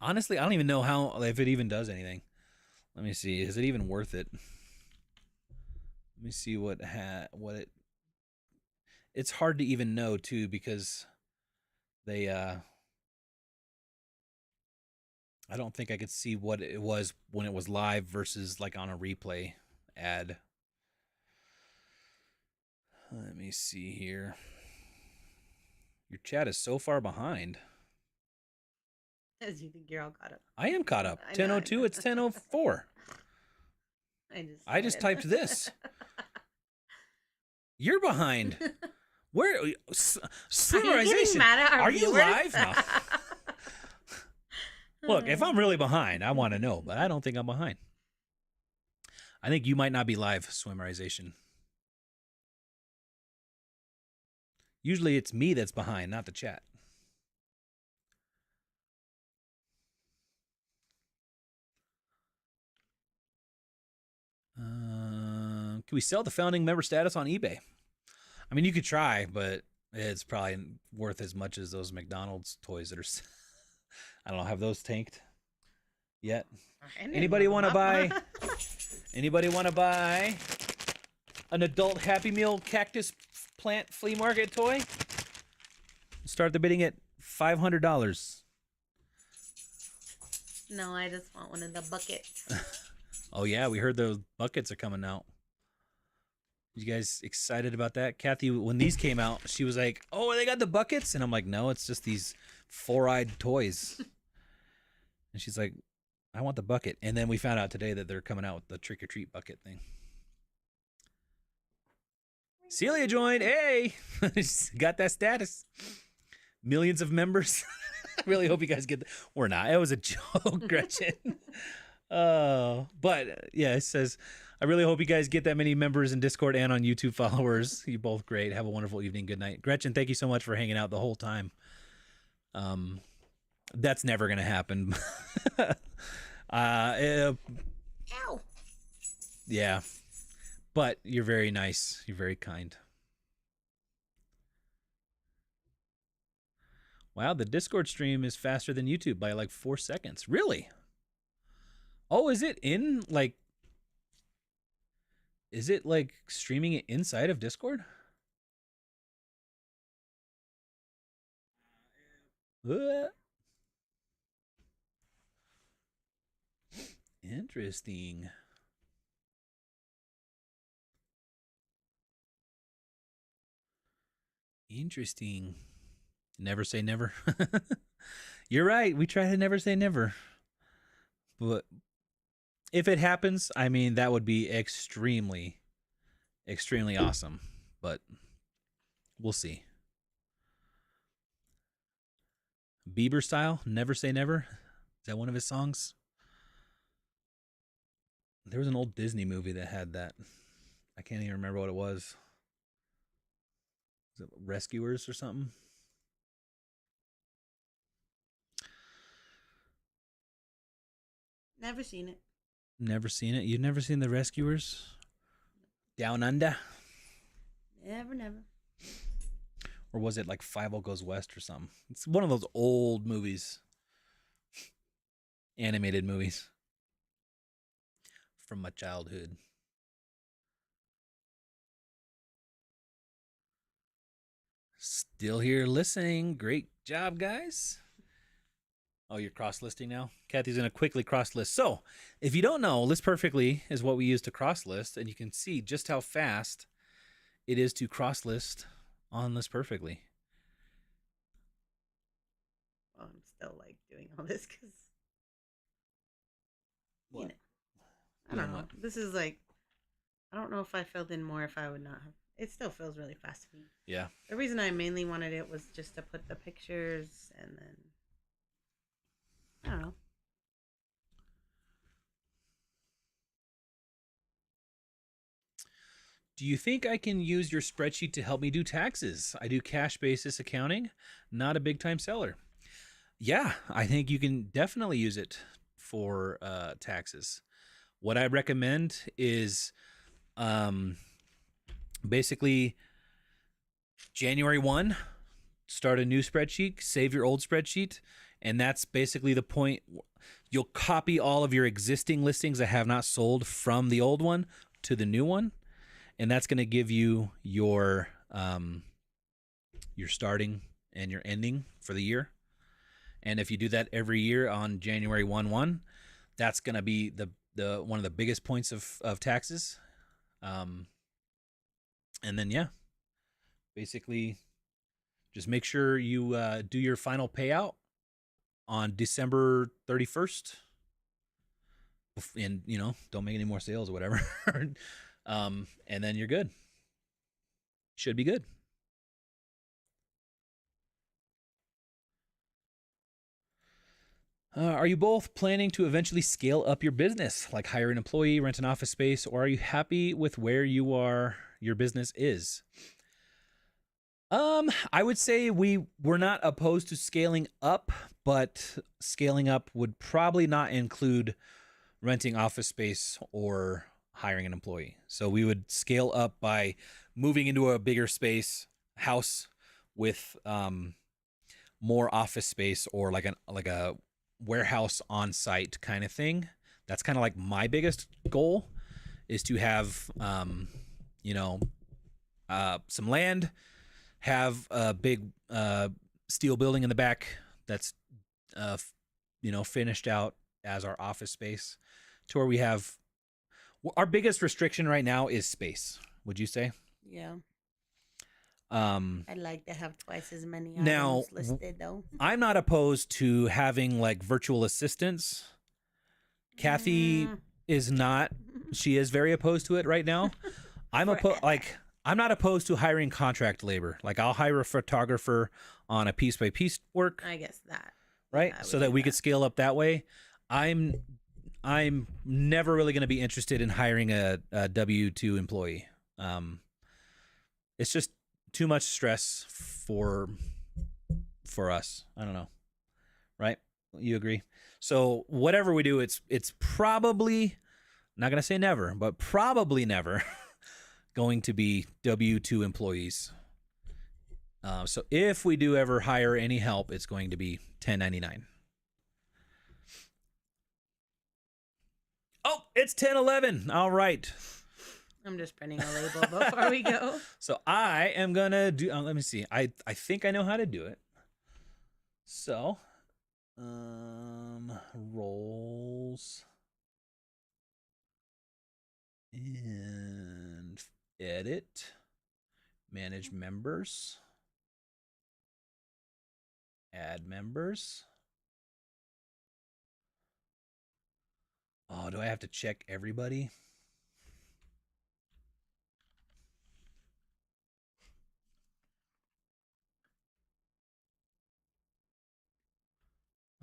Honestly, I don't even know if it even does anything. Let me see. Is it even worth it? Let me see what it. It's hard to even know too, because they I don't think I could see what it was when it was live versus like on a replay ad. Let me see here. Your chat is so far behind. As you think you're all caught up. I am caught up. 10:02. It's 10:04. I just typed this. You're behind. Where? Summarization. Are you live? No. Look, if I'm really behind, I want to know, but I don't think I'm behind. I think you might not be live, Swimmerization. Usually it's me that's behind, not the chat. Can we sell the founding member status on eBay? I mean, you could try, but it's probably worth as much as those McDonald's toys that are... I don't know, have those tanked yet? Anybody want to buy... Anybody want to buy an adult Happy Meal cactus plant flea market toy? Start the bidding at $500. No, I just want one of the buckets. Oh yeah, we heard those buckets are coming out. You guys excited about that? Kathy, when these came out, she was like, "Oh, they got the buckets?" And I'm like, "No, it's just these 4-eyed toys." And she's like, "I want the bucket." And then we found out today that they're coming out with the trick or treat bucket thing. Celia joined. Hey, got that status. Millions of members. I really hope you guys get that. We're not. It was a joke, Gretchen. But yeah, it says, I really hope you guys get that many members in Discord and on YouTube followers. You're both great. Have a wonderful evening. Good night. Gretchen, thank you so much for hanging out the whole time. That's never going to happen. Ow. Yeah. But you're very nice. You're very kind. Wow, the Discord stream is faster than YouTube by like 4 seconds. Really? Oh, is it like streaming it inside of Discord? Interesting. Interesting. Never say never. You're right. We try to never say never. But if it happens, I mean, that would be extremely, extremely awesome. But we'll see. Bieber style, Never Say Never. Is that one of his songs? There was an old Disney movie that had that. I can't even remember what it was. Was it Rescuers or something? Never seen it. Never seen it. You've never seen The Rescuers? Down Under? Never. Or was it like 50 Goes West or something? It's one of those old movies. Animated movies. From my childhood. Still here listening. Great job, guys. Oh, you're cross-listing now? Kathy's going to quickly cross-list. So, if you don't know, List Perfectly is what we use to cross-list, and you can see just how fast it is to cross-list on List Perfectly. Well, I'm still like doing all this because you know, I don't know. This is like, I don't know if I filled in more if I would not have. It still feels really fast to me. Yeah. The reason I mainly wanted it was just to put the pictures and then I don't know. Do you think I can use your spreadsheet to help me do taxes? I do cash basis accounting, not a big time seller. Yeah, I think you can definitely use it for taxes. What I recommend is basically January 1, start a new spreadsheet, save your old spreadsheet, and that's basically the point. You'll copy all of your existing listings that have not sold from the old one to the new one, and that's going to give you your starting and your ending for the year. And if you do that every year on January 1/1, that's going to be the one of the biggest points of taxes. And then yeah, basically just make sure you do your final payout on December 31st. And don't make any more sales or whatever. And then you're good. Should be good. Are you both planning to eventually scale up your business, like hire an employee, rent an office space, or are you happy with where your business is? I would say we're not opposed to scaling up, but scaling up would probably not include renting office space or hiring an employee. So we would scale up by moving into a bigger space, house with more office space, or like a warehouse on site kind of thing. That's kind of like my biggest goal, is to have some land, have a big steel building in the back that's finished out as our office space, to where we have our biggest restriction right now is space. Would you say? Yeah. I'd like to have twice as many items Now, listed though. I'm not opposed to having like virtual assistants. Kathy is not. She is very opposed to it right now. I'm not opposed to hiring contract labor. Like, I'll hire a photographer on a piece by piece work. I guess that. Right? Yeah, so that we could scale up that way. I'm never really going to be interested in hiring a W-2 employee. It's just too much stress for us. I don't know. Right? You agree? So whatever we do, it's probably, not going to say never, but probably never going to be W-2 employees. So if we do ever hire any help, it's going to be 1099. Oh, it's 10:11. All right. I'm just printing a label before we go. So I am going to do, let me see. I think I know how to do it. So, roles and edit, manage members, add members. Oh, do I have to check everybody?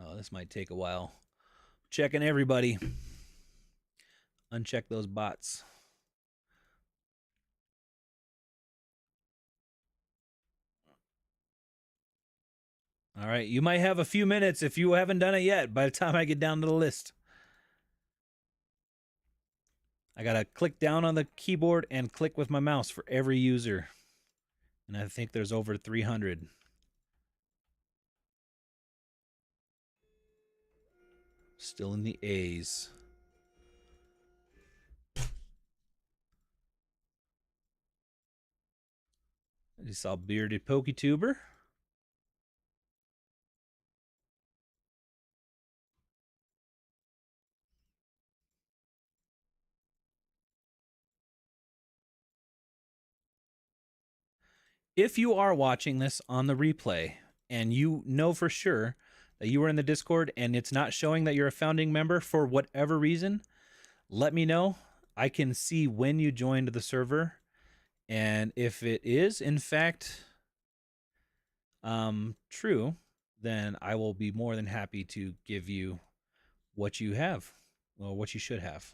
Oh, this might take a while. Checking everybody. Uncheck those bots. All right, you might have a few minutes if you haven't done it yet by the time I get down to the list. I got to click down on the keyboard and click with my mouse for every user. And I think there's over 300. Still in the A's. I just saw Bearded PokeTuber. If you are watching this on the replay and you know for sure that you were in the Discord and it's not showing that you're a founding member for whatever reason, let me know. I can see when you joined the server. And if it is, in fact, true, then I will be more than happy to give you what you have, or what you should have.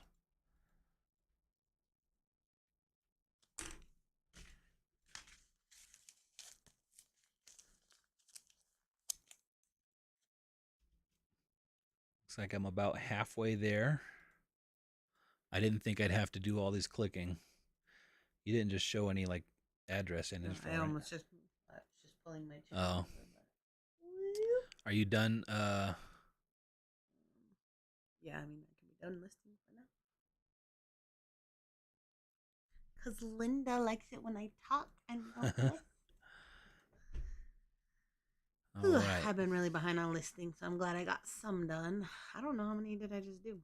Looks like I'm about halfway there. I didn't think I'd have to do all this clicking. You didn't just show any like address in it. I almost just pulling my chin. Oh. Are you done? Yeah, I mean, I can be done listing for now. Because Linda likes it when I talk and don't list. All right. I've been really behind on listing, so I'm glad I got some done. I don't know how many did I just do.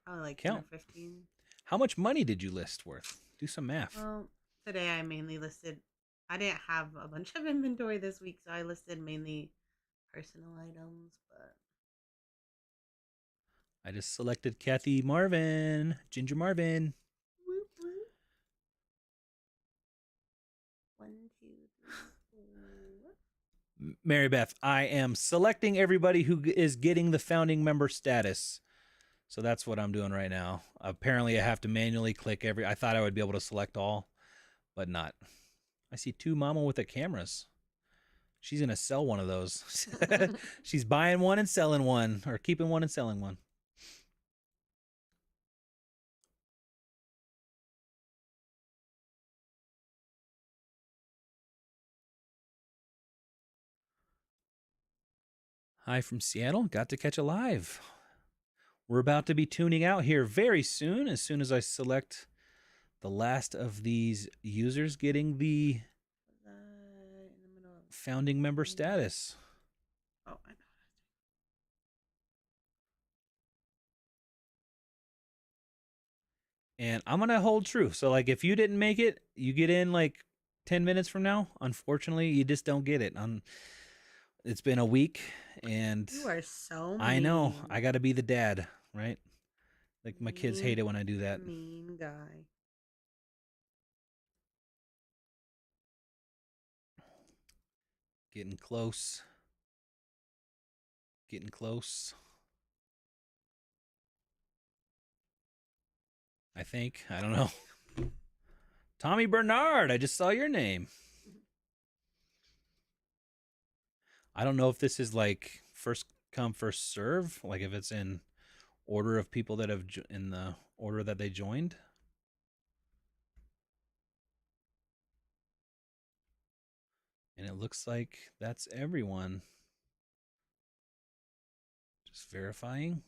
Probably like 10 or 15. How much money did you list worth? Do some math. Well, today I mainly listed. I didn't have a bunch of inventory this week, so I listed mainly personal items, but I just selected Kathy Marvin, Ginger Marvin. whoop, whoop. 1, 2, 3, 4. Mary Beth, I am selecting everybody who is getting the founding member status. So that's what I'm doing right now. Apparently I have to manually click I thought I would be able to select all, but not. I see 2 mama with the cameras. She's going to sell one of those. She's buying one and selling one, or keeping one and selling one. Hi from Seattle. Got to catch a live. We're about to be tuning out here very soon as I select the last of these users getting the founding member status. Oh, I know. And I'm going to hold true. So, like, if you didn't make it, you get in, like, 10 minutes from now. Unfortunately, you just don't get it. It's been a week, and You are so mean. I know. I got to be the dad, right? Like, my kids hate it when I do that. Mean guy. Getting close. Getting close. I think. I don't know. Tommy Bernard, I just saw your name. I don't know if this is like first come, first serve, like if it's in order of people that have in the order that they joined. And it looks like that's everyone. Just verifying.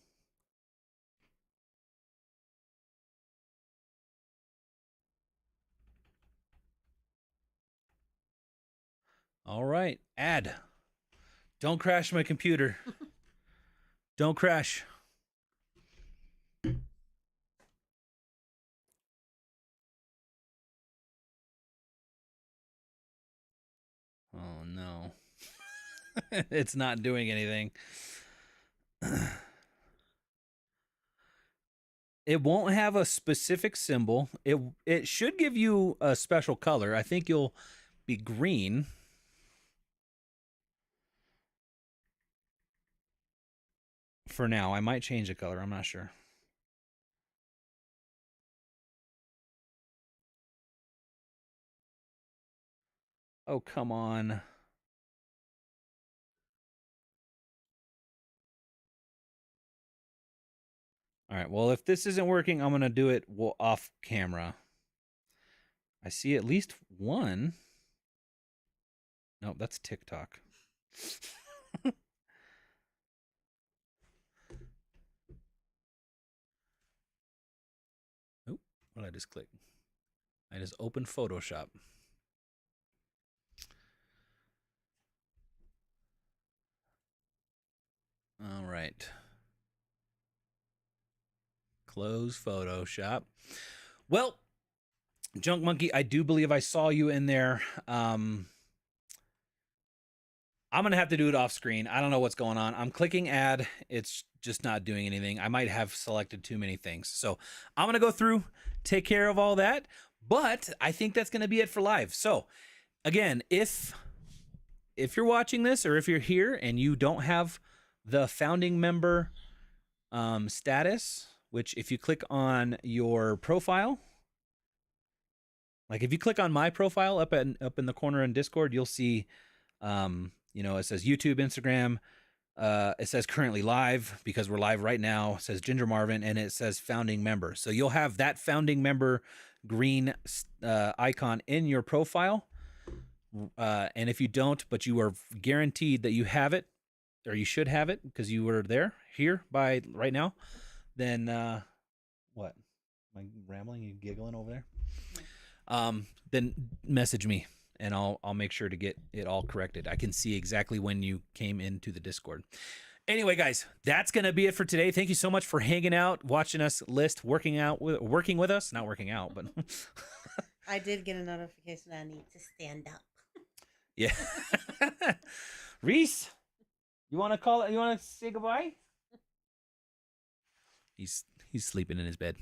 All right, add. Don't crash my computer. Don't crash. Oh no. It's not doing anything. It won't have a specific symbol. It should give you a special color. I think you'll be green. for now. I might change the color. I'm not sure. Oh, come on. All right, well, if this isn't working, I'm going to do it off camera. I see at least one. Nope, that's TikTok. Oop, what did I just click? I just opened Photoshop. All right. Close Photoshop. Well, Junk Monkey, I do believe I saw you in there. I'm going to have to do it off screen. I don't know what's going on. I'm clicking add. It's just not doing anything. I might have selected too many things. So I'm going to go through, take care of all that. But I think that's going to be it for live. So again, if you're watching this or if you're here and you don't have the founding member status, which if you click on your profile, like if you click on my profile up in the corner in Discord, you'll see, it says YouTube, Instagram. It says currently live because we're live right now. It says Ginger Marvin, and it says founding member. So you'll have that founding member green icon in your profile. And if you don't, but you are guaranteed that you have it, or you should have it because you were here by right now, then what? Am I rambling? You giggling over there? Then message me and I'll make sure to get it all corrected. I can see exactly when you came into the Discord. Anyway, guys, that's going to be it for today. Thank you so much for hanging out, watching us list, working with us. Not working out, but I did get a notification that I need to stand up. Yeah. Reese, you want to call it? You want to say goodbye? He's sleeping in his bed.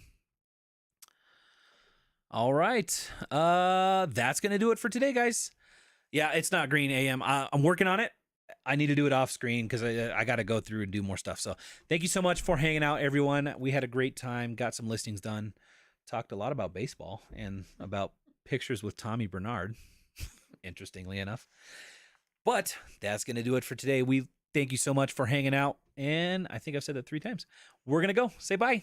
All right. That's going to do it for today, guys. Yeah, it's not green AM. I'm working on it. I need to do it off screen because I got to go through and do more stuff. So thank you so much for hanging out, everyone. We had a great time. Got some listings done. Talked a lot about baseball and about pictures with Tommy Bernard, interestingly enough. But that's going to do it for today. We thank you so much for hanging out. And I think I've said that 3 times. We're going to go. Say bye.